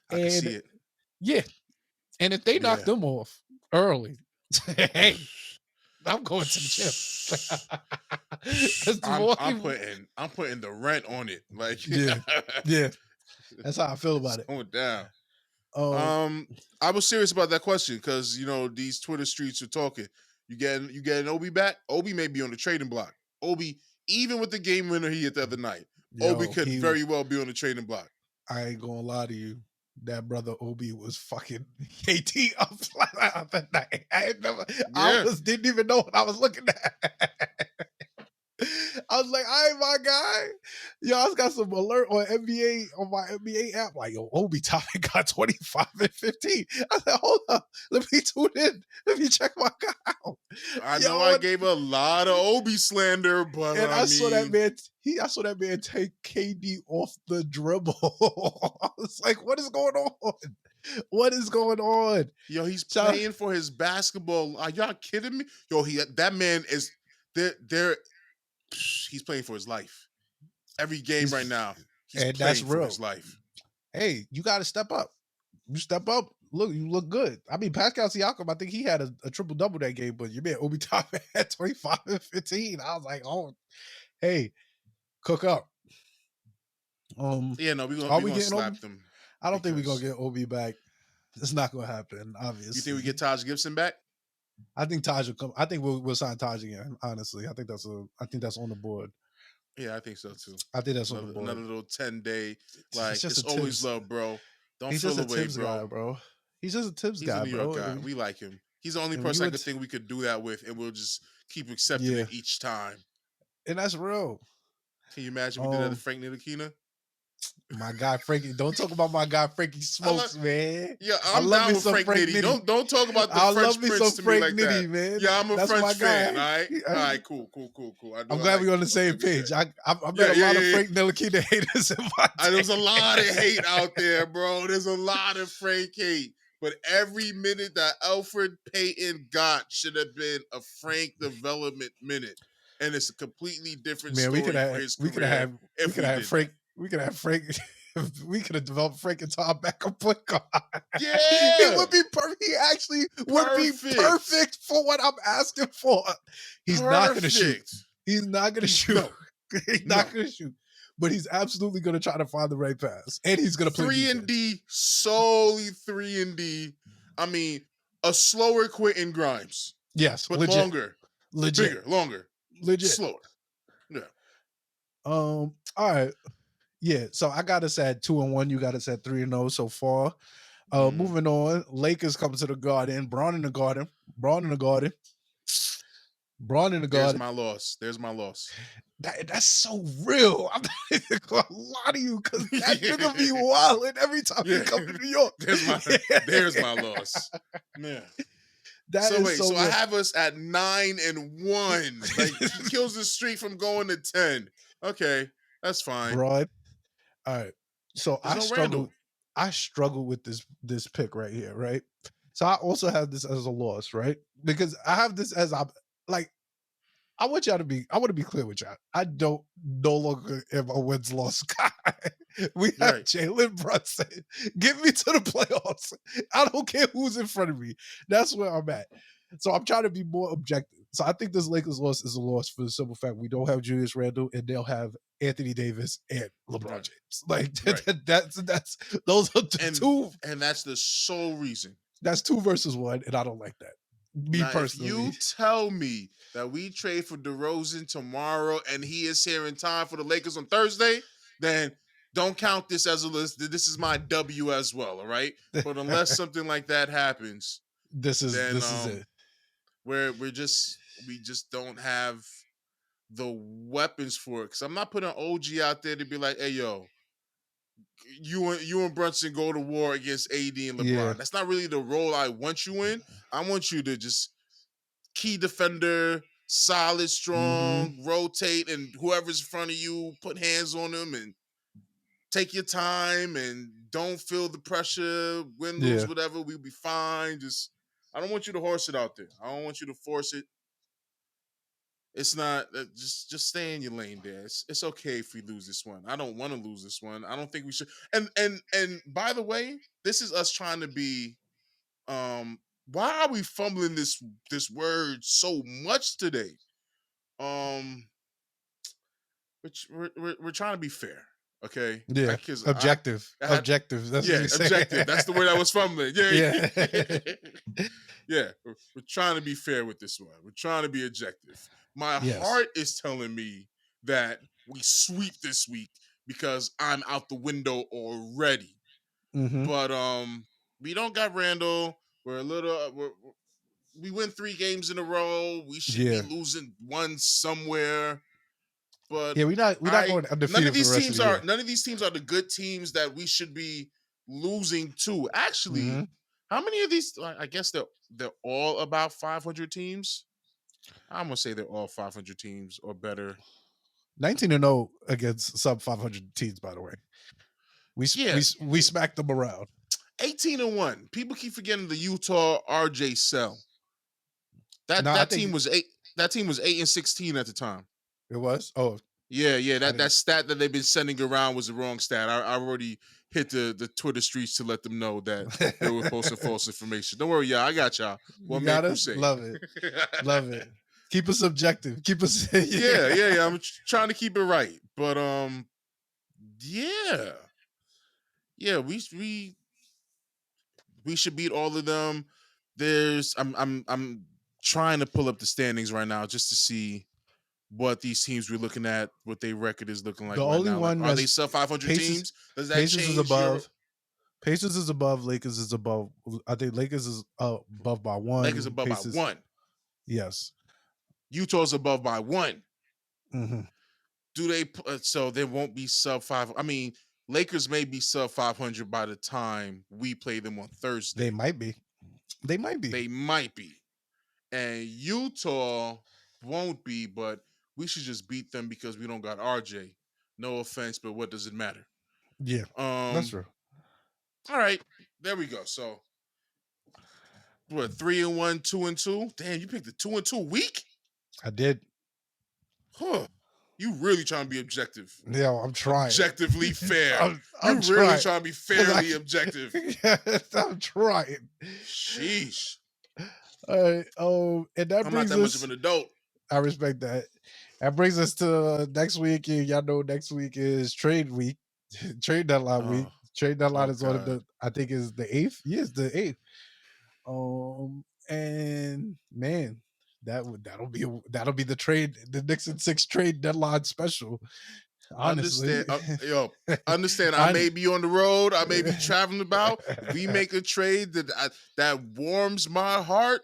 I can And see it. yeah, and if they knock Yeah. them off early, hey, I'm going to the chip. 'Cause the I'm putting the rent on it. Like yeah, yeah, that's how I feel it's about it. going down. Um, I was serious about that question because these Twitter streets are talking. You getting Obi back? Obi may be on the trading block. Obi Even with the game winner he hit the other night, Obi Yo, could very well be on the trading block. I ain't gonna lie to you. That brother Obi was fucking KT up that night. I didn't even know what I was looking at. I was like, all right, my guy. Yo, I just got some alert on my NBA app. Like, yo, Obi Toppin got 25 and 15. I said, hold up. Let me tune in. Let me check my guy out. I know I gave a lot of Obi slander, but and I saw that man. I saw that man take KD off the dribble. I was like, what is going on? What is going on? Yo, he's playing for his basketball. Are y'all kidding me? Yo, that man is there. He's playing for his life. Every game right now, he's playing for his life. Hey, you got to step up. You step up. Look, you look good. I mean, Pascal Siakam, I think he had a triple-double that game, but your man Obi Toppin had 25 and 15. I was like, oh, hey, cook up. Yeah, no, we're gonna slap them. I don't think we're gonna get Obi back. It's not gonna happen, obviously. You think we get Taj Gibson back? I think Taj will come. I think we'll sign Taj again. Honestly, I think that's on the board. Yeah, I think so too. I think that's on the board. Another little 10-day. Like it's always love, bro. Don't feel away, bro. He's just a Tibbs guy, He's a New York guy. We like him. He's the only person I could think we could do that with, and we'll just keep accepting it each time. And that's real. Can you imagine we did that to Frank Ntilikina? My guy Frankie, don't talk about my guy Frankie Smokes, man. Yeah, I'm down with Frank Nitty. Don't talk about the French Prince to me like that. Man. Yeah, I'm a French fan. All right, cool. I'm glad we're on the same page. I met a lot of Frank Ntilikina haters in my day. There's a lot of hate out there, bro. There's a lot of Frank hate. But every minute that Alfred Payton got should have been a Frank development minute. And it's a completely different story for his career. We could have Frank. We could have Frank. We could have developed Frank and Tom back on point guard. Yeah, he would be perfect. He actually would be perfect for what I'm asking for. He's not going to shoot. He's not going to shoot. No. He's not going to shoot. But he's absolutely going to try to find the right pass, and he's going to play 3-and-D, solely 3-and-D. I mean, a slower Quentin Grimes. Yes, but legit. bigger, longer, legit, slower. Yeah. All right. Yeah, so I got us at 2-1. You got us at 3-0 so far. Moving on, Lakers come to the Garden. Braun in the Garden. There's my loss. That's so real. I'm not even gonna lie to you because that nigga be wilding every time he come to New York. There's my loss. Yeah. So I have us at 9-1. Like he kills the streak from going to 10. Okay, that's fine. Broad. All right. So I struggle with this pick right here, right? So I also have this as a loss, right? Because I have this as I want to be clear with y'all. I don't no longer am a wins-loss guy. We have Jalen Brunson. Get me to the playoffs. I don't care who's in front of me. That's where I'm at. So I'm trying to be more objective. So I think this Lakers loss is a loss for the simple fact we don't have Julius Randle and they'll have Anthony Davis and LeBron James. Like that's those are two, and that's the sole reason. That's 2 versus 1, and I don't like that. Personally, if you tell me that we trade for DeRozan tomorrow and he is here in time for the Lakers on Thursday, then don't count this as a list. This is my W as well, all right? But unless something like that happens, this is it. Where we just don't have the weapons for it. Because I'm not putting OG out there to be like, hey, yo, you and Brunson go to war against AD and LeBron. Yeah. That's not really the role I want you in. I want you to just key defender, solid, strong, rotate, and whoever's in front of you, put hands on them and take your time and don't feel the pressure, win, lose, whatever. We'll be fine. I don't want you to horse it out there. I don't want you to force it. It's not just stay in your lane there. It's okay if we lose this one. I don't want to lose this one. I don't think we should. And by the way, this is us trying to be. Why are we fumbling this word so much today? Which we're trying to be fair. Okay. Yeah. Objective. Objective. That's what you're saying. Objective. That's the word I was fumbling. Yeah. Yeah. We're trying to be fair with this one. We're trying to be objective. My heart is telling me that we sweep this week because I'm out the window already. Mm-hmm. But we don't got Randle. We're a little we win 3 games in a row. We should be Yeah. losing one somewhere. But Yeah, we're not going none of undefeated for the these rest of teams the year. are the good teams that we should be losing to. Actually, Mm-hmm. how many of these? I guess they're all about 500 teams. I'm gonna say they're all 500 teams or better. 19-0 against sub 500 teams, by the way. Yeah, We smacked them around. 18-1. People keep forgetting the Utah RJ Cell. No, I That think team was 8. That team was 8-16 at the time. it was. Oh, Yeah. I That didn't. stat that they've been sending around was the wrong stat. I already hit the Twitter streets to let them know that they were posting false information. Don't worry, y'all. I got y'all. You One man got us. crusade. Love it. Love it. Keep us objective. Keep us. Yeah. I'm trying to keep it right, but yeah. We should beat all of them. I'm trying to pull up the standings right now just to see what these teams we're looking at, what their record is looking like The right only now. Like, one are they that's sub 500 Pacers. teams? Does that Pacers is change your above. Pacers is above. Lakers is above. I think Lakers is above by one. Lakers above Pacers, by 1? Yes. Utah's above by 1. Mm-hmm. Do they? So they won't be sub 5. I mean, Lakers may be sub 500 by the time we play them on Thursday. They might be. They might be. They might be. And Utah won't be, but we should just beat them because we don't got RJ. No offense, but what does it matter? Yeah, that's true. All right, there we go. So what? 3-1, 2-2. Damn, you picked the 2-2 week. I did. Huh. You really trying to be objective? Yeah, I'm trying. Objectively fair. I'm you really trying to be fairly objective. Yes, I'm trying. Sheesh. All right. And that I'm brings not that us. much of an adult. I respect that. That brings us to next week. And y'all know next week is trade week, trade deadline week. Trade deadline is on the. I think is the 8th. Yes, the 8th. And man, that'll be the trade, the Knicks and 6 trade deadline special. Honestly, understand. I may be on the road. I may be traveling about. If we make a trade that warms my heart,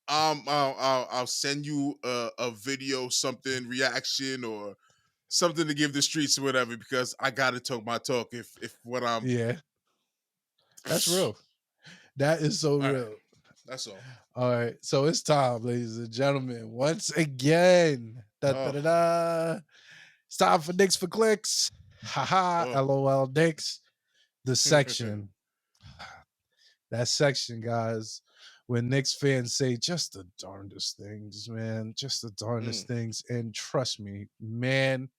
I'll send you a video, something reaction or something to give the streets or whatever because I gotta talk my talk. If what I'm that's real. That is so real. Right. That's all. All right, so it's time, ladies and gentlemen. Once again, it's time for Knicks for Clicks. Haha, LOL Knicks. The section. That section, guys, when Knicks fans say just the darndest things, man. Just the darndest things. And trust me, man.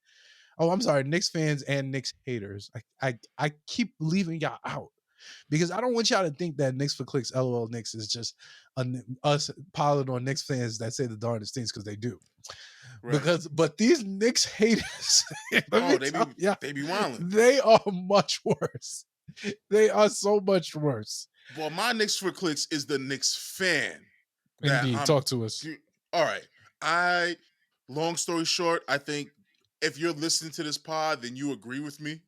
Oh, I'm sorry, Knicks fans and Knicks haters. I keep leaving y'all out because I don't want y'all to think that Knicks for Clicks, LOL Knicks is just us piling on Knicks fans that say the darndest things because they do. Right. But these Knicks haters, they be wilding. They are much worse. They are so much worse. Well, my Knicks for Clicks is the Knicks fan. Indeed, talk to us. All right. Long story short, I think if you're listening to this pod, then you agree with me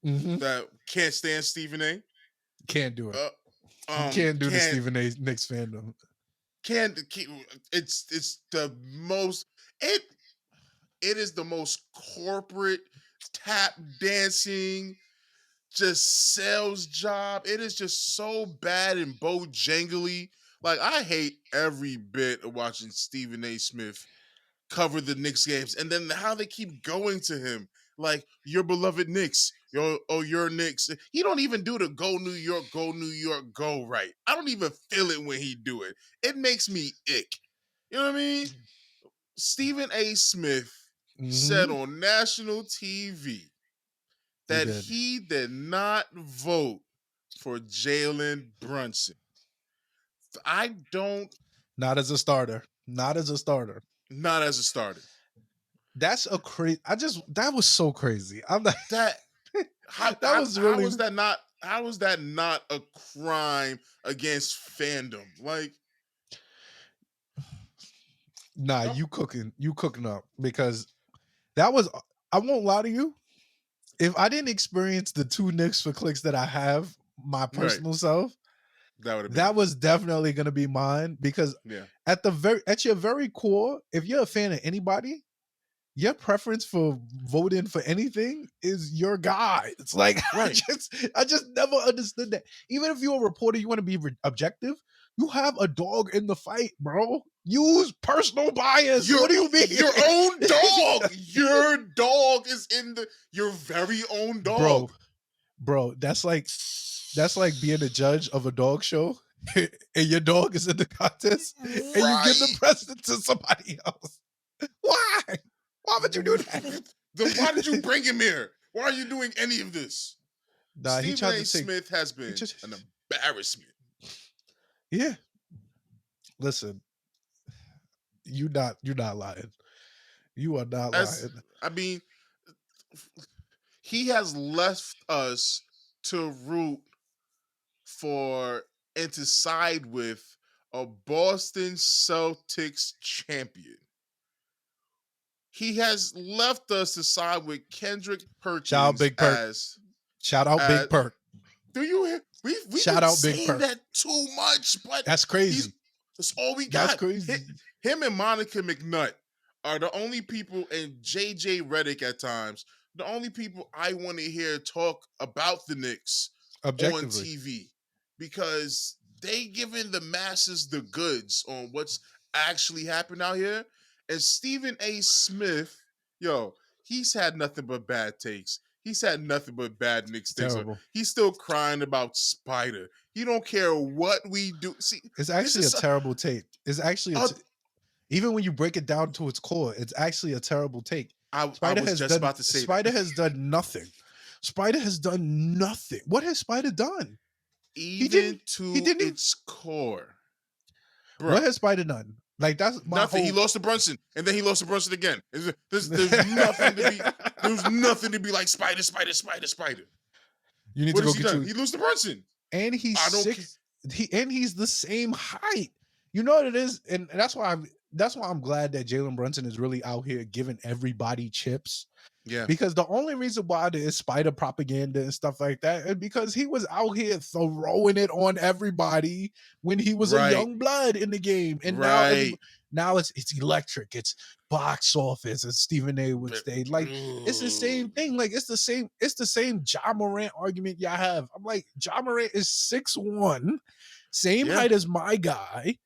that can't stand Stephen A. Can't do it. Can't do the Stephen A. Knicks fandom. It's the most it is the most corporate tap dancing, just sales job. It is just so bad and bojangly. Like I hate every bit of watching Stephen A. Smith cover the Knicks games, and then how they keep going to him, like your beloved Knicks, your Knicks. He don't even do the go New York, go right. I don't even feel it when he do it. It makes me ick. You know what I mean? Stephen A. Smith said on national TV that he did not vote for Jalen Brunson. I don't. Not as a starter. Not as a starter. Not as a starter. That's a crazy. That was so crazy. I'm like that. How was that not a crime against fandom? Like, nah, you cooking up because that was. I won't lie to you. If I didn't experience the 2 Knicks for clicks that I have, my Right. personal self, That would have been that was definitely gonna be mine because yeah. at your very core, if you're a fan of anybody, your preference for voting for anything is your guy. It's like Right. I just never understood that. Even if you're a reporter, you want to be objective. You have a dog in the fight, bro. Use personal bias. Your What do you mean, your own dog. Your dog is in your very own bro? dog. Bro, that's like being a judge of a dog show, and your dog is in the contest, and you give the Right. precedent to somebody else. Why? Why would you do that? Then why did you bring him here? Why are you doing any of this? Nah, he Stephen tried A. to take. Smith has He been just an embarrassment. yeah. Listen, you're not lying. You are not As lying. I mean, he has left us to root for and to side with a Boston Celtics champion. He has left us to side with Kendrick Shout out Perkins Big Perk. as Perk. do you hear? We've Shout been out Big saying Perk. that too much, but That's he's crazy. that's all we That's got. crazy. Him and Monica McNutt are the only people, and JJ Redick at times, the only people I want to hear talk about the Knicks on Objectively. TV because they giving the masses the goods on what's actually happened out here. And Stephen A. Smith, yo, he's had nothing but bad takes. He's had nothing but bad Knicks takes. Terrible. He's still crying about Spider. He don't care what we do. See, It's this actually a is terrible take. It's actually a even when you break it down to its core, it's actually a terrible take. I was just about to say Spider that. has done nothing. Spider has done nothing. What has Spider done? Even He to didn't even, its core, what bro. has Spider done? Like that's my Nothing. He whole lost to Brunson, and then he lost to Brunson again. There's nothing to be. There's nothing to be like Spider, Spider, Spider, Spider. You need What to has go he get done? you. He lost to Brunson. And he's I don't care. 6. He's the same height. You know what it is, and that's why I'm glad that Jalen Brunson is really out here giving everybody chips. Yeah. Because the only reason why there is Spider propaganda and stuff like that is because he was out here throwing it on everybody when he was a Right. young blood in the game. And Right. now it's electric. It's box office, as Stephen A would say. Like it's the same thing. Like it's the same Ja Morant argument y'all have. I'm like, Ja Morant is 6'1", same Yeah. height as my guy.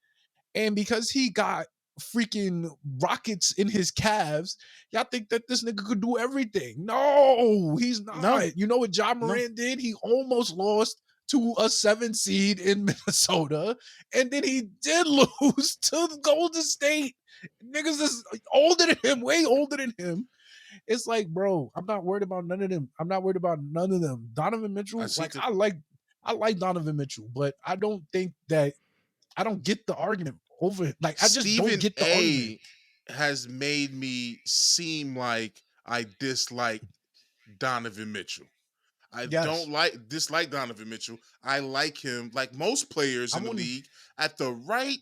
And because he got freaking rockets in his calves, y'all think that this nigga could do everything. No, he's not. No. You know what John No. Morant did? He almost lost to a 7 seed in Minnesota, and then he did lose to Golden State. Niggas is older than him, way older than him. It's like, bro, I'm not worried about none of them. I'm not worried about none of them. Donovan Mitchell, I like Donovan Mitchell, but I don't think that I don't get the argument over it. Like I just don't Stephen get the argument. A. has made me seem like I dislike Donovan Mitchell. I Yes. don't dislike Donovan Mitchell. I like him, like most players I in the wouldn't league, at the right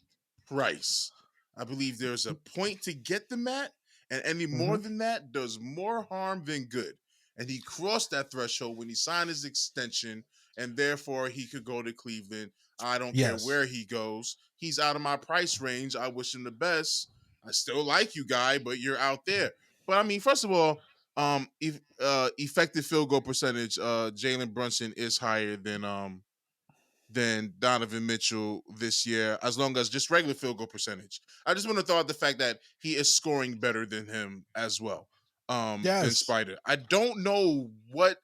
price. I believe there's a point to get them at, and any more than that does more harm than good. And he crossed that threshold when he signed his extension, and therefore he could go to Cleveland. I don't care Yes. where he goes. He's out of my price range. I wish him the best. I still like you, guy, but you're out there. But I mean, first of all, effective field goal percentage, Jalen Brunson is higher than Donovan Mitchell this year, as long as just regular field goal percentage. I just want to throw out the fact that he is scoring better than him as well. Than Yes. Spider. I don't know what's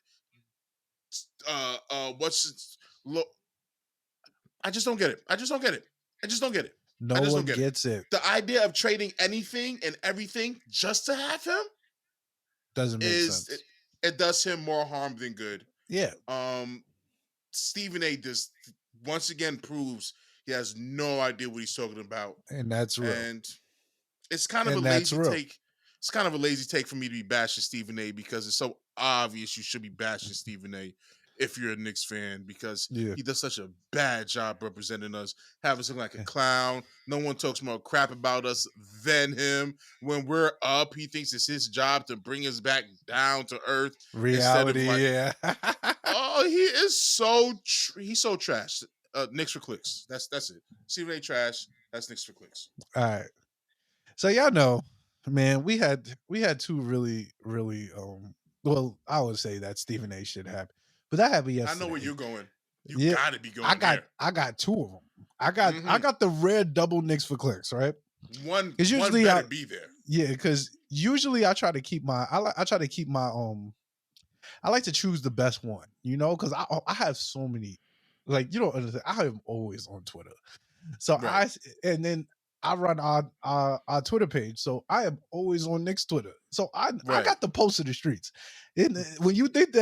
I just don't get it. I just don't get it. I just don't get it. I No just one don't get it. gets it. The idea of trading anything and everything just to have him Doesn't make is sense. it does him more harm than good. Yeah. Stephen A. just once again proves he has no idea what he's talking about, And that's real. and it's kind of a And that's lazy real. take. It's kind of a lazy take for me to be bashing Stephen A. because it's so obvious you should be bashing Stephen A. if you're a Knicks fan, because Yeah. he does such a bad job representing us, having something like a clown. No one talks more crap about us than him. When we're up, he thinks it's his job to bring us back down to earth instead of Reality, like, yeah. oh, he is he's so trash. Knicks for clicks. That's it. Stephen A. trash. That's Knicks for clicks. All right. So y'all know, man, we had two really, really well, I would say that Stephen A should have. But that happened I know where yesterday. you're going. You Yeah. gotta be going there. I got two of them. I got the red double Knicks for clicks, right? One Because usually better be there. Yeah, because usually I try to keep my I try to keep my I like to choose the best one, because I have so many, like, you don't understand. I am always on Twitter, so Right. and then I run our Twitter page, so I am always on Nick's Twitter. So I Right. got the post of the streets. And when you think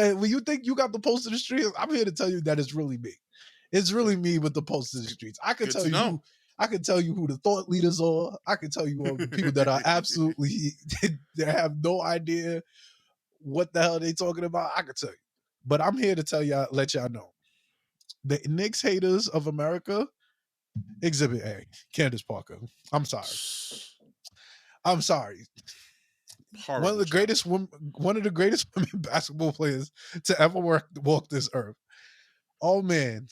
you got the post of the streets, I'm here to tell you that it's really me. It's really me with the post of the streets. I can Good tell to you know. I can tell you who the thought leaders are. I can tell you all the people that are absolutely they have no idea what the hell they talking about. I can tell you. But I'm here to tell y'all, let y'all know. The Knicks haters of America, Exhibit A, Candace Parker. I'm sorry. I'm sorry. Horrible One of the greatest women basketball players to ever walk this earth. Oh man.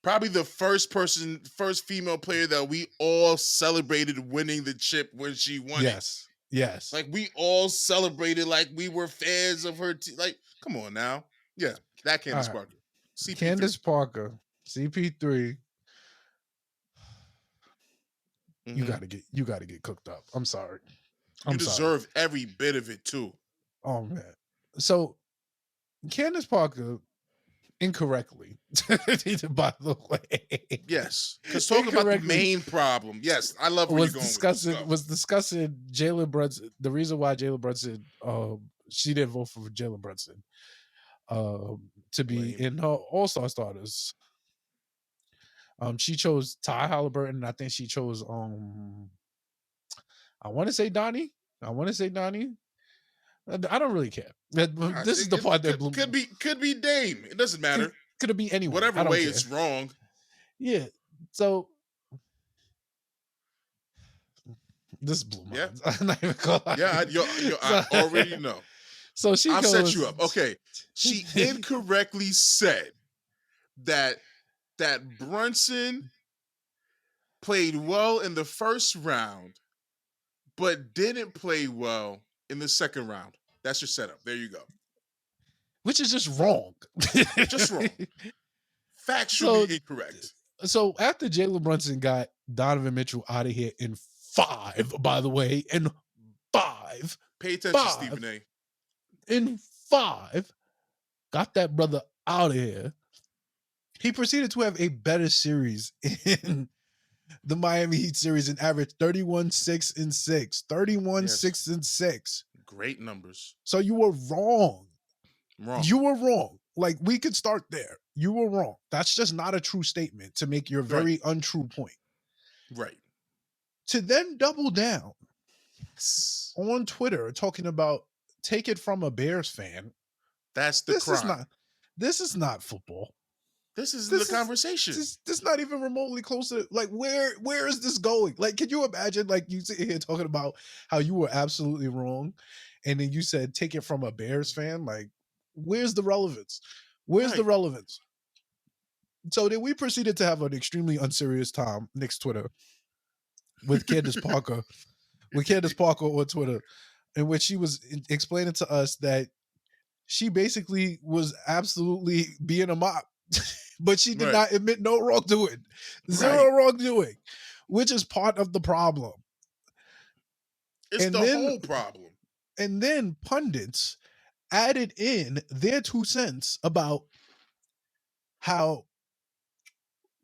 Probably the first female player that we all celebrated winning the chip when she won it. Yes. Like, we all celebrated like we were fans of her. Like, come on now. Yeah, that Candace Parker. CP3. Candace Parker, CP3. You gotta get cooked up. I'm sorry. You deserve every bit of it too. Oh man. So Candace Parker, incorrectly, by the way. Yes, because talk about the main problem. Yes, I love where you're going with this stuff. Was discussing Jalen Brunson. The reason why Jalen Brunson, she didn't vote for Jalen Brunson to be in her All-Star starters. She chose Ty Halliburton. I think she chose I want to say Donnie. I don't really care. This is the part that blew me. Could be Dame. It doesn't matter. Could it be anyone? Whatever way it's wrong. Yeah. So this blew my mind. I'm not even gonna lie. Yeah, I already know. So I'll set you up. Okay. She incorrectly said that Brunson played well in the first round, but didn't play well in the second round. That's your setup. There you go. Which is just wrong. Just wrong. Factually incorrect. So after Jalen Brunson got Donovan Mitchell out of here in 5, by the way, in 5. Pay attention, Stephen A. In 5, got that brother out of here. He proceeded to have a better series in the Miami Heat series and averaged 31-6-6. 31-6-6. Great numbers. So you were wrong. You were wrong. Like, we could start there. You were wrong. That's just not a true statement to make your very untrue point. Right. To then double down on Twitter talking about take it from a Bears fan. That's the crime. This is not football. This is the conversation. This is not even remotely close to, like, where is this going? Like, can you imagine, like, you sit here talking about how you were absolutely wrong, and then you said take it from a Bears fan? Like, where's the relevance? Where's the relevance? So then we proceeded to have an extremely unserious time, Nick's Twitter, with Candace Parker, on Twitter, in which she was explaining to us that she basically was absolutely being a mop, but she did not admit no wrongdoing, zero wrongdoing, which is part of the problem. It's the whole problem. And then pundits added in their 2 cents about how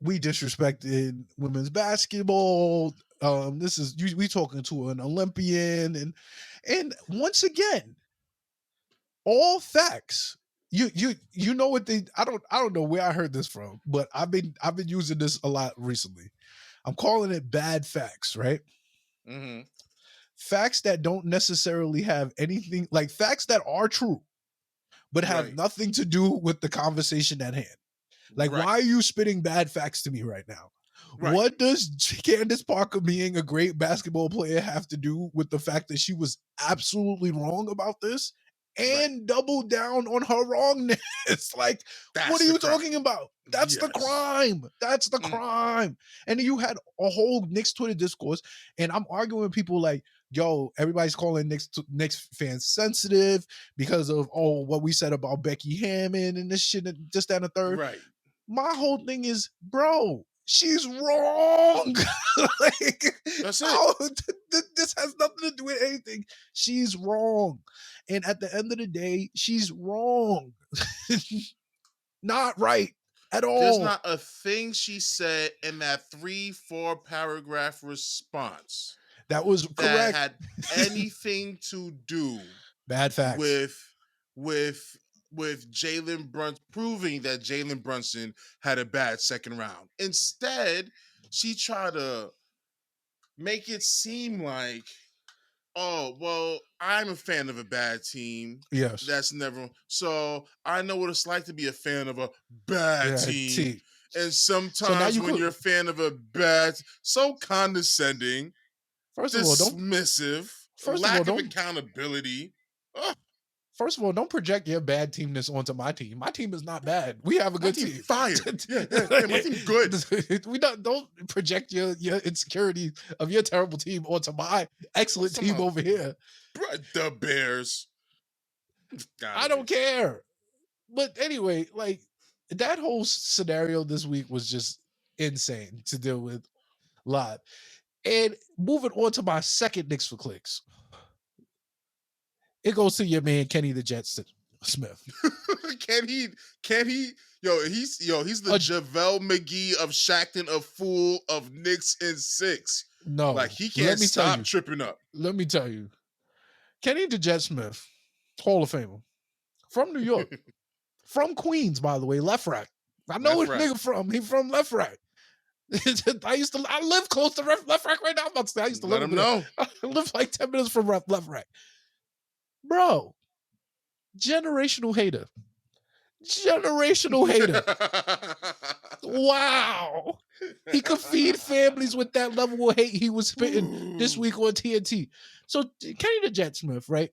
we disrespected women's basketball. This is we talking to an Olympian, and once again, all facts. You know what they? I don't know where I heard this from, but I've been using this a lot recently. I'm calling it bad facts, right? Mm-hmm. Facts that don't necessarily have anything, like facts that are true, but have Right. nothing to do with the conversation at hand. Like, Right. why are you spitting bad facts to me right now? Right. What does Candace Parker being a great basketball player have to do with the fact that she was absolutely wrong about this and double down on her wrongness? Like, what are you talking about? That's the crime. That's the crime. And you had a whole Knicks Twitter discourse, and I'm arguing with people like, yo, everybody's calling Knicks fans sensitive because of what we said about Becky Hammond and this shit and this, that, and the third. Right. My whole thing is, bro, she's wrong. Like, that's it. This has nothing to do with anything. She's wrong. And at the end of the day, she's wrong. Not right at all. There's not a thing she said in that 3-4 paragraph response that was correct that had anything to do bad facts with Jalen Brunson, proving that Jalen Brunson had a bad second round. Instead, she tried to make it seem like, oh, well, I'm a fan of a bad team. Yes. That's never. So I know what it's like to be a fan of a bad team. And sometimes when you're a fan of a bad, so condescending, dismissive, lack of accountability. First of all, don't project your bad teamness onto my team. My team is not bad. We have a good team. Fired. Yeah, my team's good. We don't project your insecurity of your terrible team onto my excellent team over here. The Bears. I don't care. But anyway, like, that whole scenario this week was just insane to deal with live. And moving on to my second Knicks for Clicks. It goes to your man Kenny the Jet Smith. Can he? He's the JaVale McGee of Shackton, a fool of Knicks in 6. No, like he can't stop tripping up. Let me tell you, Kenny the Jet Smith, Hall of Famer, from New York, from Queens, by the way, Left Rack. I know where nigga from. He from Left Rack. I live close to Left Rack right now. I'm about to say I used to let him know. I live like 10 minutes from Left Rack. Bro, generational hater. Wow. He could feed families with that level of hate he was spitting this week on TNT. So Kenny the Jet Smith, right?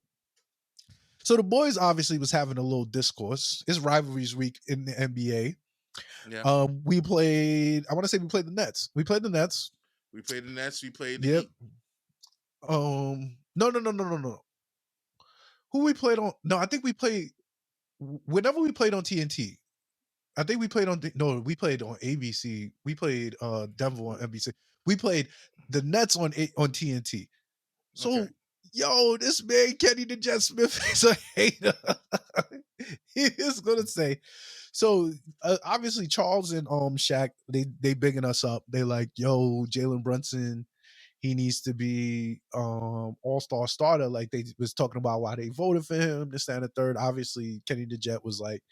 So the boys obviously was having a little discourse. It's rivalries week in the NBA. Yeah. We played the Nets. We played the Nets. We played the Heat. No. Who we played on? No, I think we played whenever we played on TNT. I think we played on we played on ABC. We played Denver on NBC. We played the Nets on TNT. So yo, this man Kenny the Jet Smith is a hater. He is gonna say. So obviously Charles and Shaq, they bigging us up. They like, yo, Jalen Brunson, he needs to be all-star starter. Like they was talking about why they voted for him, this, that, and the third. Obviously, Kenny the Jet was like,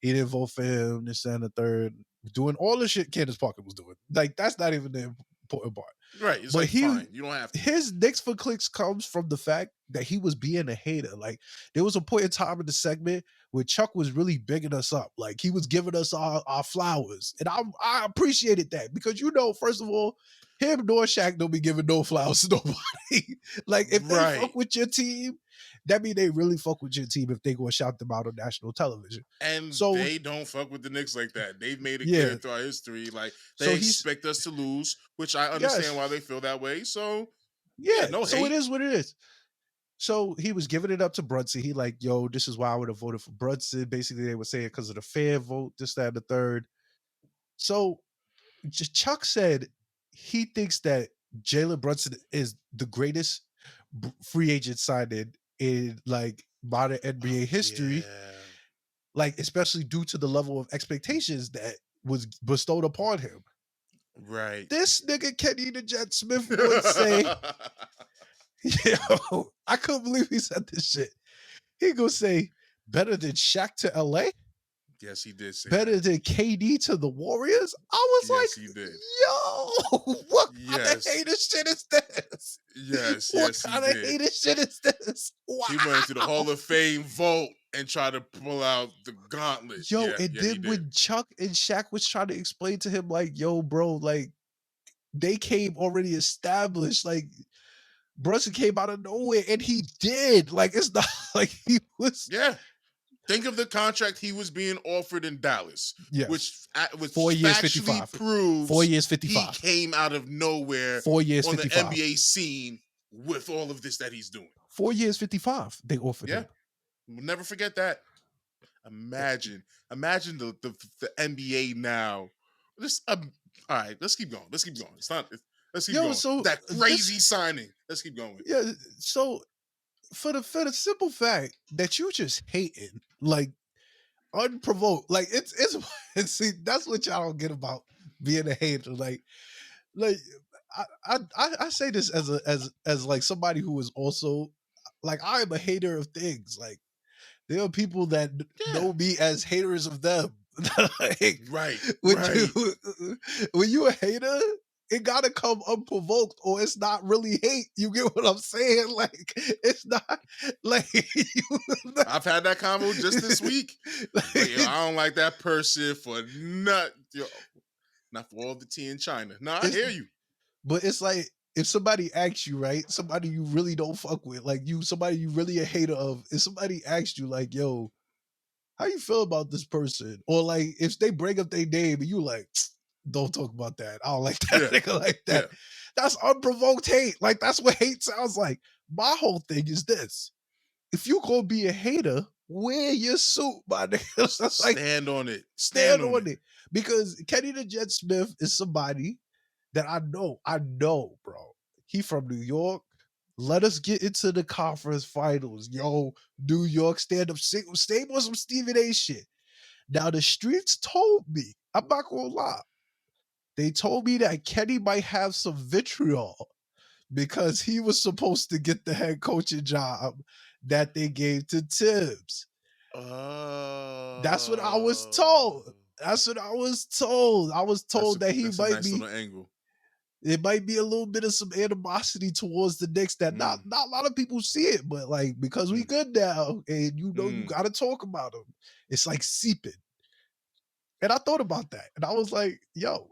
he didn't vote for him, this, that, and the third. Doing all the shit Candace Parker was doing. Like, that's not even the important part. Right. It's but fine. You don't have to. His Knicks for Clicks comes from the fact that he was being a hater. Like, there was a point in time in the segment where Chuck was really bigging us up. Like, he was giving us our flowers. And I appreciated that because, first of all, him nor Shaq don't be giving no flowers to nobody. Like, if they fuck with your team, that means they really fuck with your team if they go shout them out on national television. And so they don't fuck with the Knicks like that. They've made it clear throughout history. Like, they expect us to lose, which I understand why they feel that way. So, no so hate. it is what it is. So he was giving it up to Brunson. He like, yo, this is why I would have voted for Brunson. Basically, they would say it because of the fair vote, this, that, and the third. So Chuck said he thinks that Jalen Brunson is the greatest free agent signed in like modern NBA history. Like, especially due to the level of expectations that was bestowed upon him. Right. This nigga Kenny the Jet Smith would say, yo, I couldn't believe he said this shit. He gonna say, better than Shaq to LA? Yes, he did say better than KD to the Warriors? I was like, he did. Yo, what kind of hater shit is this? Yes, what kind of hater shit is this? Wow. He went to the Hall of Fame vote. and try to pull out the gauntlet. Yo, Yeah, and yeah, he then did. when Chuck and Shaq was trying to explain to him, like, yo, bro, like, they came already established. Like, Brunson came out of nowhere, and he did. Like, it's not like he was. Yeah. Think of the contract he was being offered in Dallas, Yes. which 4 years, factually 55. 4 proves years, he 55. came out of nowhere 4 years, on the 55. NBA scene with all of this that he's doing. 4 years, 55. They offered Yeah, him. we'll never forget that. Imagine the NBA now. Just all right, let's keep going. Let's keep going. Let's keep Yo, going. so That this, crazy signing. Let's keep going. yeah. So for the simple fact that you just hating, like, unprovoked, like, it's and see, that's what y'all don't get about being a hater. Like I say this as like somebody who is also, like, I am a hater of things. Like, there are people that Yeah. know me as haters of them. Like, Right. when Right. you when you a hater, it gotta come unprovoked, or it's not really hate. You get what I'm saying? Like, it's not like you. I've had that combo just this week. Like, yo, Like, I don't like that person for not for all the tea in China. No, I it's hear you. but it's like, if somebody asks you, right, somebody you really don't fuck with, like, somebody you really a hater of, if somebody asks you, like, yo, how you feel about this person? Or, like, if they bring up their name and you like, don't talk about that. I don't like that Yeah. nigga like that. Yeah. That's unprovoked hate. Like, that's what hate sounds like. My whole thing is this. If you gonna be a hater, wear your suit, my nigga. Like, Stand on it. stand Stand on on it. it. Because Kenny the Jet Smith is somebody that I know, bro. He from New York. Let us get into the conference finals. Yo, New York, stand up, stay on some Stephen A shit. Now, the streets told me, I'm not gonna lie, they told me that Kenny might have some vitriol because he was supposed to get the head coaching job that they gave to Tibbs. That's what I was told. Oh. That's what I was told. I was told that he That's a might nice be, little angle. it might be a little bit of some animosity towards the Knicks that not Mm, a lot of people see it, but, like, because we mm, good now, and you mm. gotta talk about them. It's like seeping. And I thought about that, and I was like, yo,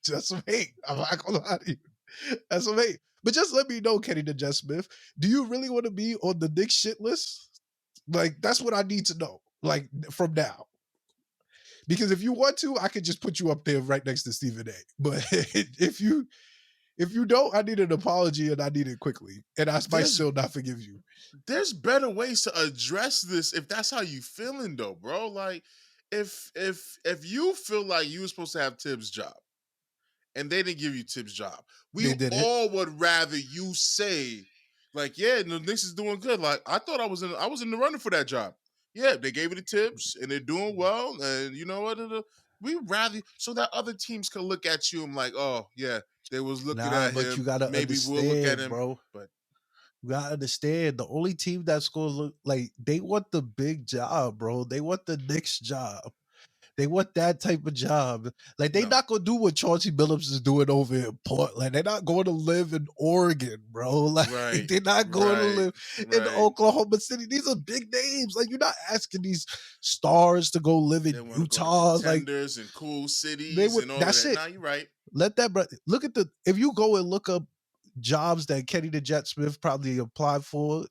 just some hate. I'm not gonna lie to you. That's some hate. But just let me know, Kenny the Jet Smith, do you really want to be on the Knicks shit list? Like, that's what I need to know. Like, from now. Because if you want to, I could just put you up there right next to Stephen A. But if you don't, I need an apology, and I need it quickly. And I might There's still not forgive you. there's better ways to address this if that's how you feeling though, bro. Like if you feel like you were supposed to have Tibbs' job and they didn't give you Tibbs' job, we They did it. all would rather you say, like, yeah, the Knicks is doing good. Like, I thought I was in the running for that job. Yeah, they gave it to Tibbs and they're doing well. And you know what? We rather so that other teams can look at you and like, oh yeah, they was looking Nah, at but him. you gotta Maybe we'll look at understand, him. bro. But You gotta understand. The only team that's gonna look like, they want the big job, bro. They want the Knicks job. They want that type of job. Like, they no, not gonna do what Chauncey Billups is doing over in Portland. They're not going to live in Oregon, bro. Like, right, they're not going to right, live in right. Oklahoma City. These are big names. Like, you're not asking these stars to go live They in want to go to Utah. Like, contenders and cool they cities would. and all of That's that. it. Nah, you're right. Let that. Look at the. If you go and look up jobs that Kenny the Jet Smith probably applied for,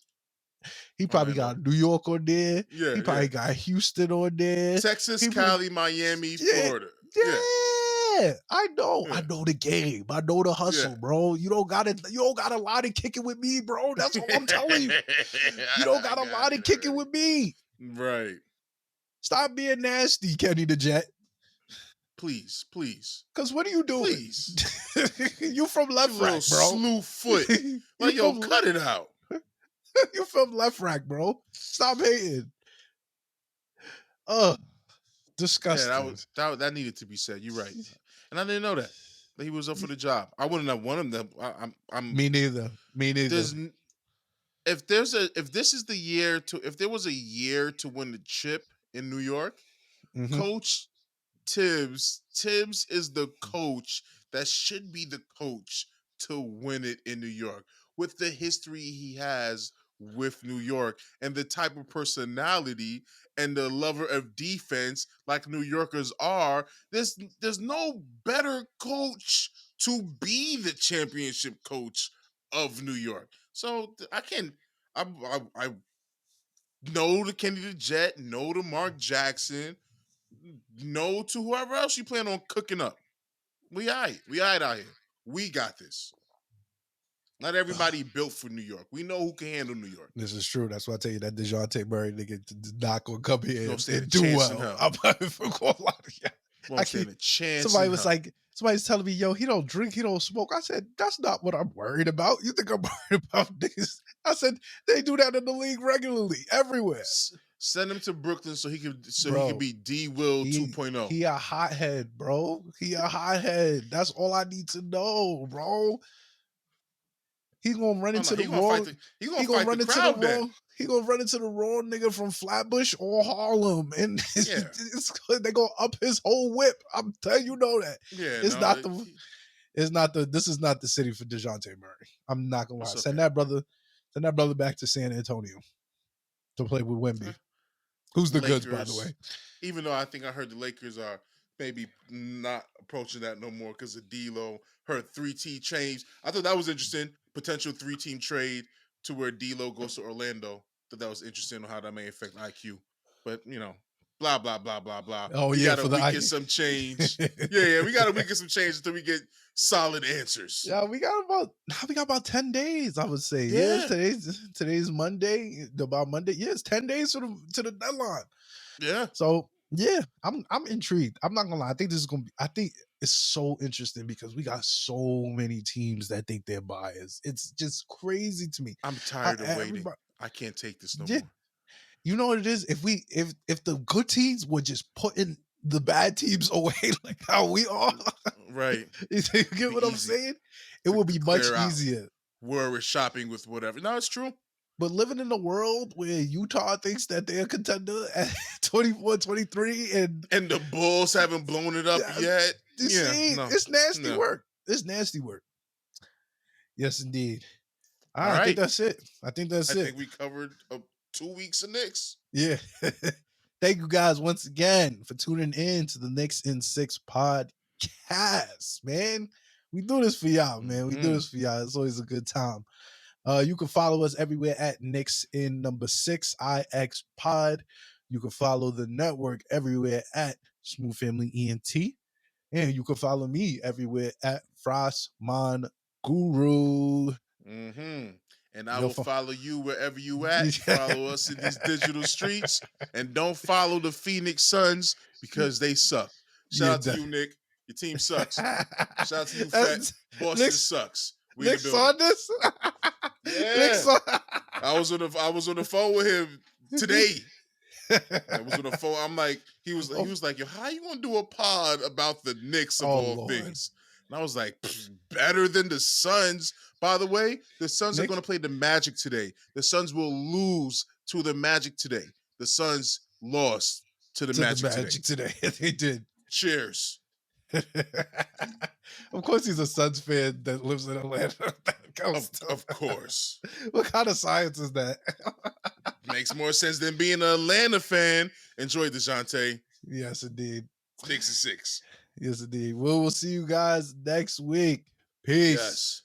he probably Orlando. got New York on there. Yeah, He yeah. probably got Houston on there. Texas, He probably, Cali, Miami, yeah, Florida. Yeah, yeah. I know. I yeah, know the game. I know the yeah. hustle, bro. You don't got a lot of kicking with me, bro. That's all I'm telling you. You don't I got a got lot it of kicking already. with me. Right. Stop being nasty, Kenny the Jet. Please, please, Cause what are you doing? please. You from You left little rack, bro. slew foot. you Like, yo, from cut it out. you from left rack, bro. Stop hating. Ugh, Yeah, disgusting. that needed to be said. You're right. And I didn't know that he was up for the job. I wouldn't have wanted him. I'm Me neither. Me neither. there's if there was a year to win the chip in New York, Mm-hmm. Coach Tibbs is the coach that should be the coach to win it in New York with the history he has with New York and the type of personality and the lover of defense like New Yorkers are. There's no better coach to be the championship coach of New York. So I can't. I no to Kenny the Jet, no to Mark Jackson, no to whoever else you plan on cooking up. We aight out here. We got this. Not everybody built for New York. We know who can handle New York. This is true. That's why I tell you that DeJounte Murray nigga not gonna come here stand a and do chance in well. hell. I'm not even gonna lie to you. Won't stand a chance. Somebody in was hell. like, somebody's telling me, yo, he don't drink, he don't smoke. I said, that's not what I'm worried about. You think I'm worried about niggas? I said, they do that in the league regularly, everywhere. Send him to Brooklyn so he could Bro, he could be D Will 2.0. He a hothead, bro. He a hothead. That's all I need to know, bro. He gonna run into the wrong. He gonna run into the crowd then. He gonna run into the wrong nigga from Flatbush or Harlem, and they gonna up his whole whip. I'm telling you, know that. Yeah, This is not the city for DeJounte Murray. I'm not gonna lie. Okay. Send that brother back to San Antonio to play with Wemby. Who's the Lakers, goods, by the way? Even though I think I heard the Lakers are maybe not approaching that no more because of D'Lo. Heard 3-team change. I thought that was interesting. Potential 3-team trade to where D'Lo goes to Orlando. Thought that was interesting on how that may affect IQ. But blah blah blah blah blah. Oh, we yeah, gotta weaken some change. We gotta weaken some change until we get solid answers. Yeah, we got about 10 days, I would say. Yeah, today's Monday. About Monday. Yeah, it's 10 days to the deadline. Yeah. So yeah, I'm intrigued. I'm not gonna lie. I think it's so interesting because we got so many teams that think they're biased. It's just crazy to me. I'm tired of waiting. I can't take this no more. You know what it is? If the good teams were just putting the bad teams away like how we are, right? You get what I'm saying? It will be much easier. Where we're shopping with whatever. No, it's true. But living in a world where Utah thinks that they're a contender at 24, 23, and the Bulls haven't blown it up yet. It's nasty work. It's nasty work. Yes, indeed. All right. I think that's it. I think we covered 2 weeks of Knicks. Yeah. Thank you guys once again for tuning in to the Knicks in 6 podcast, man. We do this for y'all, man. We do this for y'all. It's always a good time. You can follow us everywhere at Knicks in 6 IX pod. You can follow the network everywhere at Smooth Family ENT. And you can follow me everywhere at Frostman Guru. And I will follow you wherever you at. Follow us in these digital streets. And don't follow the Phoenix Suns because they suck. Shout out to you, Nick. Your team sucks. Shout out to you, Fat. Boston sucks. We Nick saw this? Yeah. I was on the phone with him today. I was on the phone. I'm like, he was like, yo, how you gonna do a pod about the Knicks of all things? And I was like, better than the Suns. By the way, the Suns are gonna play the Magic today. The Suns will lose to the Magic today. The Suns lost to the Magic today. They did. Cheers. Of course, he's a Suns fan that lives in Atlanta. Of course. What kind of science is that? Makes more sense than being an Atlanta fan. Enjoy DeJounte. Yes, indeed. Knicks in 6. Yes, indeed. We'll see you guys next week. Peace. Yes.